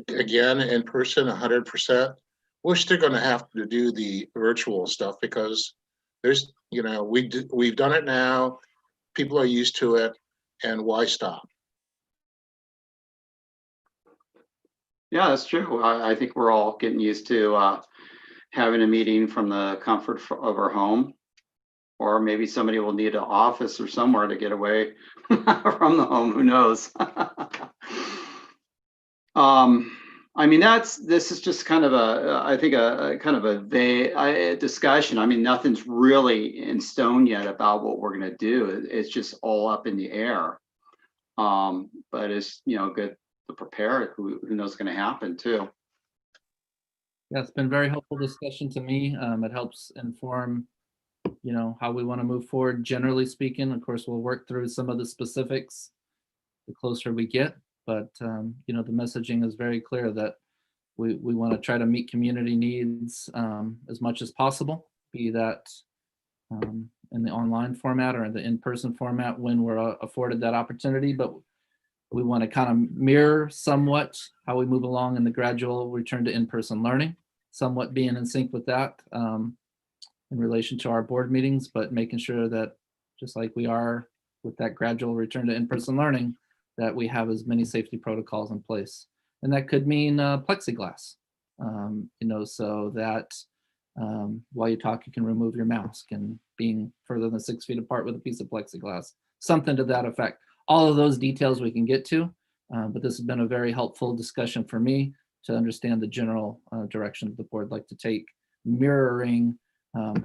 again in person 100%, we're still going to have to do the virtual stuff because There's, we've done it now. People are used to it, and why stop? Yeah, that's true. I think we're all getting used to having a meeting from the comfort of our home, or maybe somebody will need an office or somewhere to get away from the home. Who knows? I mean, this is just kind of I think a kind of a vague discussion. I mean, nothing's really in stone yet about what we're going to do. It's just all up in the air. But it's, good to prepare. Who knows what's going to happen too. Yeah, it's been very helpful discussion to me. It helps inform, how we want to move forward. Generally speaking, of course, we'll work through some of the specifics the closer we get. But, the messaging is very clear that we want to try to meet community needs as much as possible, be that in the online format or in the in-person format when we're afforded that opportunity. But we want to kind of mirror somewhat how we move along in the gradual return to in-person learning, somewhat being in sync with that in relation to our board meetings, but making sure that just like we are with that gradual return to in-person learning, that we have as many safety protocols in place. And that could mean plexiglass, so that while you talk, you can remove your mask, and being further than 6 feet apart with a piece of plexiglass, something to that effect. All of those details we can get to, but this has been a very helpful discussion for me to understand the general direction the board like to take, mirroring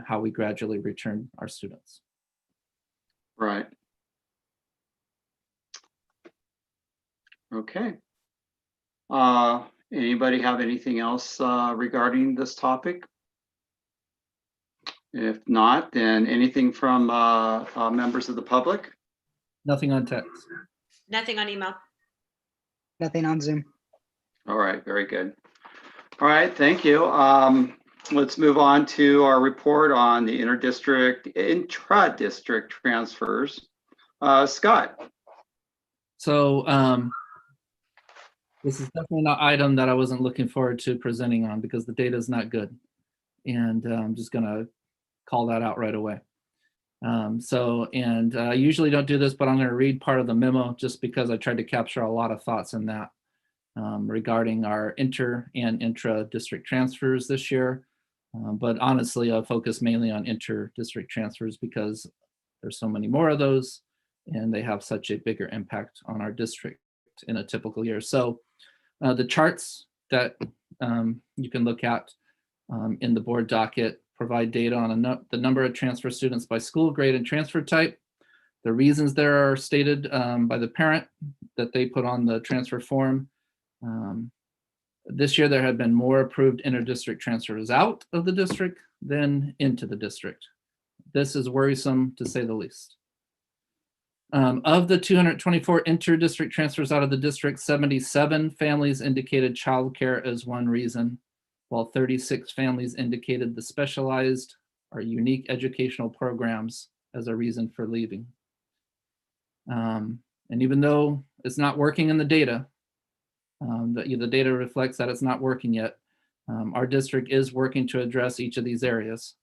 how we gradually return our students. Right. Okay. Anybody have anything else regarding this topic? If not, then anything from members of the public? Nothing on text. Nothing on email. Nothing on Zoom. All right, very good. All right, thank you. Let's move on to our report on the intra-district transfers. Scott. So this is definitely an item that I wasn't looking forward to presenting on because the data is not good. And I'm just going to call that out right away. I usually don't do this, but I'm going to read part of the memo just because I tried to capture a lot of thoughts in that regarding our inter and intra-district transfers this year. But honestly, I'll focus mainly on inter-district transfers because there's so many more of those and they have such a bigger impact on our district in a typical year. So the charts that you can look at in the board docket provide data on the number of transfer students by school, grade, and transfer type. The reasons there are stated by the parent that they put on the transfer form. This year, there have been more approved inter-district transfers out of the district than into the district. This is worrisome, to say the least. Of the 224 inter-district transfers out of the district, 77 families indicated childcare as one reason, while 36 families indicated the specialized or unique educational programs as a reason for leaving. And even though it's not working in the data, the data reflects that it's not working yet, our district is working to address each of these areas.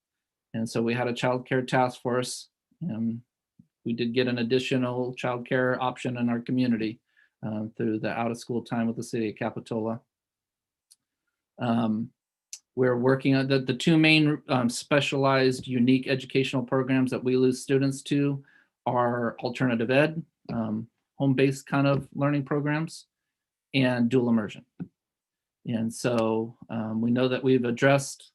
And so we had a child care task force. We did get an additional child care option in our community through the out of school time with the city of Capitola. We're working on the two main specialized unique educational programs that we lose students to are alternative ed, home-based kind of learning programs, and dual immersion. And so we know that we've addressed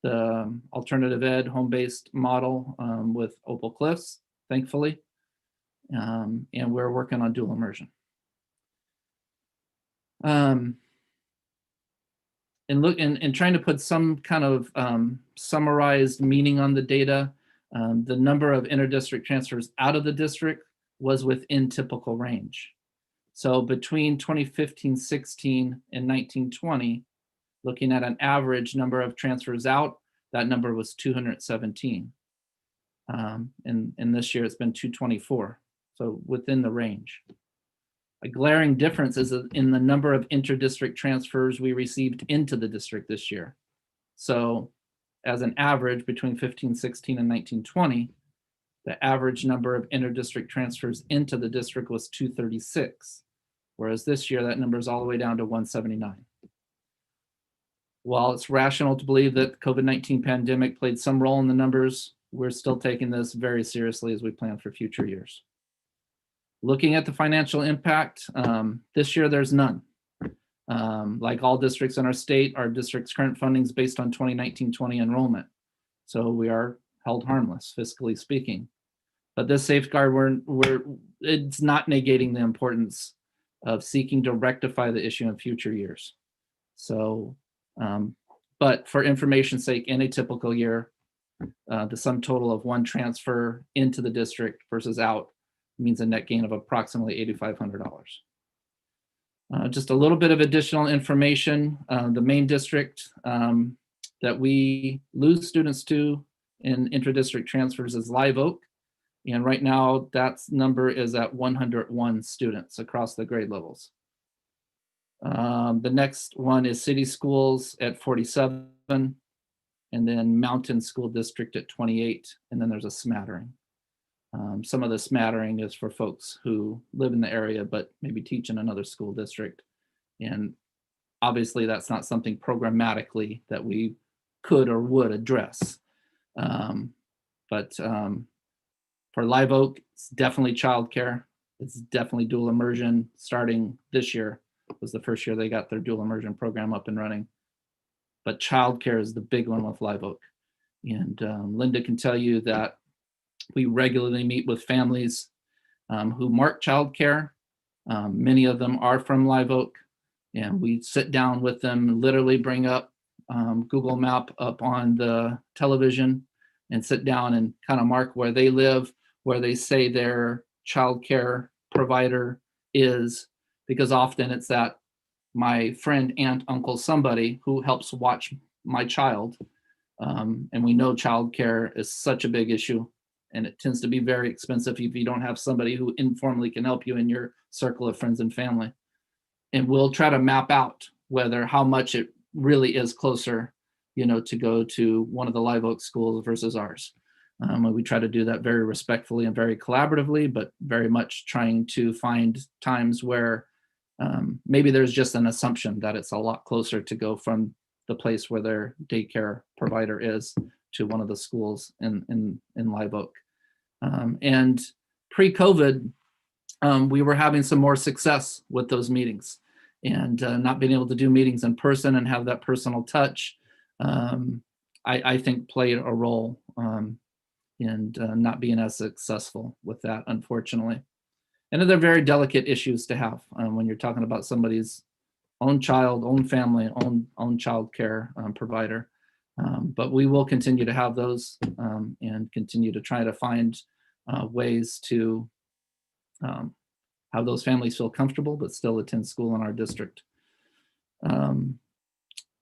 the alternative ed home-based model with Opal Cliffs, thankfully, and we're working on dual immersion. And trying to put some kind of summarized meaning on the data, the number of inter-district transfers out of the district was within typical range. So between 2015-16 and 19-20, looking at an average number of transfers out, that number was 217. And this year it's been 224, so within the range. A glaring difference is in the number of inter-district transfers we received into the district this year. So as an average between 15-16 and 19-20, the average number of inter-district transfers into the district was 236, whereas this year that number is all the way down to 179. While it's rational to believe that the COVID-19 pandemic played some role in the numbers, we're still taking this very seriously as we plan for future years. Looking at the financial impact, this year there's none. Like all districts in our state, our district's current funding is based on 2019-20 enrollment. So we are held harmless, fiscally speaking. But this safeguard, it's not negating the importance of seeking to rectify the issue in future years. So, but for information's sake, in a typical year, the sum total of one transfer into the district versus out means a net gain of approximately $8,500. Just a little bit of additional information. The main district that we lose students to in intra-district transfers is Live Oak. And right now that number is at 101 students across the grade levels. The next one is City Schools at 47, and then Mountain School District at 28, and then there's a smattering. Some of the smattering is for folks who live in the area but maybe teach in another school district. And obviously that's not something programmatically that we could or would address. For Live Oak, it's definitely childcare. It's definitely dual immersion. Starting this year was the first year they got their dual immersion program up and running. But childcare is the big one with Live Oak. And Linda can tell you that we regularly meet with families who mark childcare. Many of them are from Live Oak, and we sit down with them, literally bring up Google Map up on the television and sit down and kind of mark where they live, where they say their childcare provider is, because often it's that my friend, aunt, uncle, somebody who helps watch my child. And we know childcare is such a big issue, and it tends to be very expensive if you don't have somebody who informally can help you in your circle of friends and family. And we'll try to map out how much it really is closer, to go to one of the Live Oak schools versus ours. We try to do that very respectfully and very collaboratively, but very much trying to find times where maybe there's just an assumption that it's a lot closer to go from the place where their daycare provider is to one of the schools in Live Oak. And pre-COVID, we were having some more success with those meetings, and not being able to do meetings in person and have that personal touch, I think played a role in not being as successful with that, unfortunately. And they're very delicate issues to have when you're talking about somebody's own child, own family, own child care provider. But we will continue to have those and continue to try to find ways to have those families feel comfortable but still attend school in our district. And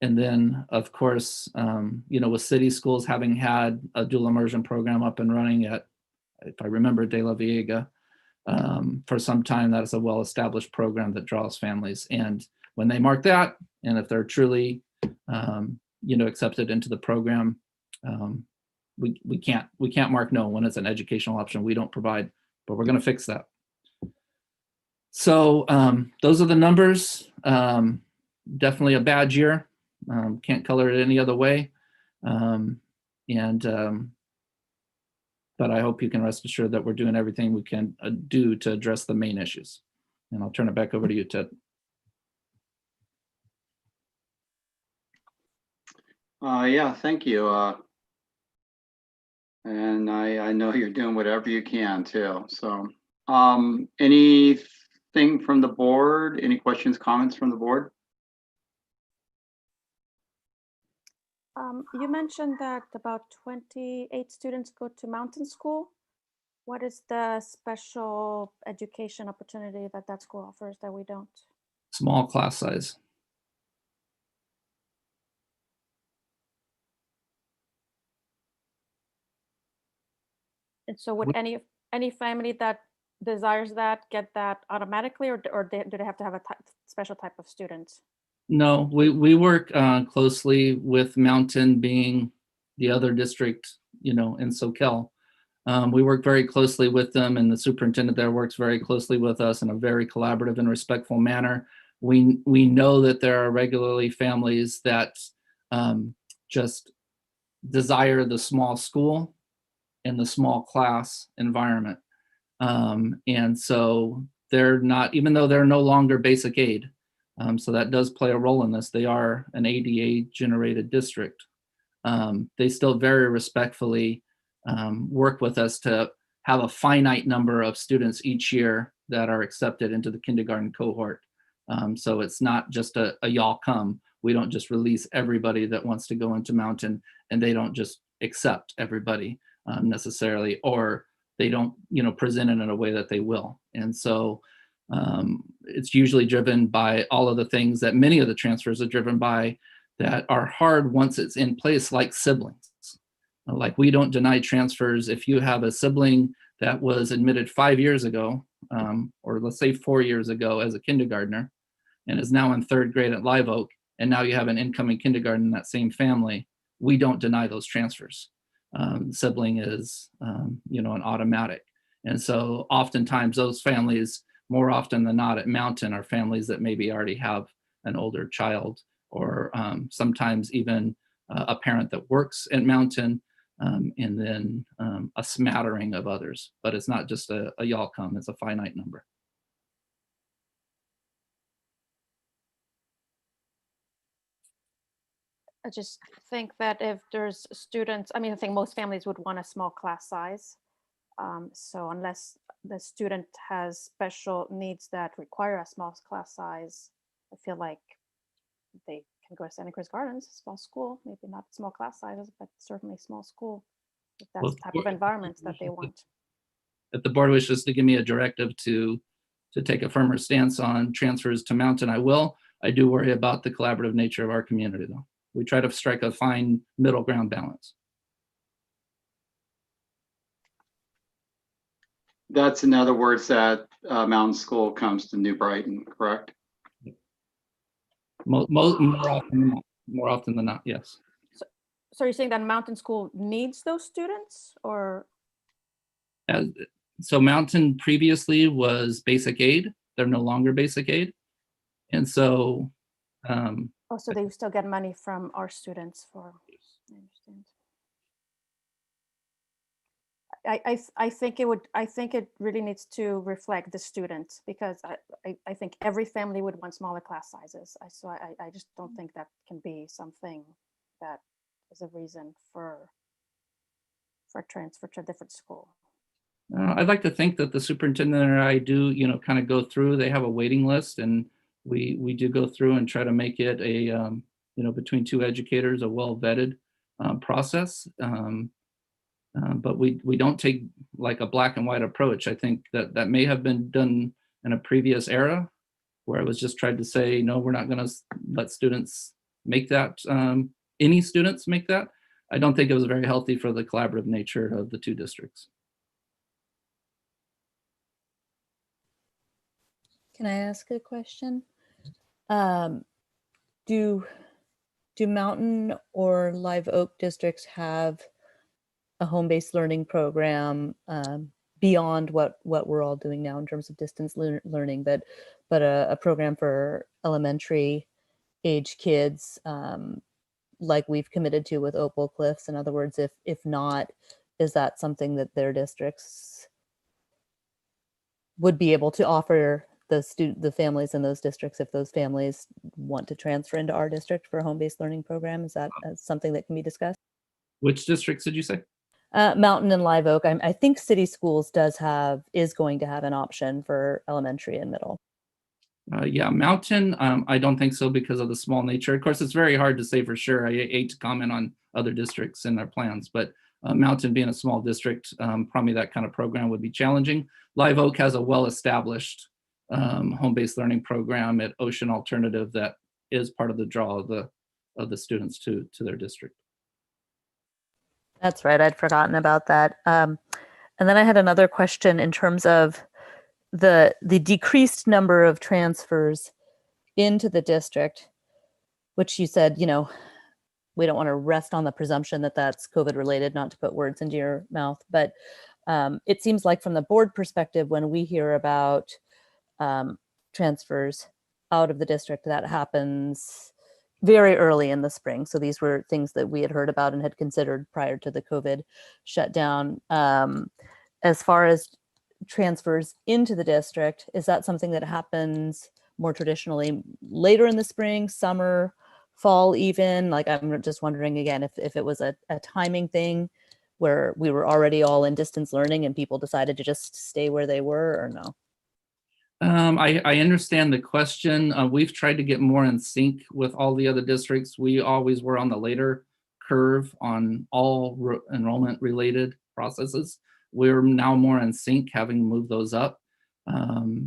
then, of course, with city schools having had a dual immersion program up and running at, if I remember, De La Viega, for some time, that is a well-established program that draws families. And when they mark that, and if they're truly, accepted into the program, we can't mark no when it's an educational option we don't provide, but we're going to fix that. So those are the numbers. Definitely a bad year. Can't color it any other way. But I hope you can rest assured that we're doing everything we can do to address the main issues. And I'll turn it back over to you, Ted. Yeah, thank you. And I know you're doing whatever you can too. So anything from the board? Any questions, comments from the board? You mentioned that about 28 students go to Mountain School. What is the special education opportunity that school offers that we don't? Small class size. And so would any family that desires that get that automatically, or do they have to have a special type of student? No, we work closely with Mountain, being the other district, in Soquel. We work very closely with them, and the superintendent there works very closely with us in a very collaborative and respectful manner. We know that there are regularly families that just desire the small school and the small class environment. And so they're not, even though they're no longer basic aid, so that does play a role in this. They are an ADA generated district. They still very respectfully work with us to have a finite number of students each year that are accepted into the kindergarten cohort. So it's not just a y'all come. We don't just release everybody that wants to go into Mountain, and they don't just accept everybody necessarily, or they don't, present it in a way that they will. And so it's usually driven by all of the things that many of the transfers are driven by that are hard once it's in place, like siblings. Like, we don't deny transfers if you have a sibling that was admitted 5 years ago, or let's say 4 years ago as a kindergartner, and is now in 3rd grade at Live Oak, and now you have an incoming kindergarten in that same family. We don't deny those transfers. Sibling is, an automatic. And so oftentimes those families, more often than not at Mountain, are families that maybe already have an older child, or sometimes even a parent that works at Mountain, and then a smattering of others. But it's not just a y'all come, it's a finite number. I just think that if there's students, I think most families would want a small class size. So unless the student has special needs that require a small class size, I feel like they can go to Santa Cruz Gardens, small school, maybe not small class sizes, but certainly small school, if that's the type of environment that they want. If the board wishes to give me a directive to take a firmer stance on transfers to Mountain, I will. I do worry about the collaborative nature of our community, though. We try to strike a fine middle ground balance. That's in other words that Mountain School comes to New Brighton, correct? More often than not, yes. So you're saying that Mountain School needs those students, or? So Mountain previously was basic aid. They're no longer basic aid. And so. So they still get money from our students for, I understand. I think it really needs to reflect the student, because I think every family would want smaller class sizes. So I just don't think that can be something that is a reason for transfer to a different school. I'd like to think that the superintendent and I do, kind of go through. They have a waiting list, and we do go through and try to make it a, between two educators, a well vetted process. But we don't take like a black and white approach. I think that may have been done in a previous era, where it was just tried to say, no, we're not going to let students make that, any students make that. I don't think it was very healthy for the collaborative nature of the two districts. Can I ask a question? Do Mountain or Live Oak districts have a home-based learning program beyond what we're all doing now in terms of distance learning, but a program for elementary age kids, like we've committed to with Opal Cliffs? In other words, if not, is that something that their districts would be able to offer the families in those districts, if those families want to transfer into our district for a home-based learning program? Is that something that can be discussed? Which districts did you say? Mountain and Live Oak. I think City Schools is going to have an option for elementary and middle. Yeah, Mountain, I don't think so, because of the small nature. Of course, it's very hard to say for sure. I hate to comment on other districts and their plans, but Mountain being a small district, probably that kind of program would be challenging. Live Oak has a well-established home-based learning program at Ocean Alternative that is part of the draw of the students to their district. That's right. I'd forgotten about that. And then I had another question in terms of the decreased number of transfers into the district, which you said, we don't want to rest on the presumption that that's COVID related, not to put words into your mouth, but it seems like from the board perspective, when we hear about transfers out of the district, that happens very early in the spring. So these were things that we had heard about and had considered prior to the COVID shutdown. As far as transfers into the district, is that something that happens more traditionally later in the spring, summer, fall even? Like, I'm just wondering again, if it was a timing thing where we were already all in distance learning and people decided to just stay where they were, or no? I understand the question. We've tried to get more in sync with all the other districts. We always were on the later curve on all enrollment related processes. We're now more in sync, having moved those up.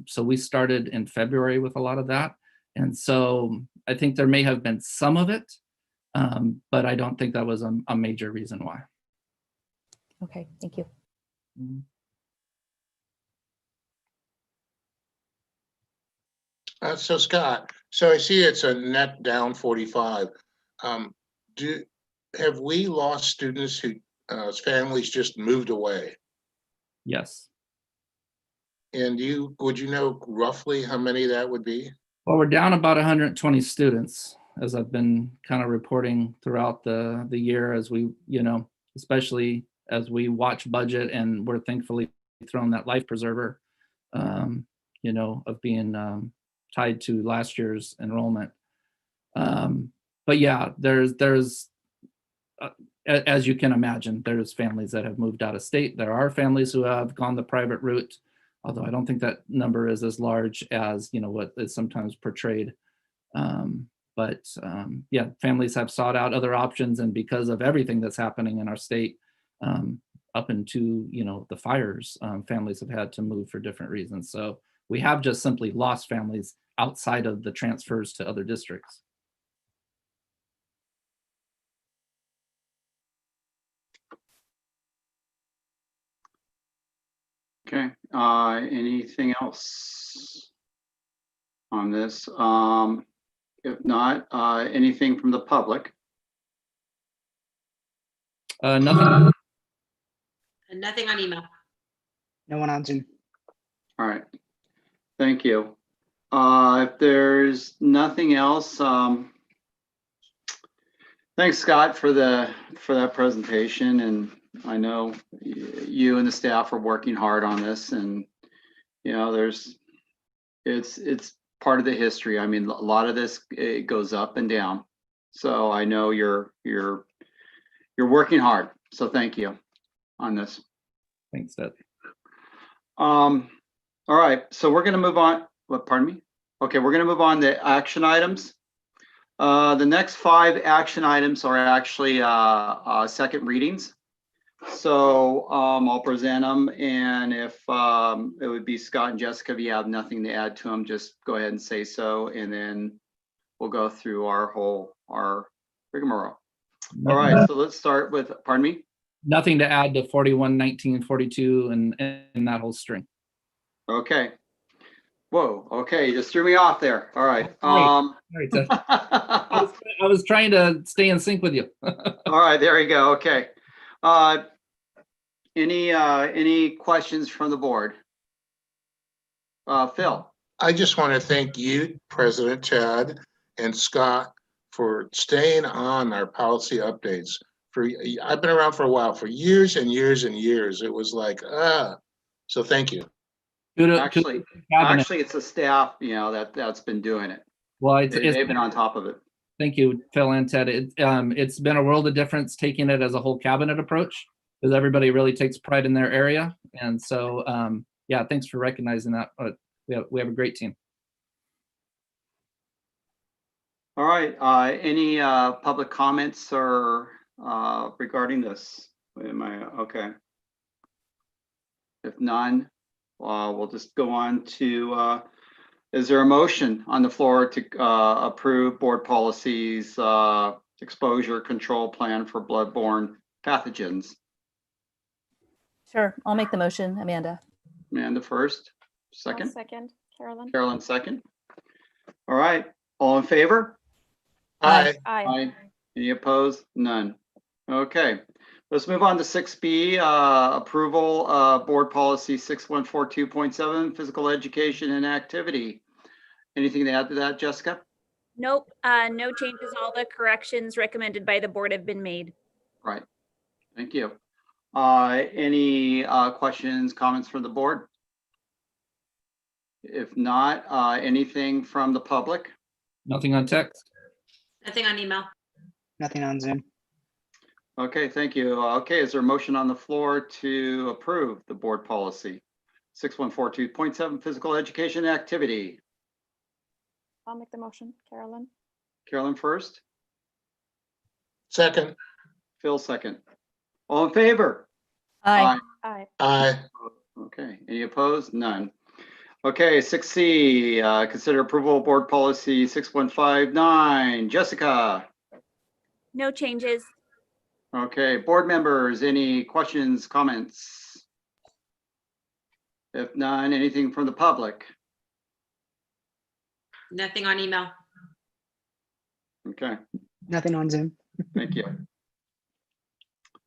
So we started in February with a lot of that. And so I think there may have been some of it, but I don't think that was a major reason why. Okay, thank you. So Scott, so I see it's a net down 45. Have we lost students who families just moved away? Yes. And would you know roughly how many that would be? Well, we're down about 120 students, as I've been kind of reporting throughout the year, as we, especially as we watch budget, and we're thankfully thrown that life preserver, of being tied to last year's enrollment. But yeah, there's as you can imagine, there's families that have moved out of state. There are families who have gone the private route, although I don't think that number is as large as what is sometimes portrayed. Yeah, families have sought out other options, and because of everything that's happening in our state, up into the fires, families have had to move for different reasons. So we have just simply lost families outside of the transfers to other districts. Okay, anything else on this? If not, anything from the public? Nothing. And nothing on email. No one on Zoom. All right, thank you. If there's nothing else, thanks, Scott, for that presentation. And I know you and the staff are working hard on this, and it's part of the history. I mean, a lot of this, it goes up and down. So I know you're working hard. So thank you on this. Thanks, Deb. All right, so we're going to move on. What? Pardon me? Okay, we're going to move on to action items. The next 5 action items are actually second readings. So I'll present them, and if it would be Scott and Jessica, if you have nothing to add to them, just go ahead and say so, and then we'll go through our rigmarole. All right, so let's start with, pardon me? Nothing to add to 41, 19, 42, and that whole string. Okay. Whoa, okay, you just threw me off there. All right. Sorry, Ted. I was trying to stay in sync with you. All right, there you go. Okay. Any questions from the board? Phil. I just want to thank you, President Chad and Scott, for staying on our policy updates. I've been around for a while, for years and years and years. It was like, so thank you. Actually, it's the staff, that's been doing it. Well, they've been on top of it. Thank you, Phil and Ted. It's been a world of difference taking it as a whole cabinet approach, because everybody really takes pride in their area. And so, yeah, thanks for recognizing that. We have a great team. All right. Any public comments or regarding this? Okay. If none, we'll just go on to, is there a motion on the floor to approve board policies, exposure control plan for bloodborne pathogens? Sure, I'll make the motion, Amanda. Amanda first, second? I'll second, Carolyn. Carolyn second. All right, all in favor? Aye. Aye. Any opposed? None. Okay, let's move on to 6B, approval of board policy 6142.7, physical education and activity. Anything to add to that, Jessica? Nope, no changes. All the corrections recommended by the board have been made. Right, thank you. Any questions, comments from the board? If not, anything from the public? Nothing on text. Nothing on email. Nothing on Zoom. Okay, thank you. Okay, is there a motion on the floor to approve the board policy 6142.7, physical education activity? I'll make the motion, Carolyn. Carolyn first, Second. Phil second. All in favor? Aye. Aye. Aye. Okay, any opposed? None. Okay, 6C, consider approval of board policy 6159. Jessica? No changes. Okay, board members, any questions, comments? If none, anything from the public? Nothing on email. Okay, Nothing on Zoom. thank you.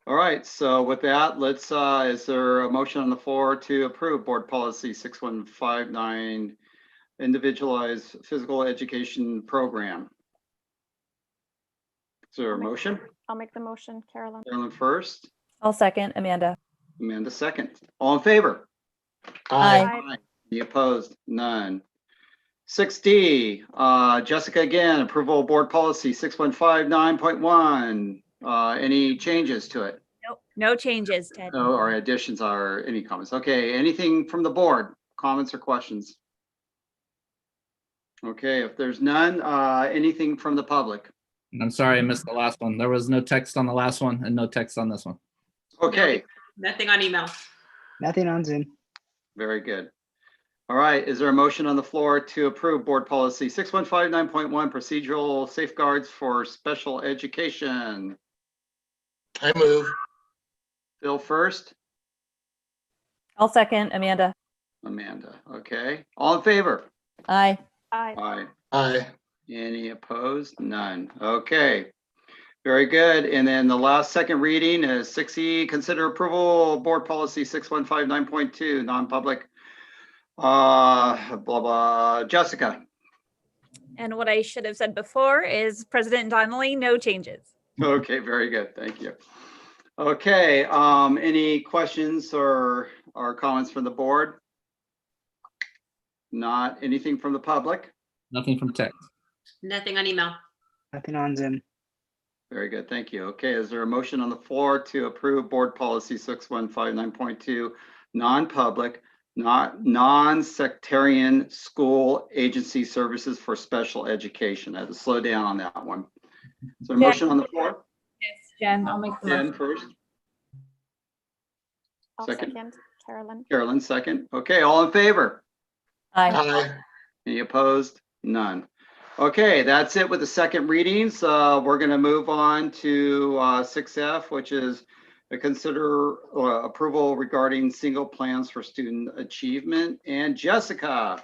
All right, so with that, let's, is there a motion on the floor to approve board policy 6159, individualized physical education program? Is there a motion? I'll make the motion, Carolyn. Carolyn first, I'll second, Amanda. Amanda second. All in favor? Aye. Any opposed? None. 6D, Jessica again, approval of board policy 6159.1. Any changes to it? Nope, no changes, Ted. No, or additions or any comments? Okay, anything from the board, comments or questions? Okay, if there's none, anything from the public? I'm sorry, I missed the last one. There was no text on the last one and no text on this one. Okay, Nothing on email. Nothing on Zoom. very good. All right, is there a motion on the floor to approve board policy 6159.1, procedural safeguards for special education? I move. Phil first, I'll second, Amanda. Amanda, okay. All in favor? Aye. Aye. Aye. Aye. Any opposed? None. Okay. Very good. And then the last second reading is 6E, consider approval of board policy 6159.2, non-public, blah, blah. Jessica? And what I should have said before is President Donnelly, no changes. Okay, very good. Thank you. Okay, any questions or comments from the board? Not anything from the public? Nothing from text. Nothing on email. Nothing on Zoom. Very good, thank you. Okay, is there a motion on the floor to approve board policy 6159.2, non-public, non-sectarian school agency services for special education? I had to slow down on that one. Is there a motion on the floor? Yes, Jen, I'll make the Jen motion. first, I'll Second. second, Carolyn. Carolyn second. Okay, all in favor? Aye. Aye. Any opposed? None. Okay, that's it with the second readings. We're going to move on to 6F, which is a consider approval regarding single plans for student achievement. And Jessica.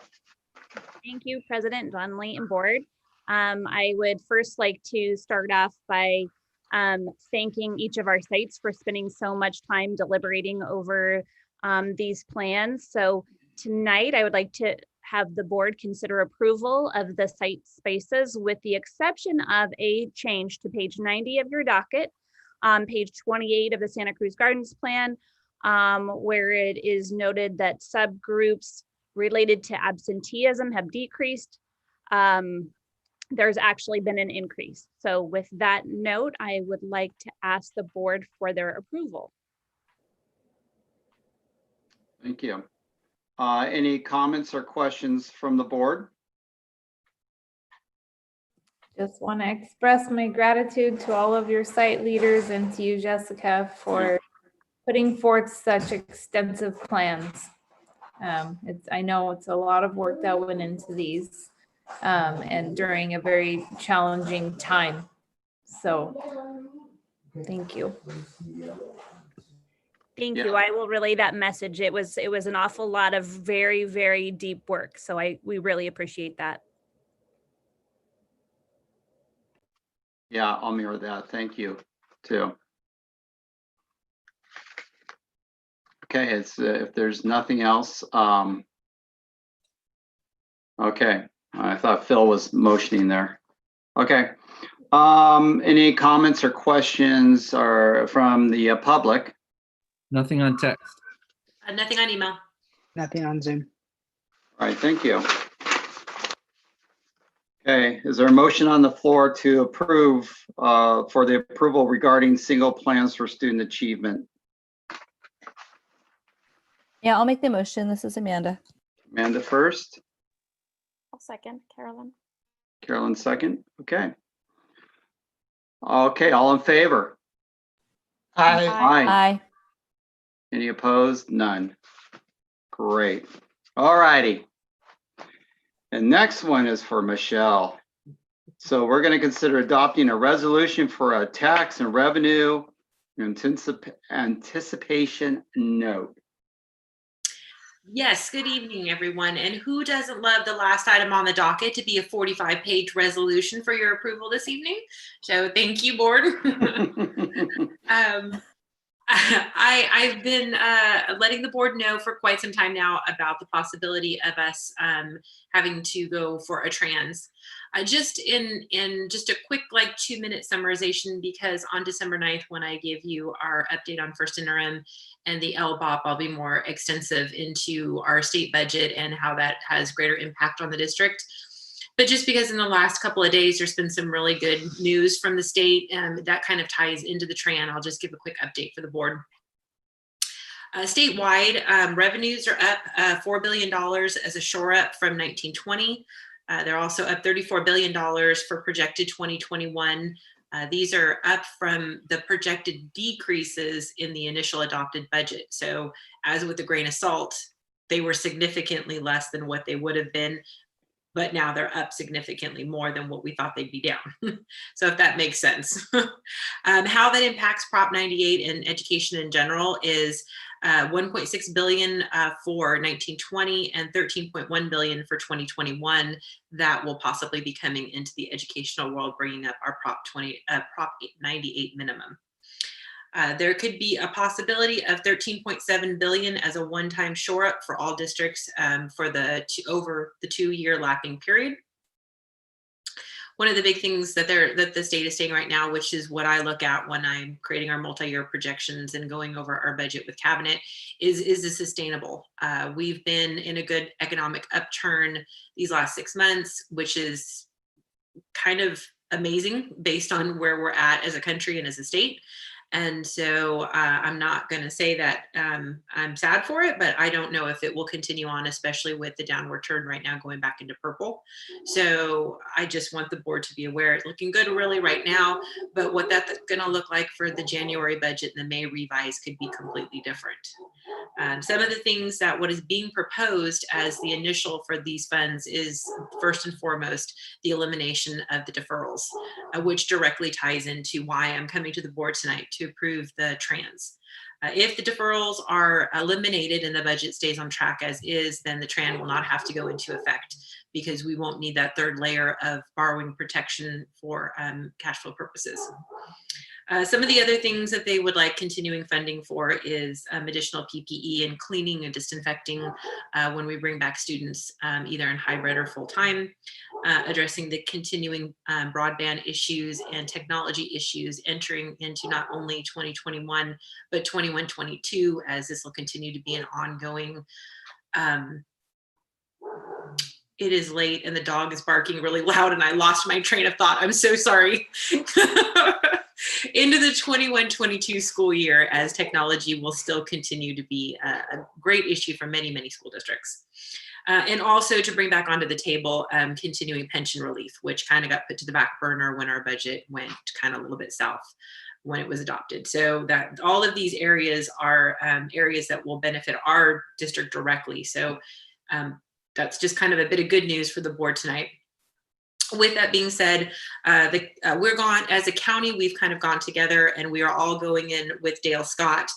Thank you, President Donnelly and board. I would first like to start off by thanking each of our sites for spending so much time deliberating over these plans. So tonight, I would like to have the board consider approval of the site spaces with the exception of a change to page 90 of your docket, page 28 of the Santa Cruz Gardens plan, where it is noted that subgroups related to absenteeism have decreased. There's actually been an increase. So with that note, I would like to ask the board for their approval. Thank you. Any comments or questions from the board? Just want to express my gratitude to all of your site leaders and to you, Jessica, for putting forth such extensive plans. I know it's a lot of work that went into these and during a very challenging time. So thank you. Thank you. I will relay that message. It was an awful lot of very, very deep work. So we really appreciate that. Yeah, I'll mirror that. Thank you, too. Okay, it's if there's nothing else. Okay, I thought Phil was motioning there. Okay. Any comments or questions or from the public? Nothing on text. Nothing on email. Nothing on Zoom. All right, thank you. Okay, is there a motion on the floor to approve for the approval regarding single plans for student achievement? Yeah, I'll make the motion. This is Amanda. Amanda first, I'll second, Carolyn. Carolyn second. Okay. Okay, all in favor? Aye. Aye. Aye. Any opposed? None. Great. All righty. The next one is for Michelle. So we're going to consider adopting a resolution for a tax and revenue anticipation note. Yes, good evening, everyone. And who doesn't love the last item on the docket to be a 45-page resolution for your approval this evening? So thank you, board. I've been letting the board know for quite some time now about the possibility of us having to go for a trans. Just in just a quick 2-minute summarization, because on December 9th, when I give you our update on first interim and the LBOP, I'll be more extensive into our state budget and how that has greater impact on the district. But just because in the last couple of days, there's been some really good news from the state, and that kind of ties into the TRAN, I'll just give a quick update for the board. Statewide, revenues are up $4 billion as a shore up from 1920. They're also up $34 billion for projected 2021. These are up from the projected decreases in the initial adopted budget. So as with a grain of salt, they were significantly less than what they would have been, but now they're up significantly more than what we thought they'd be down. So if that makes sense. How that impacts Prop 98 and education in general is 1.6 billion for 1920 and 13.1 billion for 2021 that will possibly be coming into the educational world, bringing up our Prop 98 minimum. There could be a possibility of 13.7 billion as a one-time shore up for all districts for over the 2-year lapping period. One of the big things that the state is saying right now, which is what I look at when I'm creating our multi-year projections and going over our budget with cabinet, is this sustainable? We've been in a good economic upturn these last 6 months, which is kind of amazing based on where we're at as a country and as a state. And so I'm not going to say that I'm sad for it, but I don't know if it will continue on, especially with the downward turn right now going back into purple. So I just want the board to be aware it's looking good really right now, but what that's going to look like for the January budget and the May revise could be completely different. Some of the things that what is being proposed as the initial for these funds is first and foremost the elimination of the deferrals, which directly ties into why I'm coming to the board tonight to approve the trans. If the deferrals are eliminated and the budget stays on track as is, then the TRAN will not have to go into effect because we won't need that third layer of borrowing protection for cash flow purposes. Some of the other things that they would like continuing funding for is additional PPE and cleaning and disinfecting when we bring back students either in hybrid or full-time, addressing the continuing broadband issues and technology issues entering into not only 2021, but 21-22, as this will continue to be an ongoing. It is late and the dog is barking really loud and I lost my train of thought. I'm so sorry. Into the 21-22 school year, as technology will still continue to be a great issue for many, many school districts. And also to bring back onto the table, continuing pension relief, which kind of got put to the back burner when our budget went kind of a little bit south when it was adopted. So that all of these areas are areas that will benefit our district directly. So that's just kind of a bit of good news for the board tonight. With that being said, we're gone as a county, we've kind of gone together and we are all going in with Dale Scott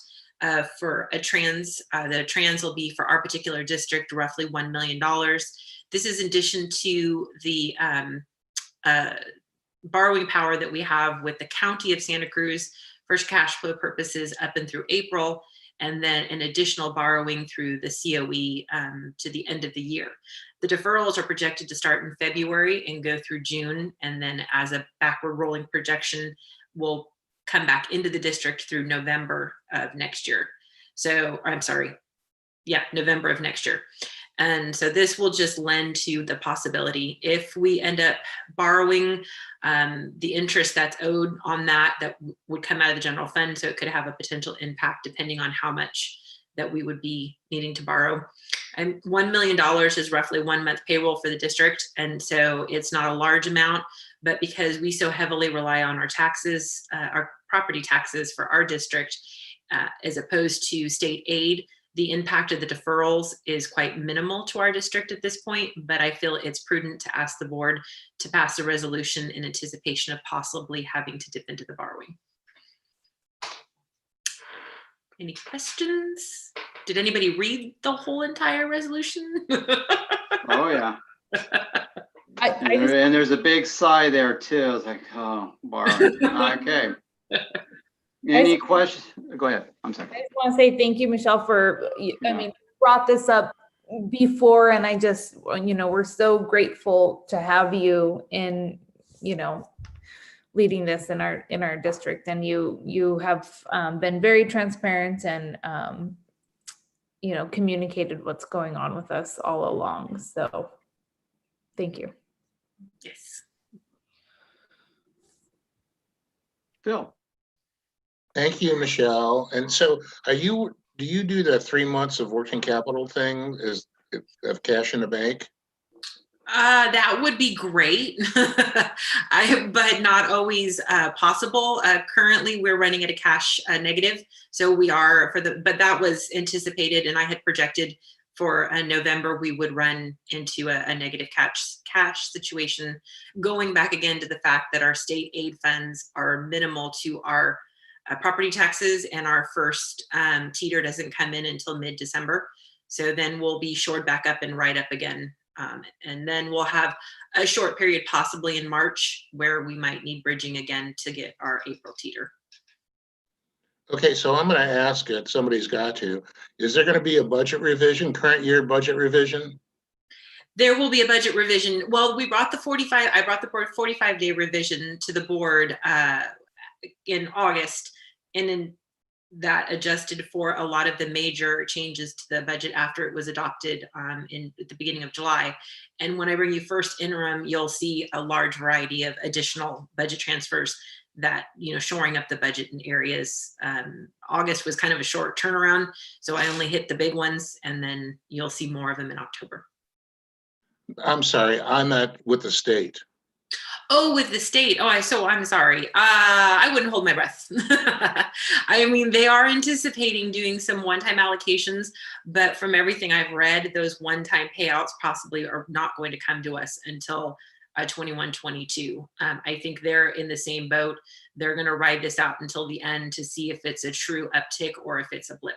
for a trans. The trans will be for our particular district, roughly $1 million. This is in addition to the borrowing power that we have with the County of Santa Cruz for cash flow purposes up and through April, and then an additional borrowing through the COE to the end of the year. The deferrals are projected to start in February and go through June, and then as a backward rolling projection, will come back into the district through November of next year. So, I'm sorry, yeah, November of next year. And so this will just lend to the possibility, if we end up borrowing, the interest that's owed on that would come out of the general fund. So it could have a potential impact depending on how much that we would be needing to borrow. And $1 million is roughly 1 month payroll for the district. And so it's not a large amount, but because we so heavily rely on our taxes, our property taxes for our district, as opposed to state aid, the impact of the deferrals is quite minimal to our district at this point, but I feel it's prudent to ask the board to pass a resolution in anticipation of possibly having to dip into the borrowing. Any questions? Did anybody read the whole entire resolution? Oh, yeah. I And there's a big sigh there too. It's like, oh, borrowing. Okay. Any questions? Go ahead. I'm sorry. just want to say thank you, Michelle, for, I mean, brought this up before, and I just, we're so grateful to have you in, leading this in our district. And you have been very transparent and, communicated what's going on with us all along. So thank you. Yes. Phil. Thank you, Michelle. And so do you do the 3 months of working capital thing of cash in the bank? That would be great, but not always possible. Currently, we're running at a cash negative, so we are but that was anticipated, and I had projected for November we would run into a negative cash situation. Going back again to the fact that our state aid funds are minimal to our property taxes, and our first teeter doesn't come in until mid-December. So then we'll be shored back up and right up again. And then we'll have a short period possibly in March where we might need bridging again to get our April teeter. Okay, so I'm going to ask it, somebody's got to. Is there going to be a budget revision, current year budget revision? There will be a budget revision. Well, I brought the 45-day revision to the board in August, and then that adjusted for a lot of the major changes to the budget after it was adopted at the beginning of July. And when I bring you first interim, you'll see a large variety of additional budget transfers that, shoring up the budget in areas. August was kind of a short turnaround, so I only hit the big ones, and then you'll see more of them in October. I'm sorry, I'm with the state. Oh, with the state. I'm sorry. I wouldn't hold my breath. I mean, they are anticipating doing some one-time allocations, but from everything I've read, those one-time payouts possibly are not going to come to us until 21-22. I think they're in the same boat. They're going to ride this out until the end to see if it's a true uptick or if it's a blip.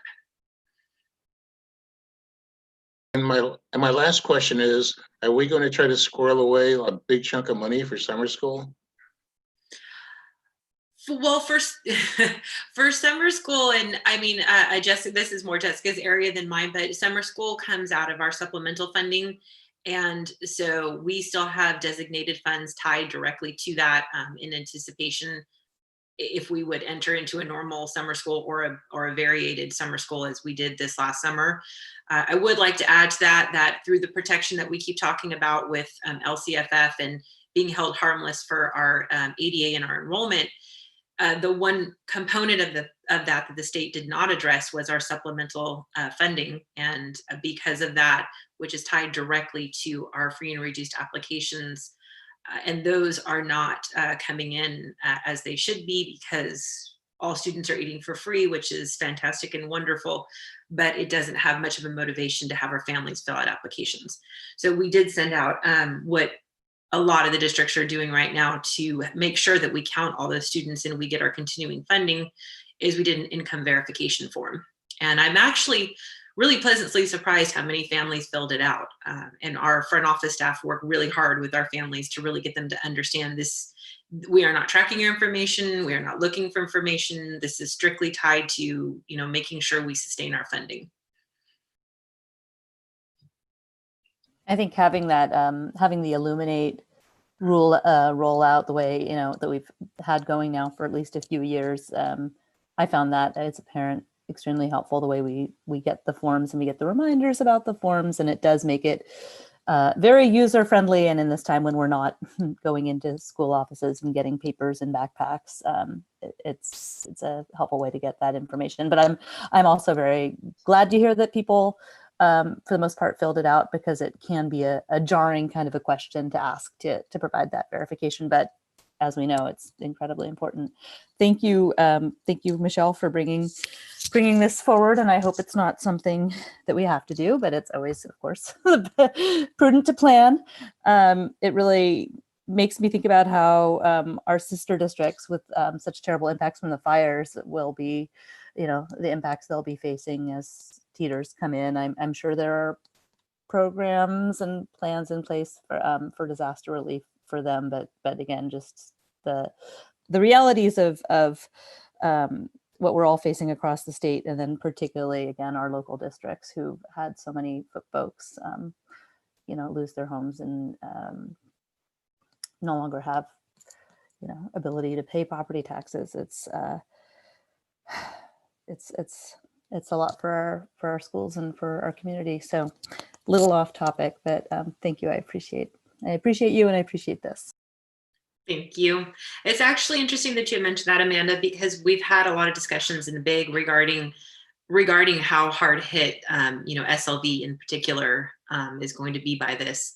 And my last question is, are we going to try to squirrel away a big chunk of money for summer school? Well, for summer school, and I mean, Jessica, this is more Jessica's area than mine, but summer school comes out of our supplemental funding. And so we still have designated funds tied directly to that in anticipation if we would enter into a normal summer school or a variated summer school as we did this last summer. I would like to add to that through the protection that we keep talking about with LCFF and being held harmless for our ADA and our enrollment, the one component of that the state did not address was our supplemental funding. And because of that, which is tied directly to our free and reduced applications, and those are not coming in as they should be, because all students are eating for free, which is fantastic and wonderful, but it doesn't have much of a motivation to have our families fill out applications. So we did send out what a lot of the districts are doing right now to make sure that we count all those students and we get our continuing funding, is we did an income verification form. And I'm actually really pleasantly surprised how many families filled it out. And our front office staff work really hard with our families to really get them to understand this we are not tracking your information. We are not looking for information. This is strictly tied to, making sure we sustain our funding. I think having that, having the Illuminate rule roll out the way, that we've had going now for at least a few years, I found that as a parent extremely helpful, the way we get the forms and we get the reminders about the forms, and it does make it very user friendly. And in this time when we're not going into school offices and getting papers and backpacks, it's a helpful way to get that information. But I'm also very glad to hear that people, for the most part, filled it out, because it can be a jarring kind of a question to ask to provide that verification. But as we know, it's incredibly important. Thank you, Michelle, for bringing this forward. And I hope it's not something that we have to do, but it's always, of course, prudent to plan. It really makes me think about how our sister districts with such terrible impacts from the fires will be, the impacts they'll be facing as teeters come in. I'm sure there are programs and plans in place for disaster relief for them, but again, just the realities of what we're all facing across the state, and then particularly again our local districts who had so many folks lose their homes and no longer have ability to pay property taxes. It's a lot for our schools and for our community. So a little off topic, but thank you. I appreciate you, and I appreciate this. Thank you. It's actually interesting that you mentioned that, Amanda, because we've had a lot of discussions in the big regarding how hard hit, SLV in particular is going to be by this.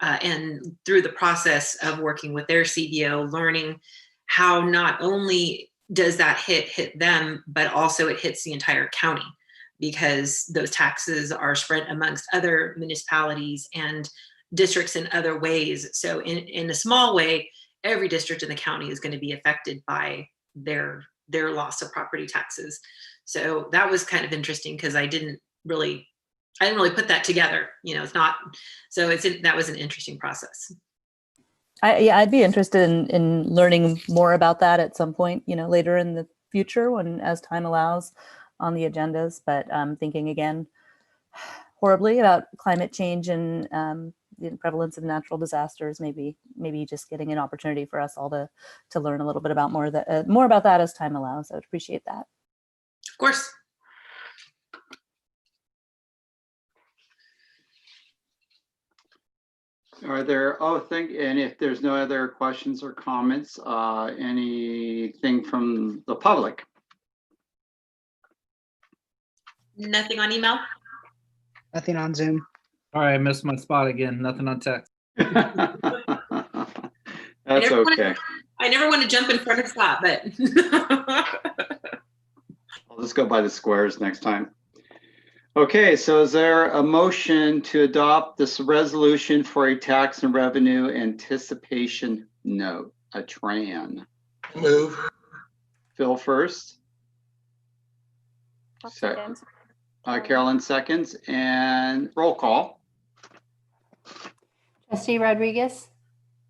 And through the process of working with their CBO, learning how not only does that hit them, but also it hits the entire county, because those taxes are spread amongst other municipalities and districts in other ways. So in a small way, every district in the county is going to be affected by their loss of property taxes. So that was kind of interesting, because I didn't really put that together. It's not, so that was an interesting process. I'd be interested in learning more about that at some point, later in the future, as time allows, on the agendas. But thinking again horribly about climate change and the prevalence of natural disasters, maybe just getting an opportunity for us all to learn a little bit about more about that as time allows. I would appreciate that. Of course. Are there, and if there's no other questions or comments, anything from the public? Nothing on email? Nothing on Zoom. All right, I missed my spot again. Nothing on text. That's okay. I never want to jump in front of Scott, but I'll just go by the squares next time. Okay, so is there a motion to adopt this resolution for a tax and revenue anticipation note, a TRAN? Move. Phil first. Second. Carolyn seconds, and roll call. Trustee Rodriguez,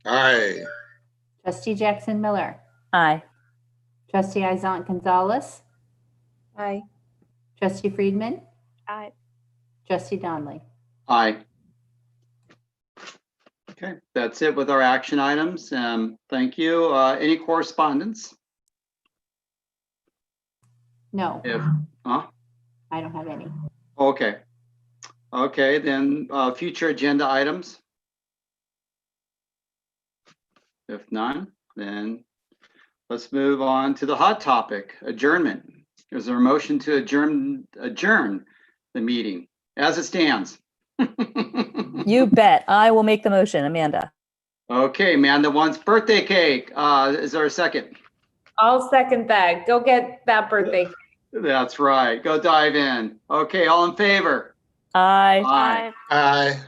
Aye. Trustee Jackson Miller, Aye. Trustee Izant Gonzalez, Aye. Trustee Friedman, Aye. Trustee Donnelly. Aye. Okay, that's it with our action items. Thank you. Any correspondence? No, I don't have any. Okay. Okay, then future agenda items. If none, then let's move on to the hot topic, adjournment. Is there a motion to adjourn the meeting as it stands? You bet. I will make the motion, Amanda. Okay, Amanda wants birthday cake. Is there a second? I'll second that. Go get that birthday cake. That's right. Go dive in. Okay, all in favor? Aye. Aye. Aye.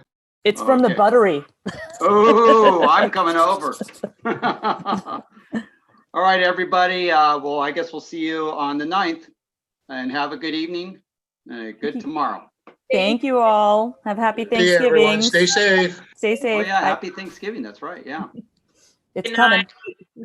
It's from the Okay. buttery. Oh, I'm coming over. All right, everybody. Well, I guess we'll see you on the 9th, and have a good evening and a good tomorrow. Thank you all. Have happy See you, everyone. Thanksgiving. Stay safe. Stay Oh safe. yeah, Bye. happy Thanksgiving. That's right. Yeah. It's Good coming. night.